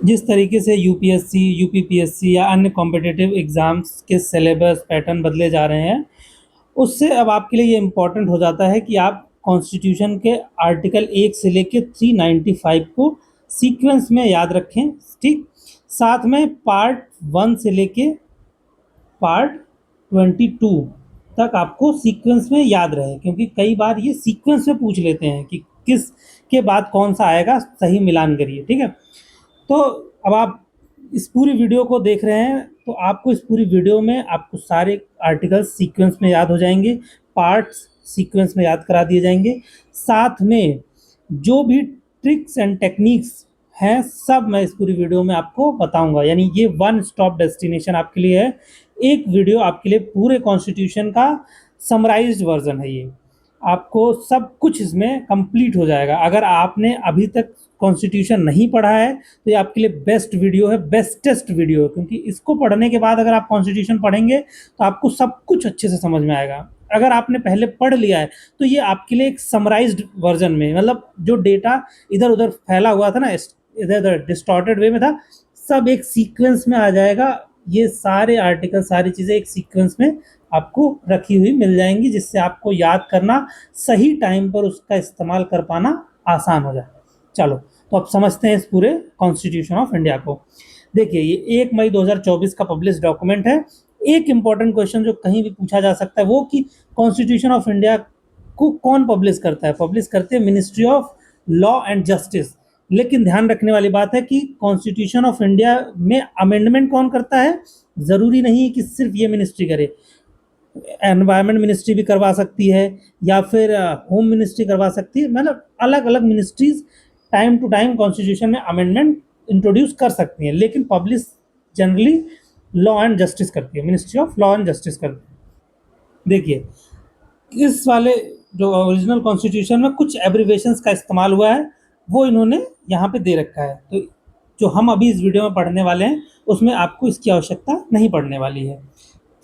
जिस तरीके से यूपीएससी, यूपीपीएससी या अन्य कॉम्पिटिटिव एग्ज़ाम्स के सिलेबस पैटर्न बदले जा रहे हैं, उससे अब आपके लिए ये इम्पोर्टेंट हो जाता है कि आप कॉन्स्टिट्यूशन के आर्टिकल 1 से लेके 395 को सीक्वेंस में याद रखें, ठीक? साथ में पार्ट 1 से लेके पार्ट 22 तक आपको सीक्वेंस में याद रहे, क्योंकि कई बार ये सीक्वेंस में पूछ लेते हैं कि किस के बाद कौन सा आएगा, सही मिलान करिए, ठीक है? तो अब आप इस पूरी वीडियो को देख रहे हैं, तो आपको इस पूरी वीडियो में आपको सारे आर्टिकल्स सीक्वेंस में याद हो जाएंगे, पार्ट्स सीक्वेंस में याद करा दिए जाएंगे। साथ में जो भी ट्रिक्स एंड टेक्निक्स हैं, सब मैं इस पूरी वीडियो में आपको बताऊंगा। यानी ये वन स्टॉप डेस्टिनेशन आपके लिए है। एक वीडियो आपके लिए पूरे कॉन्स्टिट्यूशन का समराइज्ड वर्जन है ये। आपको सब कुछ इसमें कंप्लीट हो जाएगा। अगर आपने अभी तक कॉन्स्टिट्यूशन नहीं पढ़ा है तो ये आपके लिए बेस्ट वीडियो है, बेस्टेस्ट वीडियो है, क्योंकि इसको पढ़ने के बाद अगर आप कॉन्स्टिट्यूशन पढ़ेंगे तो आपको सब कुछ अच्छे से समझ में आएगा। अगर आपने पहले पढ़ लिया है तो ये आपके लिए एक समराइज्ड वर्जन में, मतलब जो डेटा इधर उधर फैला हुआ था ना, इधर उधर डिस्टॉर्टेड वे में था, सब एक सीक्वेंस में आ जाएगा। ये सारे आर्टिकल, सारी चीज़ें एक सीक्वेंस में आपको रखी हुई मिल जाएंगी, जिससे आपको याद करना, सही टाइम पर उसका इस्तेमाल कर पाना आसान हो जाए। चलो, तो अब समझते हैं इस पूरे कॉन्स्टिट्यूशन ऑफ इंडिया को। देखिए, ये 1 मई 2024 का पब्लिश डॉक्यूमेंट है। एक इम्पॉर्टेंट क्वेश्चन जो कहीं भी पूछा जा सकता है वो कि कॉन्स्टिट्यूशन ऑफ इंडिया को कौन पब्लिश करता है? पब्लिश करते हैं ministry of law and justice. लेकिन ध्यान रखने वाली बात है कि कॉन्स्टिट्यूशन ऑफ इंडिया में अमेंडमेंट कौन करता है? ज़रूरी नहीं है कि सिर्फ ये मिनिस्ट्री करे। एनवायरनमेंट मिनिस्ट्री भी करवा सकती है, या फिर होम मिनिस्ट्री करवा सकती है। मतलब अलग अलग ministries time to time constitution में अमेंडमेंट इंट्रोड्यूस कर सकती हैं, लेकिन publish generally law and justice करती है, ministry of law and justice करती है। देखिए, इस वाले जो ओरिजिनल कॉन्स्टिट्यूशन में कुछ एब्रिवेशंस का इस्तेमाल हुआ है, वो इन्होंने यहाँ पे दे रखा है। तो जो हम अभी इस वीडियो में पढ़ने वाले हैं उसमें आपको इसकी आवश्यकता नहीं पड़ने वाली है,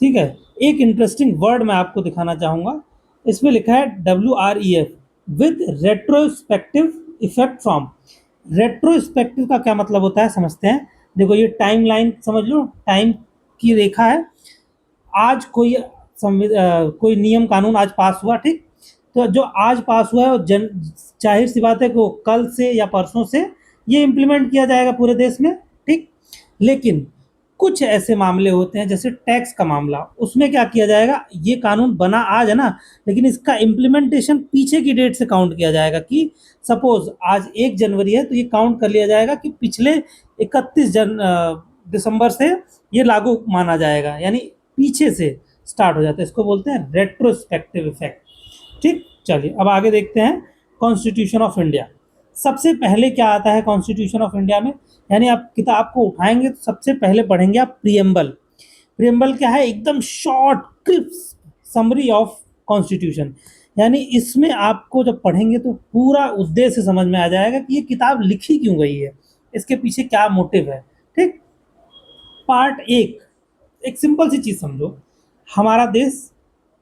ठीक है? एक इंटरेस्टिंग वर्ड मैं आपको दिखाना चाहूँगा। इसमें लिखा है WREF, with retrospective effect from. Retrospective का क्या मतलब होता है, समझते हैं। देखो, ये टाइम लाइन समझ लो, टाइम की रेखा है। आज कोई नियम कानून आज पास हुआ, ठीक? तो जो आज पास हुआ है वो जाहिर सी बात है कि वो कल से या परसों से ये इम्प्लीमेंट किया जाएगा पूरे देश में, ठीक? लेकिन कुछ ऐसे मामले होते हैं, जैसे टैक्स का मामला, उसमें क्या किया जाएगा? ये कानून बना आज है ना, लेकिन इसका इम्प्लीमेंटेशन पीछे की डेट से काउंट किया जाएगा। कि सपोज आज 1 जनवरी है तो ये काउंट कर लिया जाएगा कि पिछले 31 दिसंबर से ये लागू माना जाएगा, यानी पीछे से स्टार्ट हो जाता है। इसको बोलते हैं रेट्रोस्पेक्टिव इफेक्ट, ठीक? चलिए, अब आगे देखते हैं कॉन्स्टिट्यूशन ऑफ इंडिया। सबसे पहले क्या आता है कॉन्स्टिट्यूशन ऑफ इंडिया में? यानी आप किताब को उठाएंगे तो सबसे पहले पढ़ेंगे आप प्रियम्बल। प्रियम्बल क्या है? एकदम short crisp summary of constitution. यानी इसमें आपको जब पढ़ेंगे तो पूरा उद्देश्य समझ में आ जाएगा कि ये किताब लिखी क्यों गई है, इसके पीछे क्या मोटिव है, ठीक? पार्ट 1, एक सिंपल सी चीज़ समझो। हमारा देश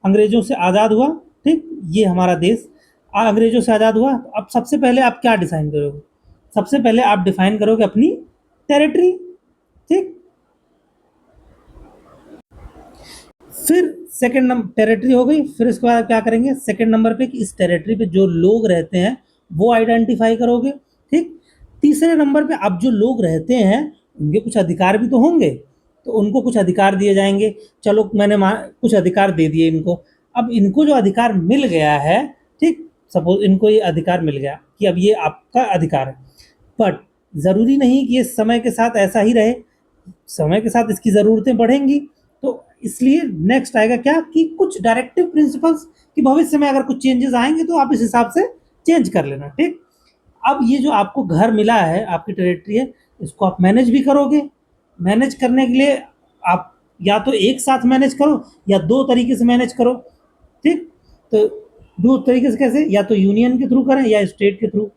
अंग्रेजों से आज़ाद हुआ, ठीक? ये हमारा देश अंग्रेजों से आज़ाद हुआ। अब सबसे पहले आप क्या डिसाइन करोगे? सबसे पहले आप डिफाइन करोगे अपनी टेरिटरी, ठीक? फिर सेकंड नंबर टेरिटरी हो गई। फिर इसके बाद क्या करेंगे सेकंड नंबर पे कि इस टेरिटरी पे जो लोग रहते हैं वो आइडेंटिफाई करोगे, ठीक? तीसरे नंबर पे अब जो लोग रहते हैं उनके कुछ अधिकार भी तो होंगे, तो उनको कुछ अधिकार दिए जाएंगे। चलो, मैंने कुछ अधिकार दे दिए इनको। अब इनको जो अधिकार मिल गया है, ठीक, सपोज इनको ये अधिकार मिल गया कि अब ये आपका अधिकार है, बट ज़रूरी नहीं कि ये समय के साथ ऐसा ही रहे। समय के साथ इसकी ज़रूरतें बढ़ेंगी, तो इसलिए नेक्स्ट आएगा क्या कि कुछ डायरेक्टिव प्रिंसिपल्स कि भविष्य में अगर कुछ चेंजेस आएंगे तो आप इस हिसाब से चेंज कर लेना, ठीक? अब ये जो आपको घर मिला है, आपकी टेरिटरी है, इसको आप मैनेज भी करोगे। मैनेज करने के लिए आप या तो एक साथ मैनेज करो या दो तरीके से मैनेज करो, ठीक? तो दो तरीके से कैसे? या तो यूनियन के थ्रू करें या स्टेट के थ्रू,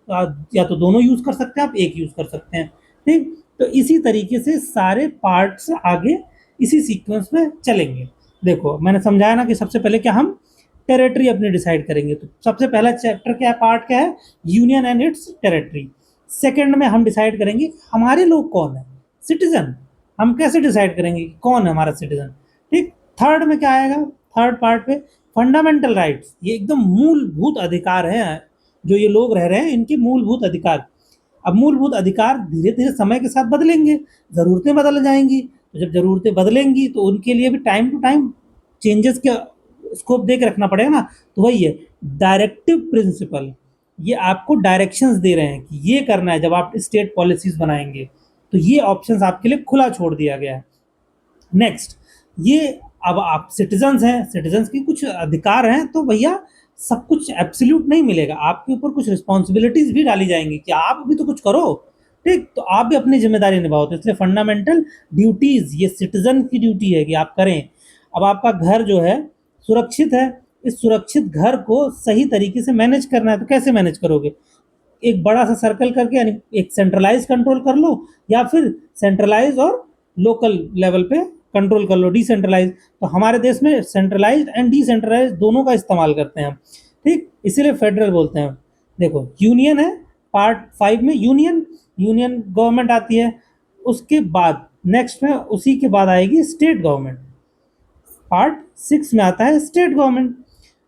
या तो दोनों यूज़ कर सकते हैं आप, एक यूज़ कर सकते हैं, ठीक? तो इसी तरीके से सारे पार्ट्स आगे इसी सीक्वेंस में चलेंगे। देखो, मैंने समझाया ना कि सबसे पहले क्या हम टेरिटरी अपनी डिसाइड करेंगे। तो सबसे पहला चैप्टर क्या है, पार्ट क्या है? Union and it's territory. Second में हम डिसाइड करेंगे हमारे लोग कौन है, सिटीजन। हम कैसे डिसाइड करेंगे कि कौन है हमारा सिटीजन, ठीक। थर्ड में क्या आएगा, थर्ड पार्ट पे फंडामेंटल राइट्स, ये एकदम मूलभूत अधिकार हैं जो ये लोग रह रहे हैं, इनके मूलभूत अधिकार। अब मूलभूत अधिकार धीरे धीरे समय के साथ बदलेंगे, ज़रूरतें बदल जाएंगी, तो जब ज़रूरतें बदलेंगी तो उनके लिए भी टाइम टू टाइम चेंजेस का स्कोप दे के रखना पड़ेगा ना। तो वही है डायरेक्टिव प्रिंसिपल, ये आपको डायरेक्शंस दे रहे हैं कि ये करना है जब आप स्टेट पॉलिसीज बनाएंगे, तो ये ऑप्शंस आपके लिए खुला छोड़ दिया गया है। नेक्स्ट, ये अब आप सिटीजन्स हैं, सिटीजन्स के कुछ अधिकार हैं, तो भैया सब कुछ एब्सोल्यूट नहीं मिलेगा, आपके ऊपर कुछ रिस्पॉन्सिबिलिटीज भी डाली जाएंगी कि आप भी तो कुछ करो, ठीक। तो आप भी अपनी जिम्मेदारी निभाओ, तो इसलिए फंडामेंटल ड्यूटीज ये सिटीजन की ड्यूटी है कि आप करें। अब आपका घर जो है सुरक्षित है, इस सुरक्षित घर को सही तरीके से मैनेज करना है, तो कैसे मैनेज करोगे, एक बड़ा सा सर्कल करके, यानी एक सेंट्रलाइज कंट्रोल कर लो, या फिर सेंट्रलाइज और लोकल लेवल पे कंट्रोल कर लो, डिसेंट्रलाइज। तो हमारे देश में सेंट्रलाइज्ड एंड डिसेंट्रलाइज्ड दोनों का इस्तेमाल करते हैं हम, ठीक, इसीलिए फेडरल बोलते हैं। देखो यूनियन है, पार्ट 5 में यूनियन, यूनियन गवर्नमेंट आती है। उसके बाद नेक्स्ट में उसी के बाद आएगी स्टेट गवर्नमेंट, पार्ट 6 में आता है स्टेट गवर्नमेंट।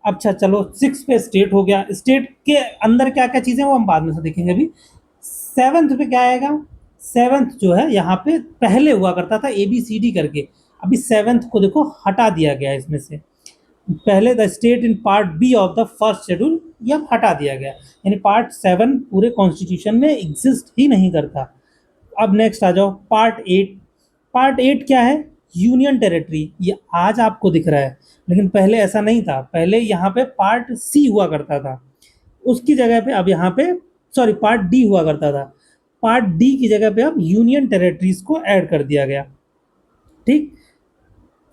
अच्छा चलो 6 पे स्टेट हो गया, स्टेट के अंदर क्या क्या चीज़ें वो हम बाद में से देखेंगे। अभी 7th पे क्या आएगा, 7th जो है यहाँ पे पहले हुआ करता था ABCD करके, अभी 7th को देखो हटा दिया गया है इसमें से। पहले the state in part B of the first schedule, ये अब हटा दिया गया, यानी पार्ट 7 पूरे कॉन्स्टिट्यूशन में एग्जिस्ट ही नहीं करता। अब नेक्स्ट आ जाओ पार्ट 8। पार्ट 8 क्या है, यूनियन टेरिटरी, ये आज आपको दिख रहा है, लेकिन पहले ऐसा नहीं था, पहले यहाँ पे पार्ट C हुआ करता था, उसकी जगह पे अब यहाँ पे सॉरी पार्ट D हुआ करता था, पार्ट D की जगह पे अब यूनियन टेरिटरीज को ऐड कर दिया गया, ठीक।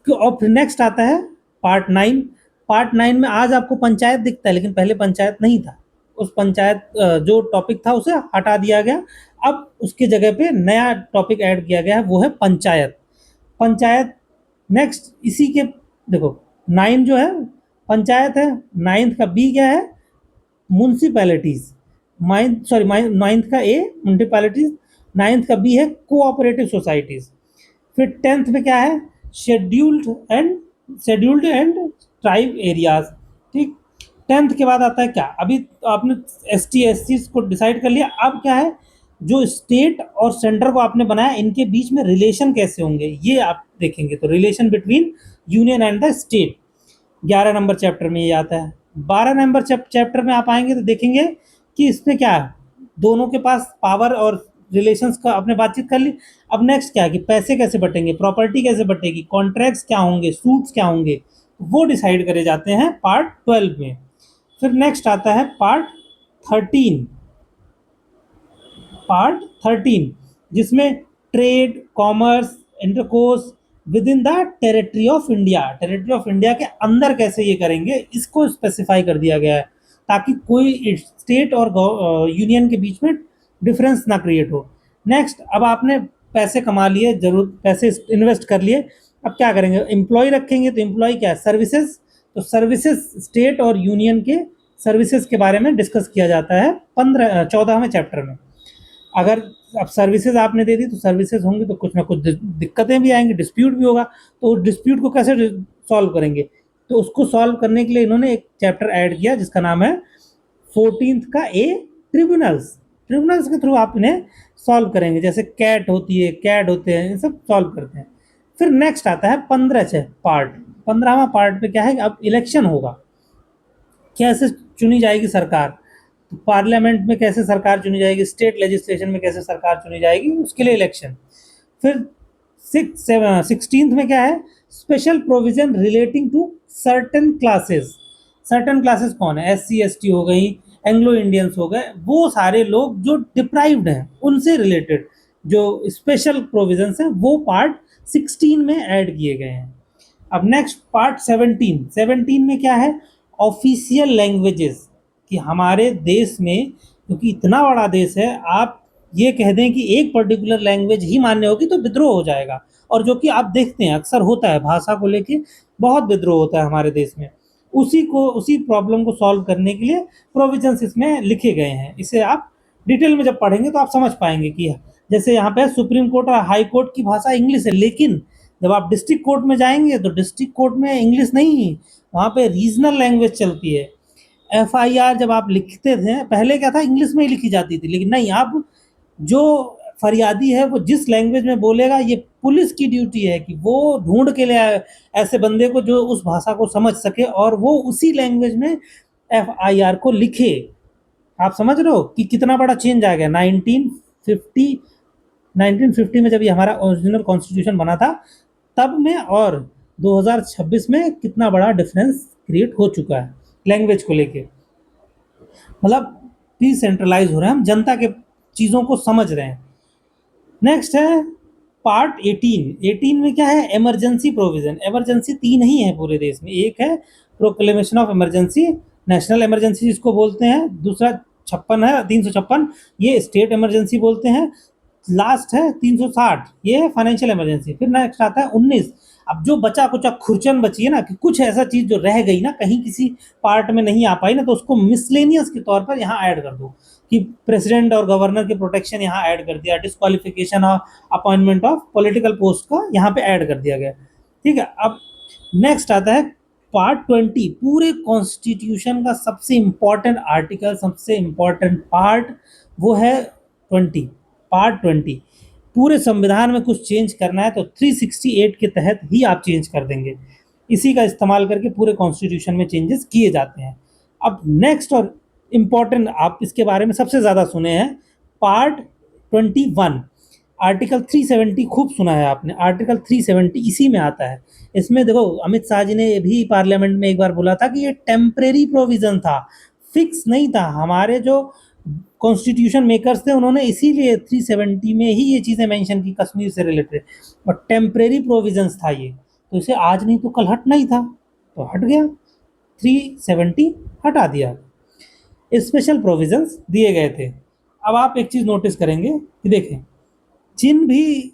और फिर नेक्स्ट आता है पार्ट 9। पार्ट 9 में आज आपको पंचायत दिखता है, लेकिन पहले पंचायत नहीं था, उस पंचायत जो टॉपिक था उसे हटा दिया गया, अब उसकी जगह पे नया टॉपिक ऐड किया गया है, वो है पंचायत। पंचायत नेक्स्ट इसी के, देखो 9 जो है पंचायत है, 9th का B क्या है, म्यूनसिपैलिटीज, नाइन्थ का A म्यूनसिपैलिटीज, 9th का B है कोऑपरेटिव सोसाइटीज। फिर 10th में क्या है, शेड्यूल्ड एंड ट्राइब एरियाज, ठीक। 10th के बाद आता है क्या, अभी तो आपने ST SC को डिसाइड कर लिया, अब क्या है, जो स्टेट और सेंटर को आपने बनाया इनके बीच में रिलेशन कैसे होंगे ये आप देखेंगे, तो relation between union and the state 11 number chapter में ये आता है। 12 नंबर चैप्टर में आप आएंगे तो देखेंगे कि इसमें क्या है, दोनों के पास पावर और रिलेशंस का आपने बातचीत कर ली। अब नेक्स्ट क्या है कि पैसे कैसे बटेंगे, प्रॉपर्टी कैसे बटेगी, कॉन्ट्रैक्ट्स क्या होंगे, सूट्स क्या होंगे, वो डिसाइड करे जाते हैं पार्ट 12 में। फिर नेक्स्ट आता है पार्ट 13, पार्ट 13 जिसमें trade, commerce, intercourse within the territory of India, territory of India के अंदर कैसे ये करेंगे इसको स्पेसिफाई कर दिया गया है, ताकि कोई स्टेट और यूनियन के बीच में डिफरेंस ना क्रिएट हो। नेक्स्ट, अब आपने पैसे कमा लिए, जरूर पैसे इन्वेस्ट कर लिए, अब क्या करेंगे, एम्प्लॉय रखेंगे, तो एम्प्लॉय क्या है, सर्विसेज, तो सर्विसेज स्टेट और यूनियन के सर्विसेज के बारे में डिस्कस किया जाता है 14वें चैप्टर में। अगर अब सर्विसेज आपने दे दी तो सर्विसेज होंगी तो कुछ ना कुछ दिक्कतें भी आएंगी, डिस्प्यूट भी होगा, तो उस डिस्प्यूट को कैसे सॉल्व करेंगे, तो उसको सॉल्व करने के लिए इन्होंने एक चैप्टर ऐड किया जिसका नाम है 14th का A ट्रिब्यूनल्स। ट्रिब्यूनल्स के थ्रू आप इन्हें सॉल्व करेंगे, जैसे कैट होती है, कैड होते हैं, ये सब सॉल्व करते हैं। फिर नेक्स्ट आता है 15 पार्ट। 15वां पार्ट पे क्या है, अब इलेक्शन होगा, कैसे चुनी जाएगी सरकार, तो पार्लियामेंट में कैसे सरकार चुनी जाएगी, स्टेट लेजिस्लेशन में कैसे सरकार चुनी जाएगी, उसके लिए इलेक्शन। फिर 16th में क्या है, special provision relating to certain classes. Certain classes कौन है, SC ST हो गई, एंग्लो इंडियंस हो गए, वो सारे लोग जो डिप्राइव्ड हैं उनसे रिलेटेड जो स्पेशल प्रोविजंस हैं वो पार्ट 16 में ऐड किए गए हैं। अब नेक्स्ट पार्ट 17 में क्या है, ऑफिशियल लैंग्वेजेस, कि हमारे देश में, क्योंकि इतना बड़ा देश है, आप ये कह दें कि एक पर्टिकुलर लैंग्वेज ही मान्य होगी तो विद्रोह हो जाएगा, और जो कि आप देखते हैं अक्सर होता है, भाषा को लेके बहुत विद्रोह होता है हमारे देश में। उसी प्रॉब्लम को सॉल्व करने के लिए प्रोविजंस इसमें लिखे गए हैं, इसे आप डिटेल में जब पढ़ेंगे तो आप समझ पाएंगे कि जैसे यहाँ पे सुप्रीम कोर्ट और हाई कोर्ट की भाषा इंग्लिश है, लेकिन जब आप डिस्ट्रिक्ट कोर्ट में जाएंगे तो डिस्ट्रिक्ट कोर्ट में इंग्लिश नहीं, वहाँ पे रीजनल लैंग्वेज चलती है। एफआईआर जब आप लिखते थे पहले क्या था, इंग्लिश में ही लिखी जाती थी, लेकिन नहीं, अब जो फरियादी है वो जिस लैंग्वेज में बोलेगा, ये पुलिस की ड्यूटी है कि वो ढूंढ के ले आए ऐसे बंदे को जो उस भाषा को समझ सके और वो उसी लैंग्वेज में एफआईआर को लिखे। आप समझ रहे हो कि कितना बड़ा चेंज आ गया। 1950 में जब ये हमारा ओरिजिनल कॉन्स्टिट्यूशन बना था तब में और 2026 में कितना बड़ा डिफरेंस क्रिएट हो चुका है लैंग्वेज को लेके। मतलब डिसेंट्रलाइज हो रहे हैं हम, जनता के चीज़ों को समझ रहे हैं। नेक्स्ट है पार्ट 18। 18 में क्या है, इमरजेंसी प्रोविजन। इमरजेंसी तीन ही है पूरे देश में, एक है proclamation of emergency, national emergency जिसको बोलते हैं, दूसरा 56 है 356, ये स्टेट इमरजेंसी बोलते हैं, लास्ट है 360, ये है फाइनेंशियल इमरजेंसी। फिर नेक्स्ट आता है 19। अब जो बचा कुचा खुरचन बची है ना, कि कुछ ऐसा चीज़ जो रह गई ना, कहीं किसी पार्ट में नहीं आ पाई ना, तो उसको मिसलेनियस के तौर पर यहाँ ऐड कर दो कि प्रेसिडेंट और गवर्नर के प्रोटेक्शन यहाँ ऐड कर दिया, डिस्क्वालिफिकेशन और अपॉइंटमेंट ऑफ पॉलिटिकल पोस्ट का यहाँ पे ऐड कर दिया गया। ठीक है, अब नेक्स्ट आता है पार्ट 20। पूरे कॉन्स्टिट्यूशन का सबसे इम्पॉर्टेंट आर्टिकल, सबसे इम्पॉर्टेंट पार्ट वो है 20, पार्ट 20। पूरे संविधान में कुछ चेंज करना है तो 368 के तहत ही आप चेंज कर देंगे, इसी का इस्तेमाल करके पूरे कॉन्स्टिट्यूशन में चेंजेस किए जाते हैं। अब नेक्स्ट और इम्पॉर्टेंट, आप इसके बारे में सबसे ज़्यादा सुने हैं, पार्ट 21। आर्टिकल 370 खूब सुना है आपने, आर्टिकल 370 इसी में आता है। इसमें देखो अमित शाह जी ने भी पार्लियामेंट में एक बार बोला था कि ये टेम्परेरी प्रोविज़न था, फिक्स नहीं था। हमारे जो कॉन्स्टिट्यूशन मेकर्स थे उन्होंने इसीलिए 370 में ही ये चीज़ें मेंशन की कश्मीर से रिलेटेड, और टेम्परेरी प्रोविजंस था ये, तो इसे आज नहीं तो कल हटना ही था, तो हट गया, 370 हटा दिया, स्पेशल प्रोविजंस दिए गए थे। अब आप एक चीज़ नोटिस करेंगे कि देखें, जिन भी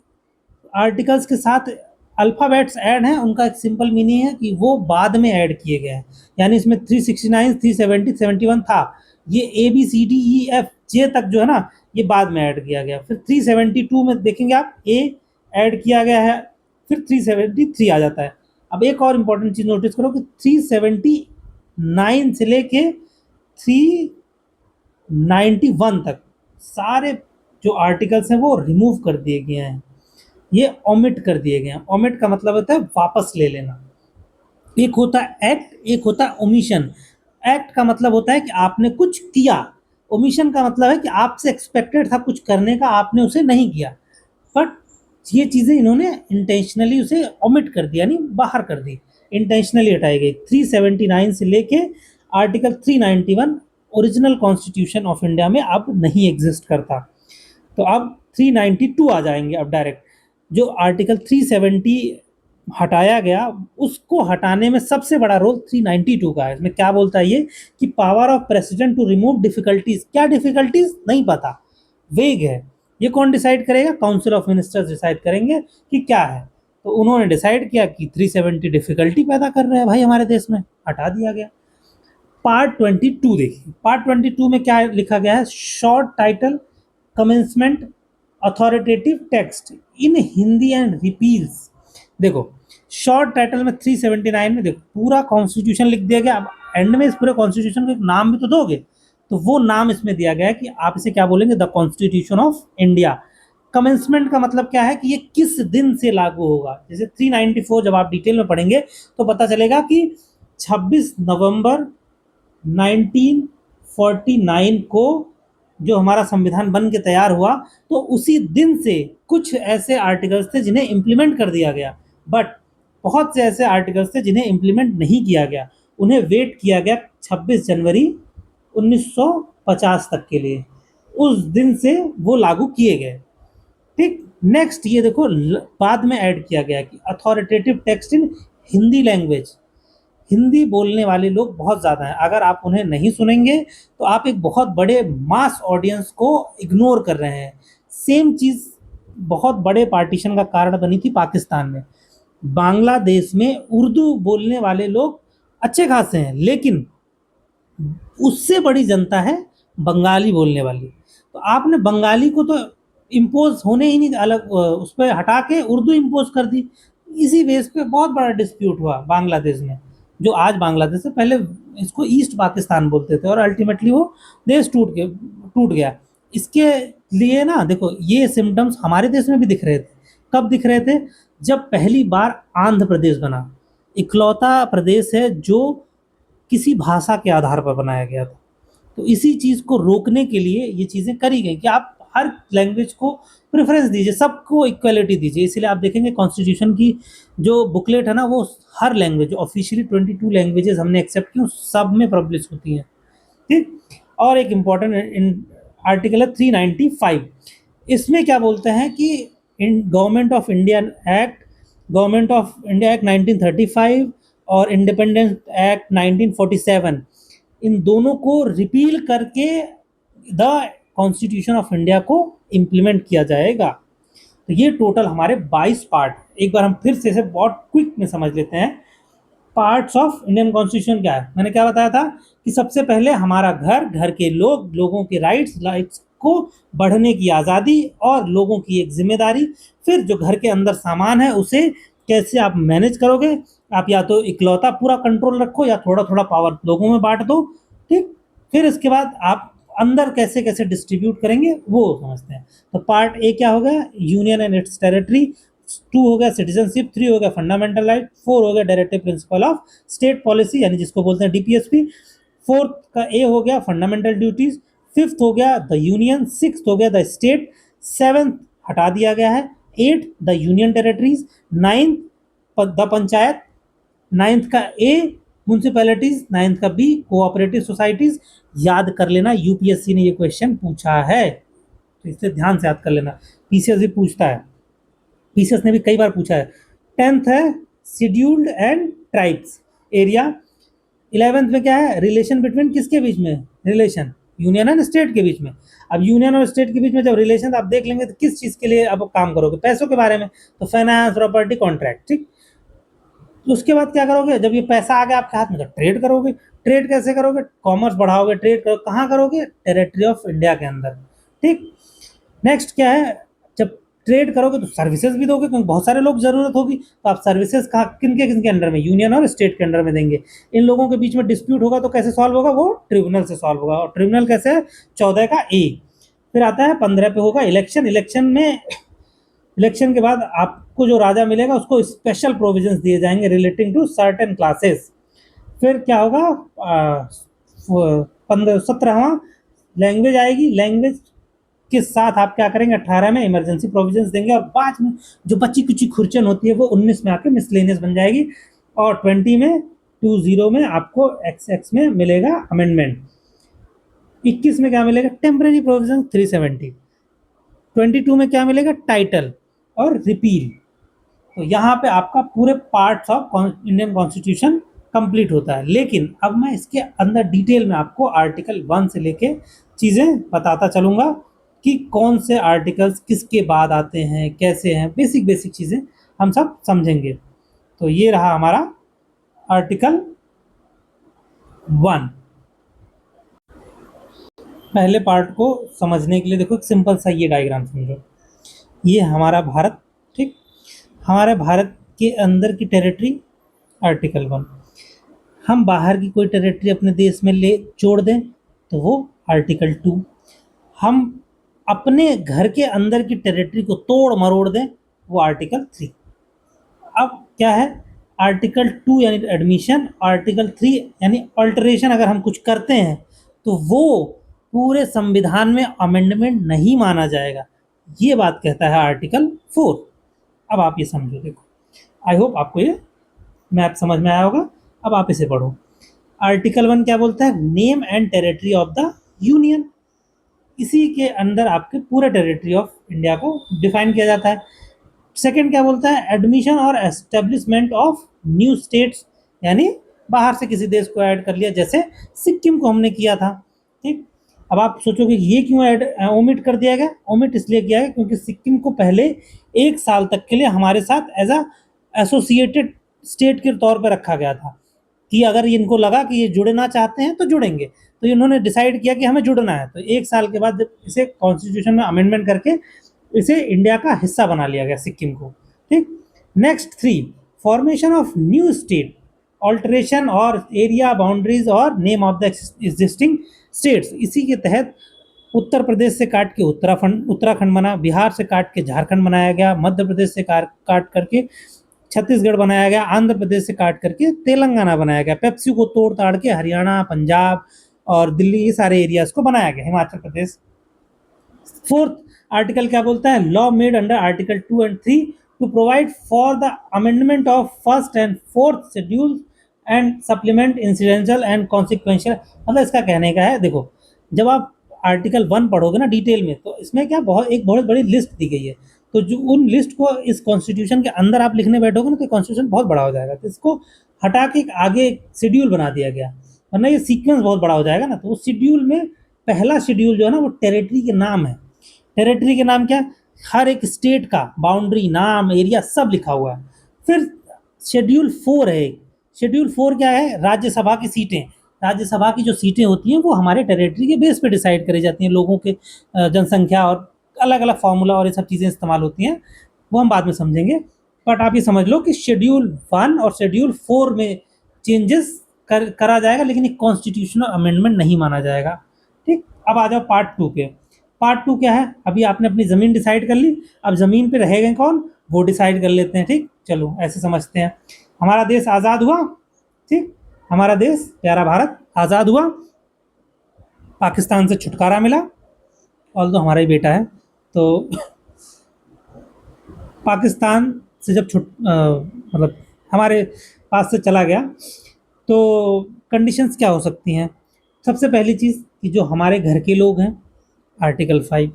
आर्टिकल्स के साथ अल्फ़ाबेट्स ऐड हैं उनका एक सिंपल मीनिंग है कि वो बाद में ऐड किए गए हैं। यानी इसमें 369, 370, 71 था, ये A B C D E F J तक जो है ना, ये बाद में ऐड किया गया। फिर 372 में देखेंगे आप, ए ऐड किया गया है, फिर 373 आ जाता है। अब एक और इम्पॉर्टेंट चीज़ नोटिस करो कि 379 से लेके 391 तक सारे जो आर्टिकल्स हैं वो रिमूव कर दिए गए हैं, ये ओमिट कर दिए गए हैं। ओमिट का मतलब होता है वापस ले लेना। एक होता है एक्ट, एक होता है ओमिशन। एक्ट का मतलब होता है कि आपने कुछ किया, ओमिशन का मतलब है कि आपसे एक्सपेक्टेड था कुछ करने का, आपने उसे नहीं किया, बट ये चीज़ें इन्होंने इंटेंशनली उसे ओमिट कर दिया, यानी बाहर कर दी, इंटेंशनली हटाई गई। 379 से लेके article 391 original constitution of India में अब नहीं एग्जिस्ट करता। तो अब 392 आ जाएंगे अब डायरेक्ट। जो आर्टिकल 370 हटाया गया, उसको हटाने में सबसे बड़ा रोल 392 का है। इसमें क्या बोलता है ये कि power of president to remove difficulties. क्या डिफिकल्टीज नहीं पता, वेग है। ये कौन डिसाइड करेगा, काउंसिल ऑफ मिनिस्टर्स डिसाइड करेंगे कि क्या है। तो उन्होंने डिसाइड किया कि 370 डिफिकल्टी पैदा कर रहे हैं भाई हमारे देश में, हटा दिया गया। पार्ट 22 देखिए, पार्ट 22 में क्या लिखा गया है, short title commencement authoritative text in Hindi and repeals. देखो शॉर्ट टाइटल में 379 में देखो पूरा कॉन्स्टिट्यूशन लिख दिया गया। अब एंड में इस पूरे कॉन्स्टिट्यूशन को एक नाम भी तो दोगे, तो वो नाम इसमें दिया गया है कि आप इसे क्या बोलेंगे, the constitution of India. Commencement का मतलब क्या है कि ये किस दिन से लागू होगा। जैसे 394 जब आप डिटेल में पढ़ेंगे तो पता चलेगा कि 26 नवंबर 1949 को जो हमारा संविधान बन के तैयार हुआ, तो उसी दिन से कुछ ऐसे आर्टिकल्स थे जिन्हें इम्प्लीमेंट कर दिया गया, बट बहुत से ऐसे आर्टिकल्स थे जिन्हें इम्प्लीमेंट नहीं किया गया, उन्हें वेट किया गया 26 जनवरी 1950 तक के लिए, उस दिन से वो लागू किए गए। ठीक, नेक्स्ट ये देखो बाद में ऐड किया गया कि authoritative text in Hindi language. Hindi बोलने वाले लोग बहुत ज़्यादा हैं, अगर आप उन्हें नहीं सुनेंगे तो आप एक बहुत बड़े मास ऑडियंस को इग्नोर कर रहे हैं। सेम चीज़ बहुत बड़े पार्टीशन का कारण बनी थी पाकिस्तान में। बांग्लादेश में उर्दू बोलने वाले लोग अच्छे खासे हैं, लेकिन उससे बड़ी जनता है बंगाली बोलने वाली। तो आपने बंगाली को तो इम्पोज होने ही नहीं, अलग उस पर हटा के उर्दू इम्पोज कर दी। इसी बेस पे बहुत बड़ा डिस्प्यूट हुआ बांग्लादेश में, जो आज बांग्लादेश है, पहले इसको ईस्ट पाकिस्तान बोलते थे, और अल्टीमेटली वो देश टूट गया। इसके लिए ना देखो, ये सिम्टम्स हमारे देश में भी दिख रहे थे। कब दिख रहे थे? जब पहली बार आंध्र प्रदेश बना, इकलौता प्रदेश है जो किसी भाषा के आधार पर बनाया गया था। तो इसी चीज़ को रोकने के लिए ये चीज़ें करी गई कि आप हर लैंग्वेज को प्रेफरेंस दीजिए, सबको इक्वलिटी दीजिए। इसलिए आप देखेंगे कॉन्स्टिट्यूशन की जो बुकलेट है ना, वो हर लैंग्वेज, ऑफिशियली 22 लैंग्वेजेस हमने एक्सेप्ट की, सब में पब्लिश होती हैं। ठीक। और एक इम्पॉर्टेंट आर्टिकल है 395। इसमें क्या बोलते हैं कि in government of India act 1935 और इंडिपेंडेंस एक्ट 1947, इन दोनों को रिपील करके द कॉन्स्टिट्यूशन ऑफ इंडिया को इम्प्लीमेंट किया जाएगा। तो ये टोटल हमारे 22 पार्ट। एक बार हम फिर से इसे बहुत क्विक में समझ लेते हैं। पार्ट्स ऑफ इंडियन कॉन्स्टिट्यूशन क्या है? मैंने क्या बताया था कि सबसे पहले हमारा घर, घर के लोग, लोगों के राइट्स को बढ़ने की आज़ादी और लोगों की एक जिम्मेदारी। फिर जो घर के अंदर सामान है उसे कैसे आप मैनेज करोगे, आप या तो इकलौता पूरा कंट्रोल रखो या थोड़ा थोड़ा पावर लोगों में बांट दो। ठीक। फिर इसके बाद आप अंदर कैसे कैसे डिस्ट्रीब्यूट करेंगे वो समझते हैं। तो पार्ट ए क्या हो गया? Union and it's territory. 2 हो गया सिटीजनशिप। 3 हो गया फंडामेंटल राइट। 4 हो गया directive principle of state policy, यानी जिसको बोलते हैं डीपीएसपी। 4th का ए हो गया फंडामेंटल ड्यूटीज। 5th हो गया द यूनियन। 6th हो गया द स्टेट। 7th हटा दिया गया है। 8th the union territories. 9th the panchayat. 9th का ए म्यूनसिपैलिटीज। 9th का बी कोऑपरेटिव सोसाइटीज। याद कर लेना, यूपीएससी ने ये क्वेश्चन पूछा है, तो इसे ध्यान से याद कर लेना। पीसीएस भी पूछता है, पीसीएस ने भी कई बार पूछा है। 10th है scheduled and tribes area. 11th में क्या है? रिलेशन बिटवीन किसके बीच में? रिलेशन यूनियन एंड स्टेट के बीच में। अब यूनियन और स्टेट के बीच में जब रिलेशन आप देख लेंगे तो किस चीज़ के लिए अब काम करोगे? पैसों के बारे में, तो फाइनेंस, प्रॉपर्टी, कॉन्ट्रैक्ट। ठीक। तो उसके बाद क्या करोगे? जब ये पैसा आ गया आपके हाथ में तो ट्रेड करोगे। ट्रेड कैसे करोगे? कॉमर्स बढ़ाओगे। ट्रेड करो कहाँ करोगे? टेरिटरी ऑफ इंडिया के अंदर। ठीक। नेक्स्ट क्या है? जब ट्रेड करोगे तो सर्विसेज भी दोगे, क्योंकि बहुत सारे लोग जरूरत होगी, तो आप सर्विसेज कहाँ, किनके किनके अंडर में? यूनियन और स्टेट के अंडर में देंगे। इन लोगों के बीच में डिस्प्यूट होगा तो कैसे सॉल्व होगा? वो ट्रिब्यूनल से सॉल्व होगा। और ट्रिब्यूनल कैसे है? 14 का ए। फिर आता है 15 पे होगा इलेक्शन। इलेक्शन के बाद आपको जो राजा मिलेगा उसको स्पेशल प्रोविजंस दिए जाएंगे रिलेटिंग टू सर्टेन क्लासेस। फिर क्या होगा? 17वां लैंग्वेज आएगी। लैंग्वेज के साथ आप क्या करेंगे? 18 में इमरजेंसी प्रोविजंस देंगे, और 5 में जो बची कुची खुर्चन होती है वो 19 में आके मिसलेनियस बन जाएगी, और 20 में 20 में आपको XX में मिलेगा अमेंडमेंट। 21 में क्या मिलेगा? Temporary provision 370। 22 में क्या मिलेगा? टाइटल और रिपील। तो यहाँ पे आपका पूरे parts of Indian constitution complete होता है। लेकिन अब मैं इसके अंदर डिटेल में आपको आर्टिकल 1 से लेके चीज़ें बताता चलूँगा कि कौन से आर्टिकल्स किसके बाद आते हैं, कैसे हैं, बेसिक चीज़ें हम सब समझेंगे। तो ये रहा हमारा आर्टिकल 1। पहले पार्ट को समझने के लिए देखो, एक सिंपल सा ये डायग्राम समझो। ये हमारा भारत। ठीक। हमारे भारत के अंदर की टेरिटरी आर्टिकल 1। हम बाहर की कोई टेरिटरी अपने देश में ले जोड़ दें तो वो आर्टिकल 2। हम अपने घर के अंदर की टेरिटरी को तोड़ मरोड़ दें वो आर्टिकल 3। अब क्या है? आर्टिकल 2 यानी एडमिशन, आर्टिकल 3 यानी अल्टरेशन। अगर हम कुछ करते हैं तो वो पूरे संविधान में अमेंडमेंट नहीं माना जाएगा, ये बात कहता है आर्टिकल 4। अब आप ये समझो, देखो, आई होप आपको ये मैप समझ में आया होगा। अब आप इसे पढ़ो। आर्टिकल 1 क्या बोलता है? Name and territory of the union. इसी के अंदर आपके पूरे टेरिटरी ऑफ इंडिया को डिफाइन किया जाता है। सेकंड क्या बोलता है? एडमिशन और एस्टेब्लिशमेंट ऑफ न्यू स्टेट्स, यानी बाहर से किसी देश को ऐड कर लिया, जैसे सिक्किम को हमने किया था। ठीक। अब आप सोचोगे ये क्यों ओमिट कर दिया गया? ओमिट इसलिए किया गया क्योंकि सिक्किम को पहले 1 साल तक के लिए हमारे साथ एज अ एसोसिएटेड स्टेट के तौर पर रखा गया था, कि अगर इनको लगा कि ये जुड़ना चाहते हैं तो जुड़ेंगे। तो इन्होंने डिसाइड किया कि हमें जुड़ना है, तो 1 साल के बाद जब इसे कॉन्स्टिट्यूशन में अमेंडमेंट करके इसे इंडिया का हिस्सा बना लिया गया, सिक्किम को। ठीक। Next 3, formation of new state, alteration और एरिया बाउंड्रीज और name of the existing states. इसी के तहत उत्तर प्रदेश से काट के उत्तराखंड बना, बिहार से काट के झारखंड बनाया गया, मध्य प्रदेश से काट करके छत्तीसगढ़ बनाया गया, आंध्र प्रदेश से काट करके तेलंगाना बनाया गया, पेप्सी को तोड़ ताड़ के हरियाणा, पंजाब और दिल्ली, ये सारे एरियाज को बनाया गया, हिमाचल प्रदेश। 4th आर्टिकल क्या बोलता है, law made under article 2 and 3 to provide for the amendment of 1st and 4th schedule and supplement incidental and consequential. मतलब इसका कहने का है, देखो जब आप आर्टिकल 1 पढ़ोगे ना डिटेल में, तो इसमें क्या एक बहुत बड़ी लिस्ट दी गई है, तो जो उन लिस्ट को इस कॉन्स्टिट्यूशन के अंदर आप लिखने बैठोगे ना, तो कॉन्स्टिट्यूशन बहुत बड़ा हो जाएगा, तो इसको हटा के आगे शेड्यूल बना दिया गया, वरना ये सीक्वेंस बहुत बड़ा हो जाएगा ना। तो उस शेड्यूल में पहला शेड्यूल जो है ना, वो टेरिटरी के नाम है। टेरिटरी के नाम क्या, हर एक स्टेट का बाउंड्री, नाम, एरिया सब लिखा हुआ है। फिर शेड्यूल 4 है, शेड्यूल 4 क्या है, राज्यसभा की सीटें। राज्यसभा की जो सीटें होती हैं वो हमारे टेरिटरी के बेस पे डिसाइड करी जाती हैं, लोगों के जनसंख्या और अलग अलग फार्मूला और ये सब चीज़ें इस्तेमाल होती हैं, वो हम बाद में समझेंगे। बट आप ये समझ लो कि शेड्यूल 1 और शेड्यूल 4 में चेंजेस करा जाएगा, लेकिन एक कॉन्स्टिट्यूशनल अमेंडमेंट नहीं माना जाएगा। ठीक। अब आ जाओ पार्ट 2 पे। पार्ट 2 क्या है, अभी आपने अपनी ज़मीन डिसाइड कर ली, अब ज़मीन पे रहेंगे कौन, वो डिसाइड कर लेते हैं। ठीक, चलो ऐसे समझते हैं। हमारा देश आज़ाद हुआ, ठीक, हमारा देश प्यारा भारत आज़ाद हुआ, पाकिस्तान से छुटकारा मिला, और तो हमारा ही बेटा है, तो पाकिस्तान से जब मतलब हमारे पास से चला गया, तो कंडीशंस क्या हो सकती हैं। सबसे पहली चीज़ कि जो हमारे घर के लोग हैं, आर्टिकल 5,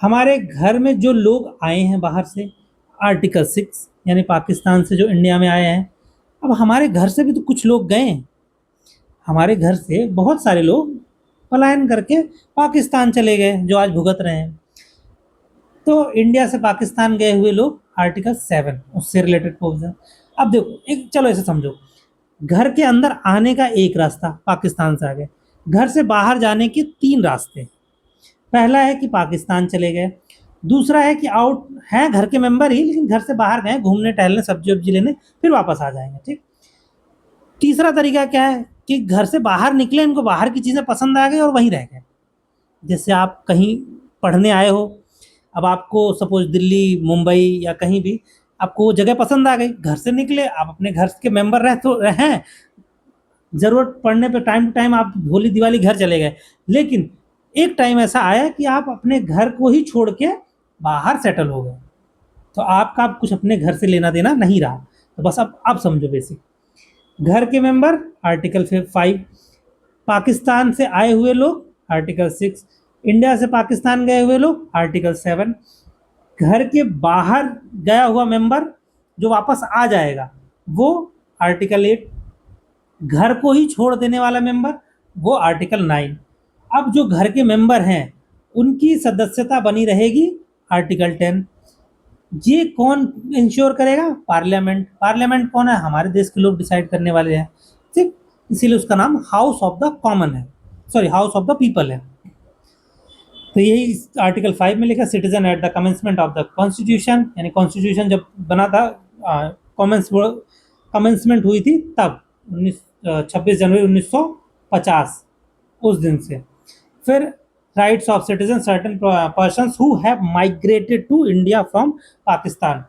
हमारे घर में जो लोग आए हैं बाहर से, आर्टिकल 6, यानी पाकिस्तान से जो इंडिया में आए हैं। अब हमारे घर से भी तो कुछ लोग गए हैं, हमारे घर से बहुत सारे लोग पलायन करके पाकिस्तान चले गए, जो आज भुगत रहे हैं। तो इंडिया से पाकिस्तान गए हुए लोग, आर्टिकल 7 उससे रिलेटेड प्रोविजन। अब देखो, एक चलो ऐसे समझो, घर के अंदर आने का एक रास्ता, पाकिस्तान से आ गए, घर से बाहर जाने के 3 रास्ते। पहला है कि पाकिस्तान चले गए, दूसरा है कि आउट हैं घर के मेंबर ही, लेकिन घर से बाहर गए घूमने टहलने, सब्जी वब्जी लेने, फिर वापस आ जाएंगे। ठीक। तीसरा तरीका क्या है कि घर से बाहर निकले, इनको बाहर की चीज़ें पसंद आ गई और वहीं रह गए। जैसे आप कहीं पढ़ने आए हो, अब आपको सपोज दिल्ली, मुंबई या कहीं भी आपको वो जगह पसंद आ गई, घर से निकले, आप अपने घर के मेंबर रह तो हैं, ज़रूरत पड़ने पे टाइम टू टाइम आप होली दिवाली घर चले गए, लेकिन एक टाइम ऐसा आया कि आप अपने घर को ही छोड़ के बाहर सेटल हो गए, तो आपका अब कुछ अपने घर से लेना देना नहीं रहा। तो बस अब समझो बेसिक, घर के मेंबर आर्टिकल 5, पाकिस्तान से आए हुए लोग आर्टिकल 6, इंडिया से पाकिस्तान गए हुए लोग आर्टिकल 7, घर के बाहर गया हुआ मेंबर जो वापस आ जाएगा वो आर्टिकल 8, घर को ही छोड़ देने वाला मेंबर वो आर्टिकल 9। अब जो घर के मेंबर हैं उनकी सदस्यता बनी रहेगी आर्टिकल 10। ये कौन इंश्योर करेगा, पार्लियामेंट। पार्लियामेंट कौन है, हमारे देश के लोग डिसाइड करने वाले हैं। ठीक, इसीलिए उसका नाम हाउस ऑफ द कॉमन है, sorry house of the people है। तो यही आर्टिकल 5 में लिखा, citizen at the commencement of the constitution, यानी कॉन्स्टिट्यूशन जब बना था, कमेंसमेंट हुई थी तब 26 जनवरी 1950, उस दिन से। फिर rights of citizen certain persons who have migrated to India from Pakistan,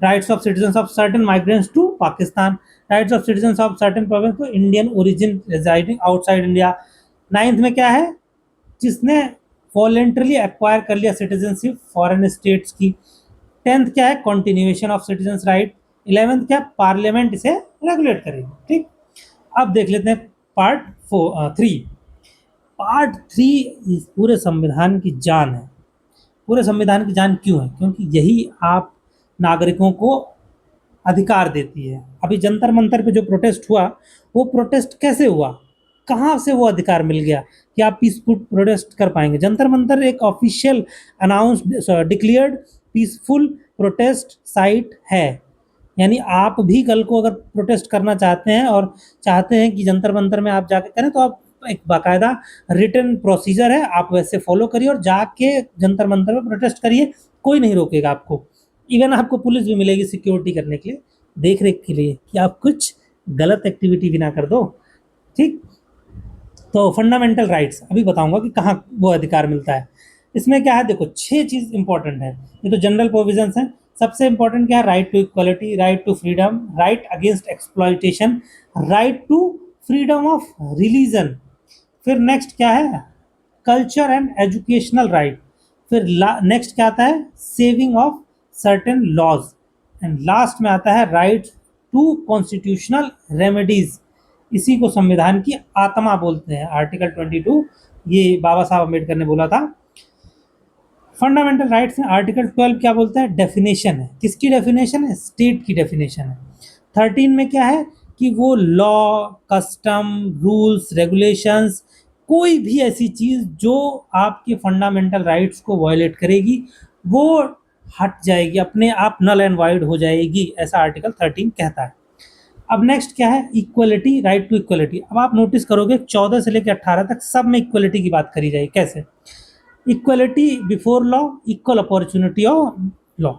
rights of citizen of certain migrants to Pakistan, rights of citizen of certain province to Indian origin residing outside India. 9th में क्या है, जिसने voluntarily acquire कर लिया citizenship foreign states की। 10th क्या है, continuation of citizen right. 11th क्या, पार्लियामेंट इसे रेगुलेट करेगी। ठीक, अब देख लेते हैं पार्ट 3। पार्ट 3 इस पूरे संविधान की जान है। पूरे संविधान की जान क्यों है, क्योंकि यही आप नागरिकों को अधिकार देती है। अभी जंतर मंतर पे जो प्रोटेस्ट हुआ, वो प्रोटेस्ट कैसे हुआ, कहाँ से वो अधिकार मिल गया कि आप पीसफुल प्रोटेस्ट कर पाएंगे। जंतर मंतर एक official announced declared peaceful protest site है, यानी आप भी कल को अगर प्रोटेस्ट करना चाहते हैं और चाहते हैं कि जंतर मंतर में आप जाके करें, तो आप एक बाकायदा रिटन प्रोसीजर है, आप वैसे फॉलो करिए और जाके जंतर मंतर पर प्रोटेस्ट करिए, कोई नहीं रोकेगा आपको। इवन आपको पुलिस भी मिलेगी सिक्योरिटी करने के लिए, देख रेख के लिए, कि आप कुछ गलत एक्टिविटी भी ना कर दो। ठीक। तो फंडामेंटल राइट्स अभी बताऊंगा कि कहाँ वो अधिकार मिलता है। इसमें क्या है, देखो 6 चीज इंपॉर्टेंट है। ये तो जनरल प्रोविजंस हैं। सबसे इंपॉर्टेंट क्या है, right to equality, right to freedom, right against exploitation, right to freedom of religion. फिर नेक्स्ट क्या है, कल्चर एंड एजुकेशनल राइट। फिर नेक्स्ट क्या आता है, saving of certain laws. And last में आता है राइट टू कॉन्स्टिट्यूशनल रेमेडीज। इसी को संविधान की आत्मा बोलते हैं, आर्टिकल 22, ये बाबा साहब अम्बेडकर ने बोला था। फंडामेंटल राइट्स में आर्टिकल 12 क्या बोलता है, डेफिनेशन है। किसकी डेफिनेशन है, स्टेट की डेफिनेशन है। 13 में क्या है कि वो लॉ, कस्टम, रूल्स, रेगुलेशंस, कोई भी ऐसी चीज जो आपके फंडामेंटल राइट्स को वायलेट करेगी वो हट जाएगी, अपने आप नल एंड वाइड हो जाएगी, ऐसा आर्टिकल 13 कहता है। अब नेक्स्ट क्या है, इक्वलिटी, राइट टू इक्वलिटी। अब आप नोटिस करोगे 14 से लेकर 18 तक सब में इक्वलिटी की बात करी जाएगी। कैसे, equality before law, equal opportunity of law,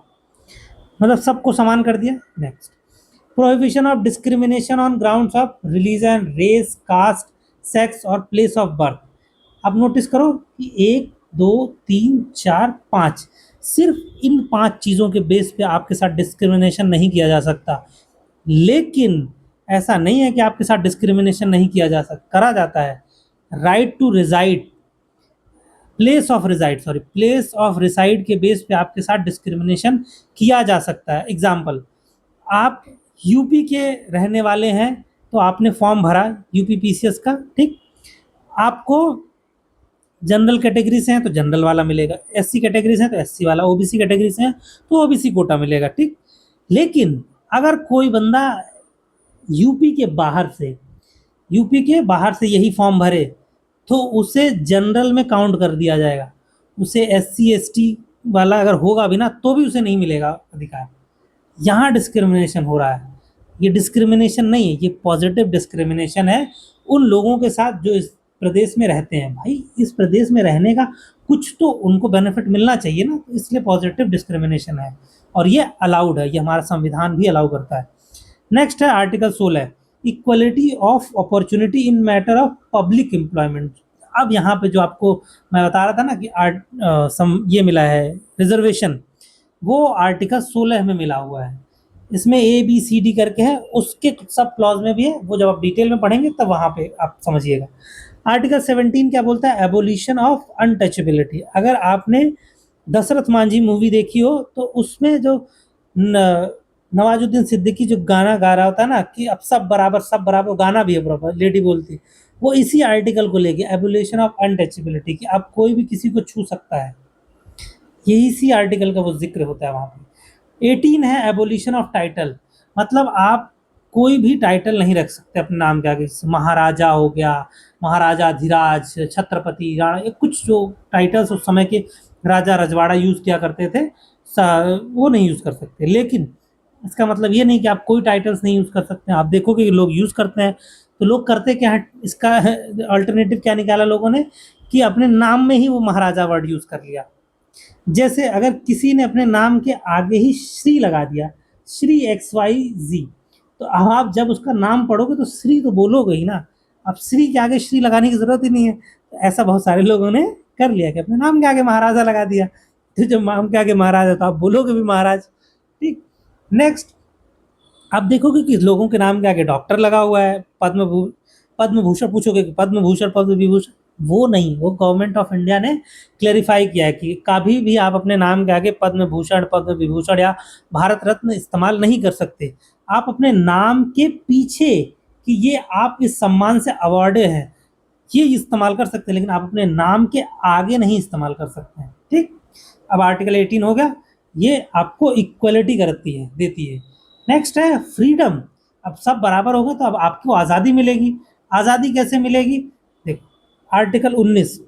मतलब सबको समान कर दिया। Next, prohibition of discrimination on grounds of religion, race, caste, sex और प्लेस ऑफ बर्थ। अब नोटिस करो कि 1, 2, 3, 4, 5, सिर्फ इन 5 चीज़ों के बेस पे आपके साथ डिस्क्रिमिनेशन नहीं किया जा सकता। लेकिन ऐसा नहीं है कि आपके साथ डिस्क्रिमिनेशन नहीं किया जा सकता, करा जाता है। Right to reside, place of reside के बेस पे आपके साथ डिस्क्रिमिनेशन किया जा सकता है। एग्जाम्पल, आप यूपी के रहने वाले हैं तो आपने फॉर्म भरा यूपी पीसीएस का, ठीक, आपको जनरल कैटेगरी से हैं तो जनरल वाला मिलेगा, एससी कैटेगरी से हैं तो एससी वाला, ओबीसी कैटेगरी से हैं तो ओबीसी कोटा मिलेगा, ठीक। लेकिन अगर कोई बंदा यूपी के बाहर से यही फॉर्म भरे तो उसे जनरल में काउंट कर दिया जाएगा, उसे एससी एसटी वाला अगर होगा भी ना तो भी उसे नहीं मिलेगा अधिकार। यहाँ डिस्क्रिमिनेशन हो रहा है। ये डिस्क्रिमिनेशन नहीं है, ये पॉजिटिव डिस्क्रिमिनेशन है उन लोगों के साथ जो इस प्रदेश में रहते हैं। भाई इस प्रदेश में रहने का कुछ तो उनको बेनिफिट मिलना चाहिए ना, तो इसलिए पॉजिटिव डिस्क्रिमिनेशन है और ये अलाउड है, ये हमारा संविधान भी अलाउ करता है। नेक्स्ट है article 16, equality of opportunity in matter of public employment. अब यहाँ पे जो आपको मैं बता रहा था ना कि ये मिला है रिजर्वेशन, वो आर्टिकल 16 में मिला हुआ है। इसमें ए बी सी डी करके है, उसके सब क्लॉज में भी है, वो जब आप डिटेल में पढ़ेंगे तब वहाँ पे आप समझिएगा। आर्टिकल 17 क्या बोलता है, एबोलिशन ऑफ अनटचेबिलिटी। अगर आपने दशरथ मांझी मूवी देखी हो तो उसमें जो नवाजुद्दीन सिद्दीकी जो गाना गा रहा होता है ना कि अब सब बराबर, गाना भी है प्रॉपर, लेडी बोलती, वो इसी आर्टिकल को लेके, एबोलिशन ऑफ अनटचेबिलिटी, कि अब कोई भी किसी को छू सकता है, यही इसी आर्टिकल का वो जिक्र होता है वहाँ पे। 18 है एबोलिशन ऑफ टाइटल, मतलब आप कोई भी टाइटल नहीं रख सकते अपने नाम के आगे। महाराजा हो गया, महाराजा धीराज, छत्रपति, राणा, ये कुछ जो टाइटल्स उस समय के राजा रजवाड़ा यूज़ किया करते थे वो नहीं यूज़ कर सकते। लेकिन इसका मतलब ये नहीं कि आप कोई टाइटल्स नहीं यूज़ कर सकते हैं। आप देखोगे कि लोग यूज़ करते हैं, तो लोग करते क्या है, इसका अल्टरनेटिव क्या निकाला लोगों ने कि अपने नाम में ही वो महाराजा वर्ड यूज़ कर लिया। जैसे अगर किसी ने अपने नाम के आगे ही श्री लगा दिया, श्री XYZ, तो अब आप जब उसका नाम पढ़ोगे तो श्री तो बोलोगे ही ना, अब श्री के आगे श्री लगाने की जरूरत ही नहीं है। तो ऐसा बहुत सारे लोगों ने कर लिया कि अपने नाम के आगे महाराजा लगा दिया, तो जब नाम के आगे महाराज है तो आप बोलोगे भी महाराज, ठीक। नेक्स्ट, आप देखोगे कि लोगों के नाम के आगे डॉक्टर लगा हुआ है, पद्म भूषण, पूछोगे कि पद्म भूषण, पद्म विभूषण, वो नहीं, वो गवर्नमेंट ऑफ इंडिया ने क्लेरिफाई किया है कि कभी भी आप अपने नाम के आगे पद्म भूषण, पद्म विभूषण या भारत रत्न इस्तेमाल नहीं कर सकते। आप अपने नाम के पीछे कि ये आप इस सम्मान से अवॉर्डे हैं, ये इस्तेमाल कर सकते हैं, लेकिन आप अपने नाम के आगे नहीं इस्तेमाल कर सकते हैं, ठीक। अब आर्टिकल 18 हो गया, ये आपको इक्वलिटी देती है। नेक्स्ट है फ्रीडम, अब सब बराबर होगा तो अब आपको आज़ादी मिलेगी। आज़ादी कैसे मिलेगी, देखो आर्टिकल 19,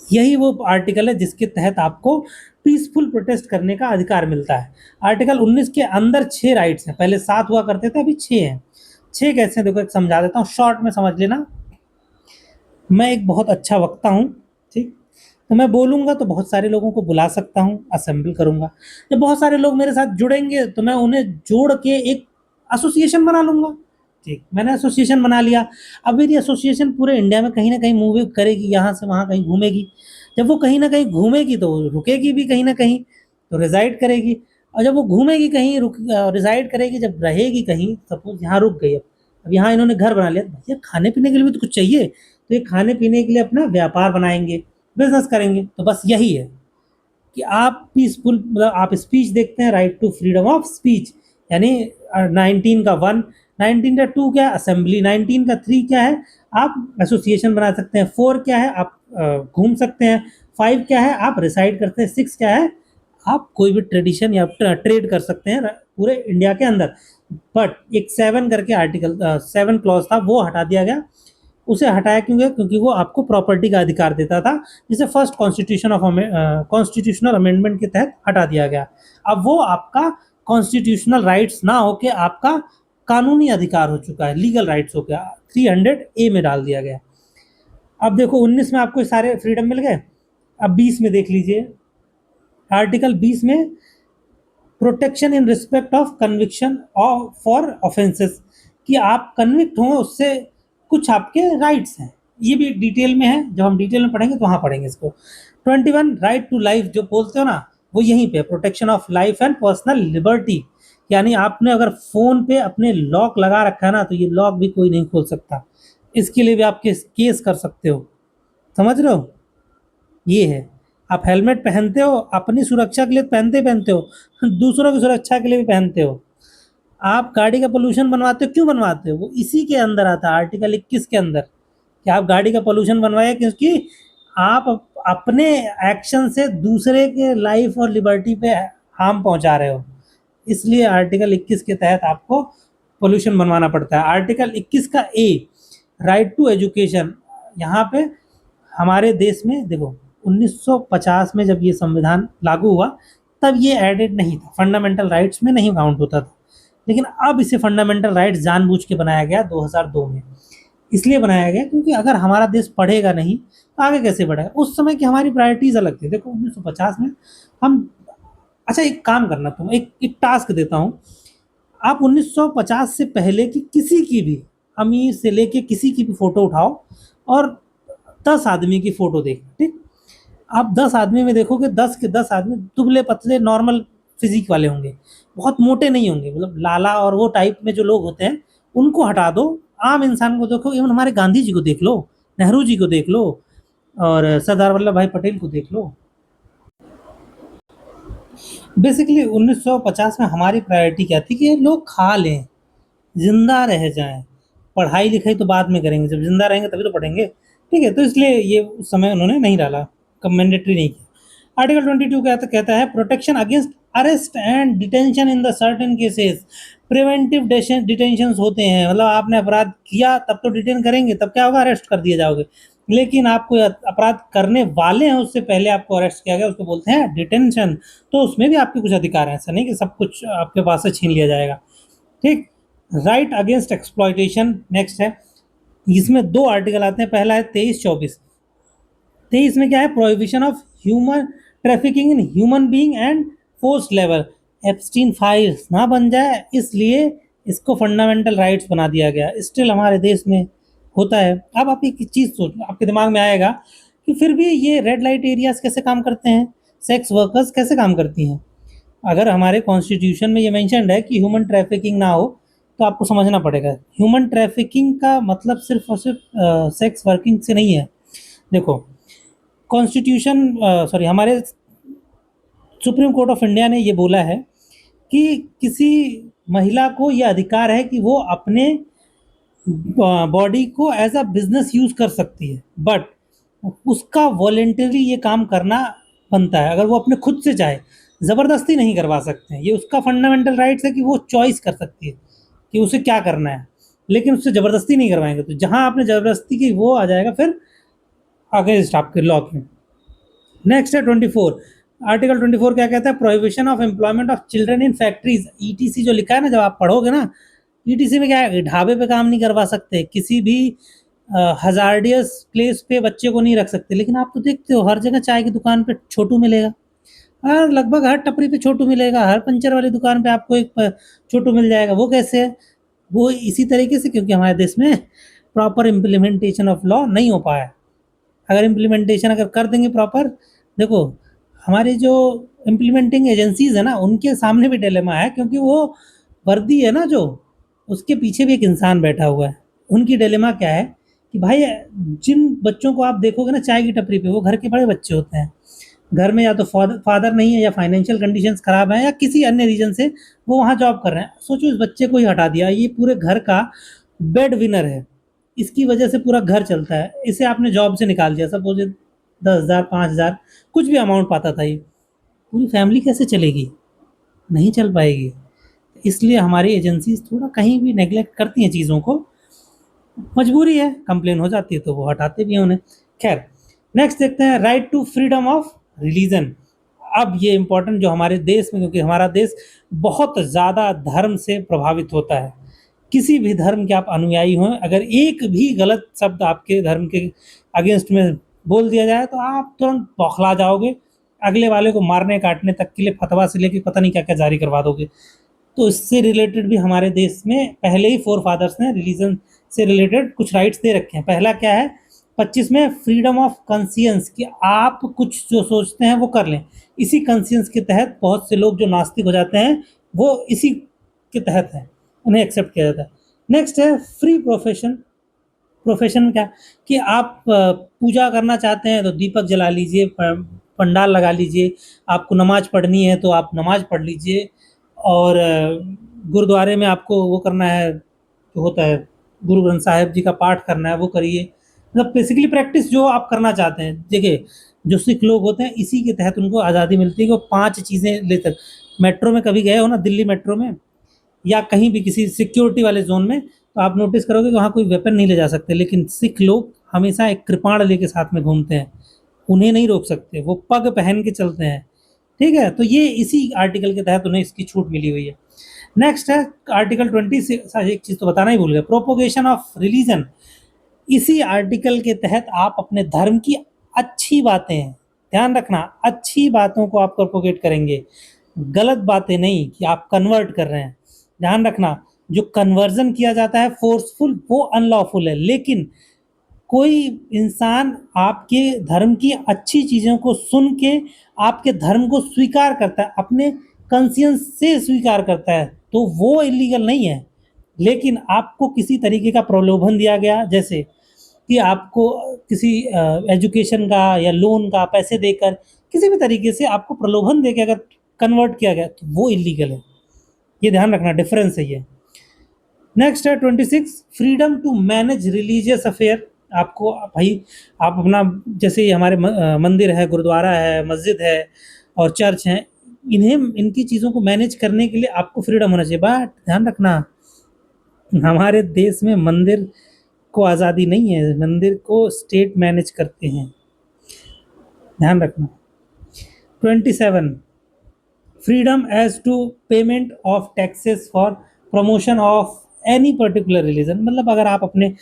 यही वो आर्टिकल है जिसके तहत आपको पीसफुल प्रोटेस्ट करने का अधिकार मिलता है। आर्टिकल 19 के अंदर 6 राइट्स हैं, पहले 7 हुआ करते थे, अभी 6 हैं। 6 कैसे हैं देखो, एक समझा देता हूँ, शॉर्ट में समझ लेना। मैं एक बहुत अच्छा वक्ता हूँ, ठीक? तो मैं बोलूँगा तो बहुत सारे लोगों को बुला सकता हूँ, असेंबल करूँगा। जब बहुत सारे लोग मेरे साथ जुड़ेंगे तो मैं उन्हें जोड़ के एक एसोसिएशन बना लूँगा, ठीक? मैंने एसोसिएशन बना लिया। अब मेरी एसोसिएशन पूरे इंडिया में कहीं न कहीं मूव करेगी, यहाँ से वहाँ कहीं घूमेगी। जब वो कहीं न कहीं घूमेगी तो वो रुकेगी भी कहीं न कहीं, तो रेज़ाइड करेगी। और जब वो घूमेगी कहीं रेज़ाइड करेगी, जब रहेगी कहीं, सपोज़ यहाँ रुक गई अब यहाँ इन्होंने घर बना लिया, तो भैया खाने-पीने के लिए भी तो कुछ चाहिए। तो ये खाने-पीने के लिए अपना व्यापार बनाएँगे, बिज़नेस करेंगे। तो बस यही है कि आप पीसफुल मतलब आप स्पीच देखते हैं, right to freedom of speech, यानी 19 का 1, 19 का 2 क्या है, असेंबली, 19 का 3 क्या है, आप एसोसिएशन बना सकते हैं, 4 क्या है, आप घूम सकते हैं, 5 क्या है, आप रिसाइड करते हैं, 6 क्या है, आप कोई भी ट्रेडिशन या ट्रेड कर सकते हैं पूरे इंडिया के अंदर। बट एक 7 करके आर्टिकल 7 क्लॉज था, वो हटा दिया गया। उसे हटाया क्यों गया? क्योंकि वो आपको प्रॉपर्टी का अधिकार देता था, जिसे फर्स्ट कॉन्स्टिट्यूशनल अमेंडमेंट के तहत हटा दिया गया। अब वो आपका कॉन्स्टिट्यूशनल राइट्स ना होके आपका कानूनी अधिकार हो चुका है, लीगल राइट्स हो गया, 300A में डाल दिया गया। अब देखो 19 में आपको सारे फ्रीडम मिल गए। अब 20 में देख लीजिए, आर्टिकल 20 में protection in respect of conviction for offences, कि आप कन्विक्ट हो उससे कुछ आपके राइट्स हैं। ये भी डिटेल में है, जब हम डिटेल में पढ़ेंगे तो वहाँ पढ़ेंगे इसको। 21 राइट टू लाइफ जो बोलते हो ना, वो यहीं पे protection of life and personal liberty, यानी आपने अगर फ़ोन पे अपने लॉक लगा रखा है ना, तो ये लॉक भी कोई नहीं खोल सकता। इसके लिए भी आप केस कर सकते हो। समझ रहे हो? ये है। आप हेलमेट पहनते हो, अपनी सुरक्षा के लिए पहनते ही पहनते हो, दूसरों की सुरक्षा के लिए भी पहनते हो। आप गाड़ी का पोल्यूशन बनवाते हो, क्यों बनवाते हो? वो इसी के अंदर आता है, आर्टिकल 21 के अंदर, कि आप गाड़ी का पोल्यूशन बनवाए क्योंकि आप अपने एक्शन से दूसरे के लाइफ और लिबर्टी पे हार्म पहुंचा रहे हो। इसलिए आर्टिकल 21 के तहत आपको पोल्यूशन बनवाना पड़ता है। आर्टिकल 21 का ए, राइट टू एजुकेशन, यहाँ पे हमारे देश में देखो 1950 में जब ये संविधान लागू हुआ, तब ये एडेड नहीं था, फंडामेंटल राइट्स में नहीं काउंट होता था। लेकिन अब इसे फंडामेंटल राइट्स जानबूझ के बनाया गया 2002 में। इसलिए बनाया गया क्योंकि अगर हमारा देश पढ़ेगा नहीं तो आगे कैसे बढ़ेगा? उस समय की हमारी प्रायोरिटीज अलग थी। देखो 1950 में हम, अच्छा एक काम करना, तुम एक टास्क देता हूँ, आप 1950 से पहले की किसी की भी, अमीर से लेके किसी की भी फोटो उठाओ और 10 आदमी की फोटो देखो, ठीक? आप 10 आदमी में देखोगे, 10 के 10 आदमी दुबले पतले नॉर्मल फिजिक वाले होंगे, बहुत मोटे नहीं होंगे, मतलब लाला और वो टाइप में जो लोग होते हैं उनको हटा दो, आम इंसान को देखो। इवन हमारे गांधी जी को देख लो, नेहरू जी को देख लो, और सरदार वल्लभ भाई पटेल को देख लो। बेसिकली 1950 में हमारी प्रायोरिटी क्या थी कि ये लोग खा लें, जिंदा रह जाएं, पढ़ाई लिखाई तो बाद में करेंगे, जब जिंदा रहेंगे तभी तो पढ़ेंगे, ठीक है? तो इसलिए ये उस समय उन्होंने नहीं डाला, मैंडेटरी नहीं किया। आर्टिकल 22 कहता है protection against arrest and detention in the certain cases. Preventive detention होते हैं, मतलब आपने अपराध किया तब तो डिटेन करेंगे, तब क्या होगा, अरेस्ट कर दिए जाओगे। लेकिन आप कोई अपराध करने वाले हैं, उससे पहले आपको अरेस्ट किया गया, उसको बोलते हैं डिटेंशन। तो उसमें भी आपके कुछ अधिकार हैं, ऐसा नहीं कि सब कुछ आपके पास से छीन लिया जाएगा, ठीक? राइट अगेंस्ट एक्सप्लॉयटेशन नेक्स्ट है। इसमें 2 आर्टिकल आते हैं, पहला है 23-24। 23 में क्या है, prohibition of human trafficking in human being and forced labour, Epstein files ना बन जाए, इसलिए इसको फंडामेंटल राइट्स बना दिया गया। स्टिल हमारे देश में होता है। अब आप एक चीज़ सोच, आपके दिमाग में आएगा कि फिर भी ये रेड लाइट एरियाज कैसे काम करते हैं, सेक्स वर्कर्स कैसे काम करती हैं? अगर हमारे कॉन्स्टिट्यूशन में ये मेंशन्ड है कि ह्यूमन ट्रैफिकिंग ना हो, तो आपको समझना पड़ेगा ह्यूमन ट्रैफिकिंग का मतलब सिर्फ और सिर्फ सेक्स वर्किंग से नहीं है। देखो कॉन्स्टिट्यूशन, सॉरी, हमारे सुप्रीम कोर्ट ऑफ इंडिया ने ये बोला है कि किसी महिला को यह अधिकार है कि वो अपने बॉडी को एज अ बिजनेस यूज कर सकती है, बट उसका वॉलेंटरी ये काम करना बनता है। अगर वो अपने खुद से चाहे, ज़बरदस्ती नहीं करवा सकते हैं, ये उसका फंडामेंटल राइट्स है कि वो चॉइस कर सकती है कि उसे क्या करना है, लेकिन उससे ज़बरदस्ती नहीं करवाएंगे। तो जहाँ आपने ज़बरदस्ती की वो आ जाएगा फिर अगेंस्ट आपके लॉ के। नेक्स्ट है 24, आर्टिकल 24 क्या कहता है, prohibition of employment of children in factories. Etc जो लिखा है ना, जब आप पढ़ोगे ना, ईटीसी में क्या है, ढाबे पे काम नहीं करवा सकते, किसी भी हज़ार्डियस प्लेस पे बच्चे को नहीं रख सकते, लेकिन आप तो देखते हो हर जगह चाय की दुकान पे छोटू मिलेगा। लगभग हर टपरी पे छोटू मिलेगा, हर पंचर वाली दुकान पे आपको एक छोटू मिल जाएगा। वो कैसे है? वो इसी तरीके से, क्योंकि हमारे देश में प्रॉपर इम्प्लीमेंटेशन ऑफ लॉ नहीं हो पाया है। अगर इम्प्लीमेंटेशन अगर कर देंगे प्रॉपर, देखो हमारी जो इम्प्लीमेंटिंग एजेंसीज है ना, उनके सामने भी डिलेमा है, क्योंकि वो वर्दी है ना जो, उसके पीछे भी एक इंसान बैठा हुआ है। उनकी डिलेमा क्या है कि भाई, जिन बच्चों को आप देखोगे ना चाय की टपरी पे, वो घर के बड़े बच्चे होते हैं। घर में या तो फादर नहीं है, या फाइनेंशियल कंडीशंस खराब है, या किसी अन्य रीजन से वो वहाँ जॉब कर रहे हैं। सोचो इस बच्चे को ही हटा दिया, ये पूरे घर का बेड विनर है, इसकी वजह से पूरा घर चलता है। इसे आपने जॉब से निकाल दिया, सपोज 10,000 5,000 कुछ भी अमाउंट पाता था ये, पूरी फैमिली कैसे चलेगी? नहीं चल पाएगी। इसलिए हमारी एजेंसीज थोड़ा कहीं भी नेग्लेक्ट करती हैं चीज़ों को। मजबूरी है, कंप्लेन हो जाती है तो वो हटाते भी हैं उन्हें। खैर, नेक्स्ट देखते हैं, right to freedom of religion. अब ये इम्पोर्टेंट जो हमारे देश में, क्योंकि हमारा देश बहुत ज़्यादा धर्म से प्रभावित होता है। किसी भी धर्म के आप अनुयायी हों, अगर एक भी गलत शब्द आपके धर्म के अगेंस्ट में बोल दिया जाए तो आप तुरंत बौखला जाओगे, अगले वाले को मारने काटने तक के लिए फतवा से लेके पता नहीं क्या क्या जारी करवा दोगे। तो इससे रिलेटेड भी हमारे देश में पहले ही फोर फादर्स ने रिलीजन से रिलेटेड कुछ राइट्स दे रखे हैं। पहला क्या है, 25 में फ्रीडम ऑफ कंसियंस, कि आप कुछ जो सोचते हैं वो कर लें। इसी कंसियंस के तहत बहुत से लोग जो नास्तिक हो जाते हैं वो इसी के तहत हैं, उन्हें एक्सेप्ट किया जाता है। नेक्स्ट है फ्री प्रोफेशन। प्रोफेशन में क्या, कि आप पूजा करना चाहते हैं तो दीपक जला लीजिए, पंडाल लगा लीजिए। आपको नमाज पढ़नी है तो आप नमाज पढ़ लीजिए। और गुरुद्वारे में आपको वो करना है, जो होता है गुरु ग्रंथ साहिब जी का पाठ करना है, वो करिए। मतलब बेसिकली प्रैक्टिस जो आप करना चाहते हैं। देखिए, जो सिख लोग होते हैं इसी के तहत उनको आज़ादी मिलती है कि वो 5 चीज़ें लेकर, मेट्रो में कभी गए हो ना, दिल्ली मेट्रो में या कहीं भी किसी सिक्योरिटी वाले जोन में, तो आप नोटिस करोगे कि वहाँ कोई वेपन नहीं ले जा सकते, लेकिन सिख लोग हमेशा एक कृपाण लेके साथ में घूमते हैं। उन्हें नहीं रोक सकते, वो पग पहन के चलते हैं। ठीक है, तो ये इसी आर्टिकल के तहत उन्हें इसकी छूट मिली हुई है। नेक्स्ट है आर्टिकल 20 से, एक चीज़ तो बताना ही भूल गया, प्रोपोगेशन ऑफ रिलीजन। इसी आर्टिकल के तहत आप अपने धर्म की अच्छी बातें, ध्यान रखना, अच्छी बातों को आप प्रोपोगेट करेंगे, गलत बातें नहीं कि आप कन्वर्ट कर रहे हैं। ध्यान रखना, जो कन्वर्जन किया जाता है फोर्सफुल, वो अनलॉफुल है। लेकिन कोई इंसान आपके धर्म की अच्छी चीज़ों को सुन के आपके धर्म को स्वीकार करता है, अपने कंसियंस से स्वीकार करता है, तो वो इलीगल नहीं है। लेकिन आपको किसी तरीके का प्रलोभन दिया गया, जैसे कि आपको किसी एजुकेशन का या लोन का पैसे देकर, किसी भी तरीके से आपको प्रलोभन देके अगर कन्वर्ट किया गया तो वो इलीगल है। ये ध्यान रखना, डिफरेंस है ये। नेक्स्ट है 26, freedom to manage religious affair. आपको भाई, आप अपना, जैसे ये हमारे मंदिर है, गुरुद्वारा है, मस्जिद है और चर्च है, इन्हें, इनकी चीज़ों को मैनेज करने के लिए आपको फ्रीडम होना चाहिए। बट ध्यान रखना, हमारे देश में मंदिर को आज़ादी नहीं है, मंदिर को स्टेट मैनेज करते हैं, ध्यान रखना। 27, freedom as to payment of taxes for promotion of any particular religion. मतलब अगर आप अपने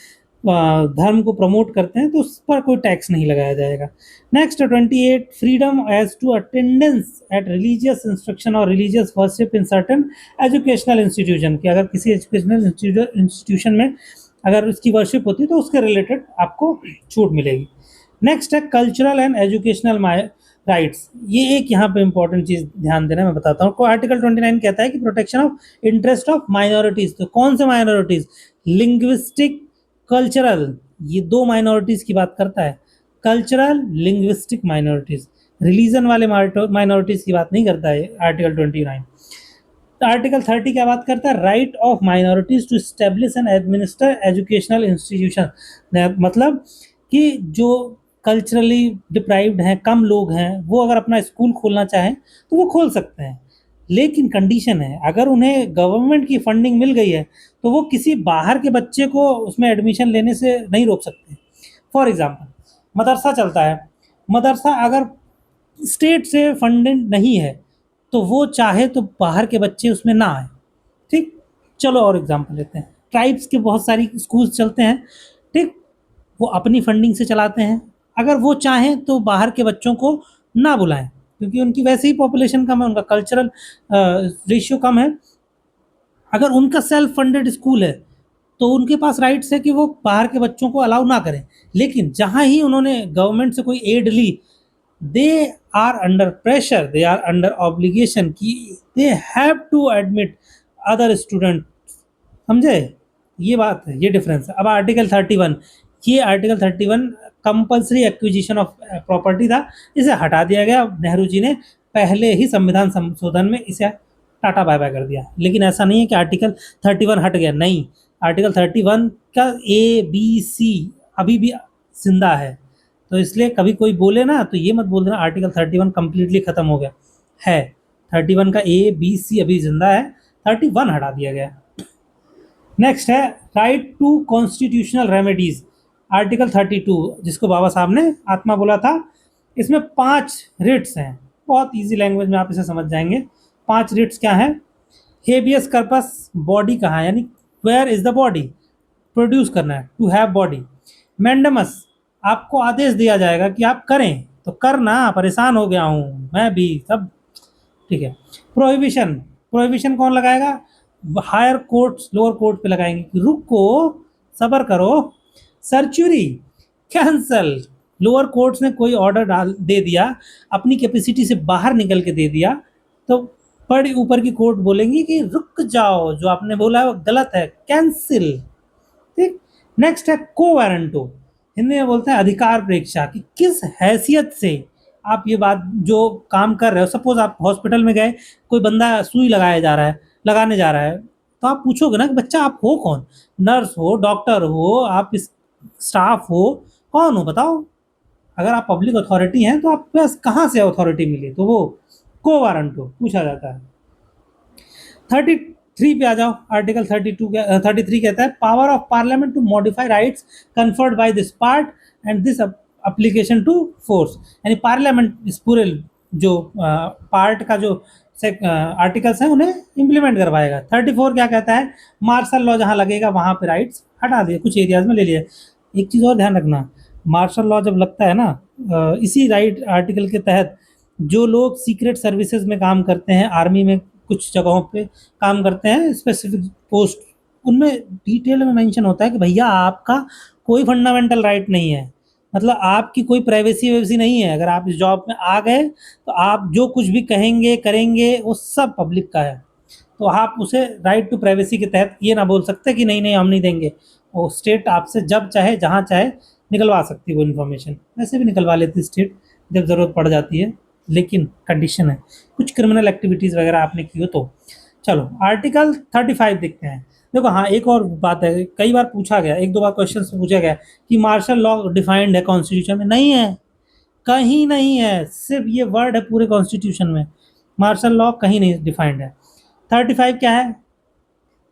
धर्म को प्रमोट करते हैं तो उस पर कोई टैक्स नहीं लगाया जाएगा। Next 28, freedom as to attendance at religious instruction और religious worship in certain educational institution, कि अगर किसी एजुकेशनल इंस्टीट्यूशन में अगर उसकी वर्शिप होती है तो उसके रिलेटेड आपको छूट मिलेगी। नेक्स्ट है कल्चरल एंड एजुकेशनल राइट्स। ये एक यहाँ पे इंपॉर्टेंट चीज़ ध्यान देना, मैं बताता हूँ। आर्टिकल 29 कहता है कि protection of interest of minorities. तो कौन से माइनॉरिटीज़? लिंग्विस्टिक, कल्चरल, ये 2 माइनॉरिटीज़ की बात करता है। Cultural, linguistic minorities. रिलीजन वाले माइनॉरिटीज़ की बात नहीं करता है आर्टिकल 29। आर्टिकल 30 क्या बात करता है? Right of minorities to establish and administer educational institution. मतलब कि जो कल्चरली डिप्राइव्ड हैं, कम लोग हैं, वो अगर अपना स्कूल खोलना चाहें तो वो खोल सकते हैं, लेकिन कंडीशन है, अगर उन्हें गवर्नमेंट की फंडिंग मिल गई है तो वो किसी बाहर के बच्चे को उसमें एडमिशन लेने से नहीं रोक सकते। फॉर एग्जाम्पल, मदरसा चलता है, मदरसा अगर स्टेट से फंडेड नहीं है तो वो चाहे तो बाहर के बच्चे उसमें ना आए। ठीक, चलो और एग्जांपल लेते हैं। ट्राइब्स के बहुत सारी स्कूल्स चलते हैं, ठीक, वो अपनी फंडिंग से चलाते हैं। अगर वो चाहें तो बाहर के बच्चों को ना बुलाएँ, क्योंकि उनकी वैसे ही पॉपुलेशन कम है, उनका कल्चरल रेशियो कम है। अगर उनका सेल्फ फंडेड स्कूल है, तो उनके पास राइट्स है कि वो बाहर के बच्चों को अलाउ ना करें। लेकिन जहाँ ही उन्होंने गवर्नमेंट से कोई एड ली, they are under pressure, they are under obligation कि they have to admit other student. समझे? ये बात है, ये डिफरेंस है। अब आर्टिकल 31, ये article 31 compulsory acquisition of property था, इसे हटा दिया गया। नेहरू जी ने पहले ही संविधान संशोधन में इसे टाटा बाय बाय कर दिया। लेकिन ऐसा नहीं है कि आर्टिकल 31 हट गया, नहीं। आर्टिकल 31 का ABC अभी भी जिंदा है। तो इसलिए कभी कोई बोले ना तो ये मत बोल देना आर्टिकल 31 कंप्लीटली खत्म हो गया है। 31 का ABC अभी जिंदा है, 31 हटा दिया गया। नेक्स्ट है right to constitutional remedies, article 32, जिसको बाबा साहब ने आत्मा बोला था। इसमें 5 रिट्स हैं, बहुत इजी लैंग्वेज में आप इसे समझ जाएंगे। 5 रिट्स क्या हैं? हेबियस कर्पस, बॉडी कहाँ है, यानी where is the body, produce करना है, टू हैव बॉडी। मैंडमस, आपको आदेश दिया जाएगा कि आप करें तो करना, परेशान हो गया हूँ मैं भी सब, ठीक है। प्रोहिबिशन, प्रोहिबिशन कौन लगाएगा? हायर कोर्ट्स लोअर कोर्ट पे लगाएंगे कि रुको, सबर करो। सर्चुरी, कैंसल, लोअर कोर्ट्स ने कोई ऑर्डर डाल दे दिया, अपनी कैपेसिटी से बाहर निकल के दे दिया, तो बड़ी ऊपर की कोर्ट बोलेंगी कि रुक जाओ, जो आपने बोला है वो गलत है, कैंसिल। ठीक। नेक्स्ट है को वारंटो, हिंदी में बोलते हैं अधिकार परीक्षा, कि किस हैसियत से आप ये बात जो काम कर रहे हो। सपोज आप हॉस्पिटल में गए, कोई बंदा सुई लगाया जा रहा है, लगाने जा रहा है, तो आप पूछोगे ना कि बच्चा आप हो कौन? नर्स हो, डॉक्टर हो, आप इस स्टाफ हो, कौन हो बताओ? अगर आप पब्लिक अथॉरिटी हैं तो आप पास कहाँ से अथॉरिटी मिली? तो वो को वारंटो पूछा जाता है। 33 पे आ जाओ। आर्टिकल 33 कहता है power of parliament to modify rights conferred by this part and this application to force, यानी पार्लियामेंट इस पूरे जो पार्ट का जो आर्टिकल्स हैं उन्हें इम्प्लीमेंट करवाएगा। 34 क्या कहता है? मार्शल लॉ जहाँ लगेगा वहाँ पे राइट्स हटा दिए, कुछ एरियाज में ले लिए। एक चीज़ और ध्यान रखना, मार्शल लॉ जब लगता है ना, इसी राइट आर्टिकल के तहत जो लोग सीक्रेट सर्विसेज में काम करते हैं, आर्मी में कुछ जगहों पे काम करते हैं, स्पेसिफिक पोस्ट, उनमें डिटेल में मेंशन होता है कि भैया आपका कोई फंडामेंटल राइट नहीं है, मतलब आपकी कोई प्राइवेसी वेवेसी नहीं है। अगर आप इस जॉब में आ गए तो आप जो कुछ भी कहेंगे करेंगे वो सब पब्लिक का है। तो आप उसे राइट टू प्राइवेसी के तहत ये ना बोल सकते कि नहीं नहीं हम नहीं देंगे। वो स्टेट आपसे जब चाहे जहाँ चाहे निकलवा सकती है वो इन्फॉर्मेशन, वैसे भी निकलवा लेती है स्टेट जब ज़रूरत पड़ जाती है, लेकिन कंडीशन है कुछ क्रिमिनल एक्टिविटीज़ वगैरह आपने की हो तो। चलो आर्टिकल 35 देखते हैं। देखो हाँ, एक और बात है, कई बार पूछा गया, एक दो बार क्वेश्चन पूछा गया कि मार्शल लॉ डिफाइंड है कॉन्स्टिट्यूशन में। नहीं है, कहीं नहीं है, सिर्फ ये वर्ड है पूरे कॉन्स्टिट्यूशन में, मार्शल लॉ कहीं नहीं डिफाइंड है। 35 क्या है?